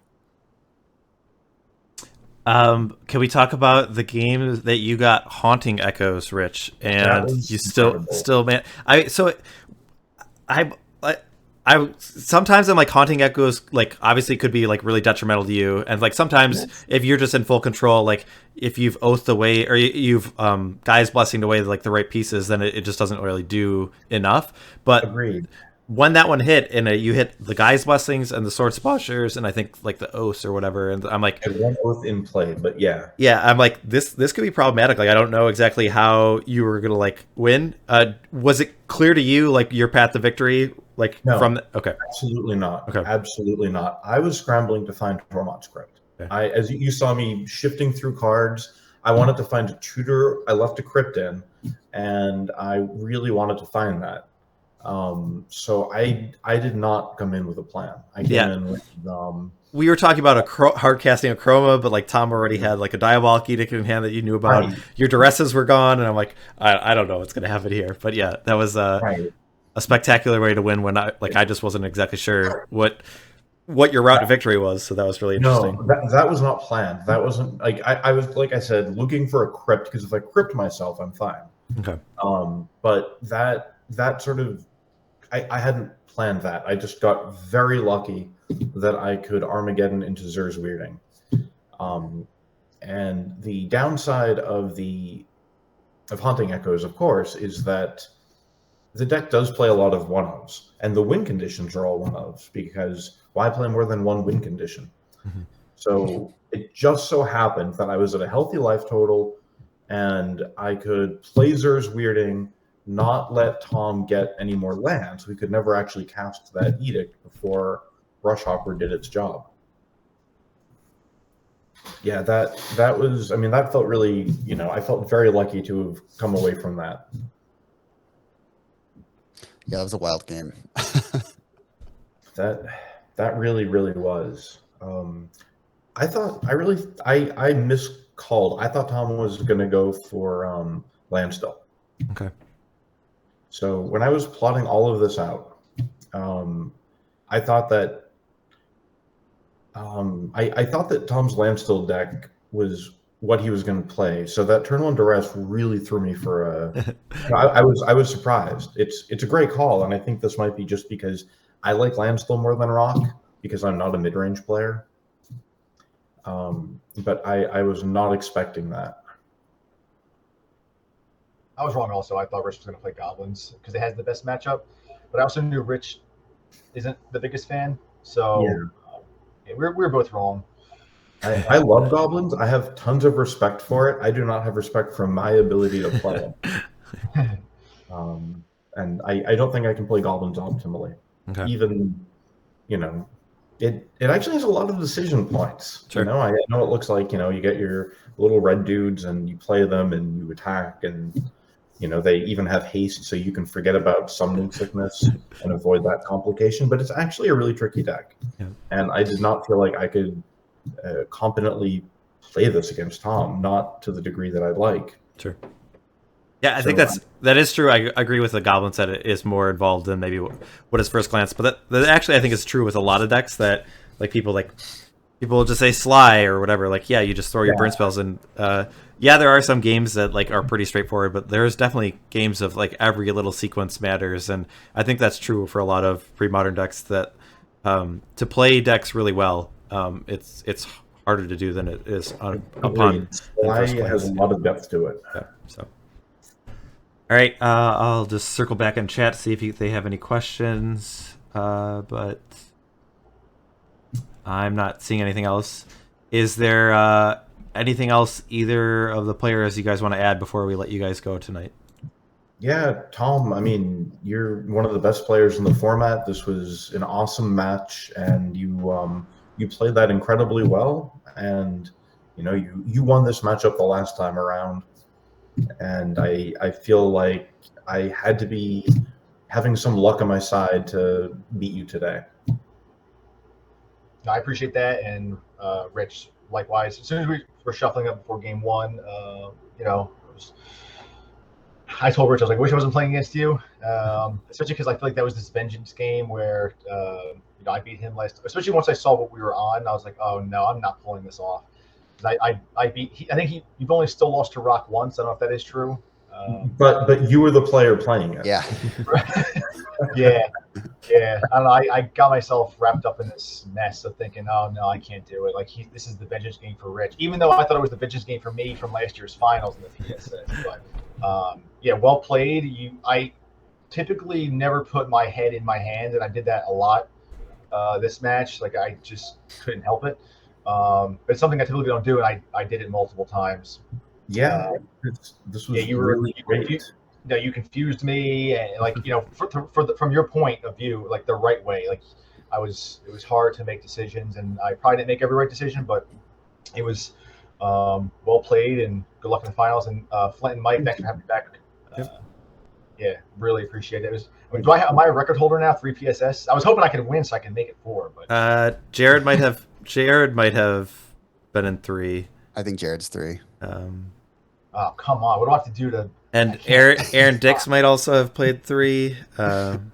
Can we talk about the game that you got Haunting Echoes, Rich? And you still man, I sometimes I'm like Haunting Echoes, like obviously could be like really detrimental to you, and like sometimes if you're just in full control, like if you've oathed away or you've Guy's Blessing away like the right pieces, then it just doesn't really do enough. But agreed. When that one hit, and you hit the Guy's Blessings and the Sword Splashers, and I think like the oaths or whatever, and I'm like, I had one oath in play, but yeah, I'm like this could be problematic. Like I don't know exactly how you were gonna like win. Was it clear to you like your path to victory? Like no, from okay, absolutely not. Okay, absolutely not. I was scrambling to find Tormod's Script. Okay. As you saw me shifting through cards, I wanted to find a tutor. I left a crypt in, and I really wanted to find that. So I did not come in with a plan. I came in with we were talking about hard casting a chroma, but like Tom already had like a Diabolic Edict in hand that you knew about. Right. Your duresses were gone, and I'm like, I don't know what's gonna happen here. But yeah, that was a spectacular way to win when I just wasn't exactly sure what your route to victory was. So that was really interesting. No, that was not planned. That wasn't like I was, like I said, looking for a crypt, because if I crypt myself, I'm fine. Okay. But that sort of I hadn't planned that. I just got very lucky that I could Armageddon into Zer's Weirding. And the downside of the Haunting Echoes, of course, is that the deck does play a lot of one-ofs, and the win conditions are all one-ofs, because why play more than one win condition? Mhm. So it just so happened that I was at a healthy life total, and I could play Zer's Weirding, not let Tom get any more lands. We could never actually cast that edict before Rushhopper did its job. Yeah, that was, I mean, that felt really, I felt very lucky to have come away from that. Yeah, that was a wild game. That really, really was. I thought, I miscalled. I thought Tom was going to go for Landstill. Okay. So when I was plotting all of this out, I thought that I thought that Tom's Landstill deck was what he was going to play. So that turn one duress really threw me for a. I was surprised. It's a great call, and I think this might be just because I like Landstill more than Rock because I'm not a mid range player. But I was not expecting that. I was wrong also. I thought Rich was going to play Goblins because it has the best matchup. But I also knew Rich isn't the biggest fan. So yeah, we're both wrong. I love Goblins. I have tons of respect for it. I do not have respect for my ability to play it. And I don't think I can play Goblins optimally. Okay. Even, it actually has a lot of decision points. Sure. I know it looks like, you get your little red dudes and you play them and you attack, and they even have haste, so you can forget about summoning sickness and avoid that complication. But it's actually a really tricky deck. Yeah. And I did not feel like I could competently play this against Tom, not to the degree that I'd like. Sure. Yeah, I think that is true. I agree with the Goblins that it is more involved than maybe what is first glance. But that actually I think is true with a lot of decks that people will just say Sly or whatever. Like, yeah, you just throw your burn spells, and there are some games that are pretty straightforward, but there's definitely games of every little sequence matters, and I think that's true for a lot of pre-modern decks. That to play decks really well, it's harder to do than it is upon. Sly has a lot of depth to it. Yeah, so. All right, I'll just circle back in chat, see if they have any questions, but I'm not seeing anything else. Is there anything else either of the players you guys want to add before we let you guys go tonight? Yeah, Tom, I mean, you're one of the best players in the format. This was an awesome match, and you played that incredibly well, and you won this matchup the last time around. And I feel like I had to be having some luck on my side to beat you today. I appreciate that, and Rich, likewise. As soon as we were shuffling up before game one, I told Rich, I was like, I wish I wasn't playing against you, especially because I feel like that was this vengeance game where I beat him last. Especially once I saw what we were on, I was like, oh no, I'm not pulling this off. I beat. I think you've only still lost to Rock once. I don't know if that is true. But you were the player playing it. Yeah. Yeah. I don't know. I got myself wrapped up in this mess of thinking, oh no, I can't do it. This is the vengeance game for Rich, even though I thought it was the vengeance game for me from last year's finals in the PSS. But well played. I typically never put my head in my hand, and I did that a lot this match. I just couldn't help it. It's something I typically don't do, and I did it multiple times. Yeah, this was really great. You confused me, and from your point of view, the right way. It was hard to make decisions, and I probably didn't make every right decision, but it was well played, and good luck in the finals. And Flint and Mike, thanks for having me back. Really appreciate it. Am I a record holder now? 3 PSS. I was hoping I could win so I can make it 4, but Jared might have been in 3. I think Jared's 3. Oh, come on. What do I have to do to... And Aaron Dix might also have played 3, but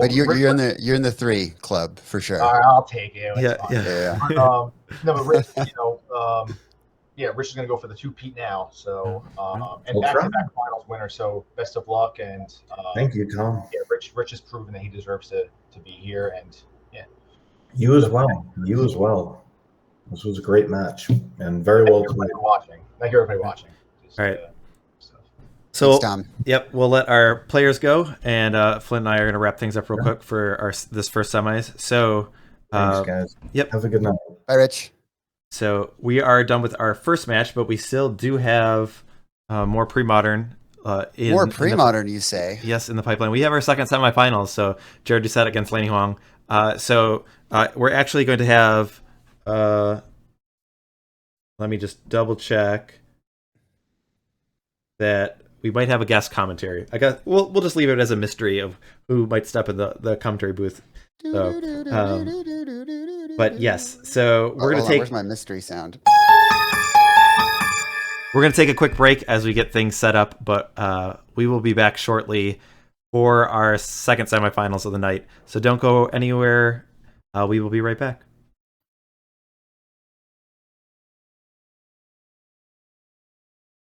you're in the 3 club for sure. All right, I'll take it. Yeah. No, but Rich, Rich is going to go for the 2-peat now. So, and back-to-back finals winner. So, best of luck, and thank you, Tom. Yeah, Rich has proven that he deserves to be here, and you as well. This was a great match and very well played. Thank you, everybody watching. All right. So, So, thanks, Tom. yep, we'll let our players go, and Flint and I are going to wrap things up real quick for this first semis. So, Thanks, guys. Yep. Have a good night. Bye, Rich. So we are done with our first match, but we still do have more pre-modern. More pre-modern, you say? Yes, in the pipeline. We have our second semifinals. So Jared Doucette against Laney Huang. So we're actually going to have. Let me just double check that we might have a guest commentary. I guess we'll just leave it as a mystery of who might step in the commentary booth. So, but yes, so we're going to take. Where's my mystery sound? We're going to take a quick break as we get things set up, but we will be back shortly for our second semifinals of the night. So don't go anywhere. We will be right back.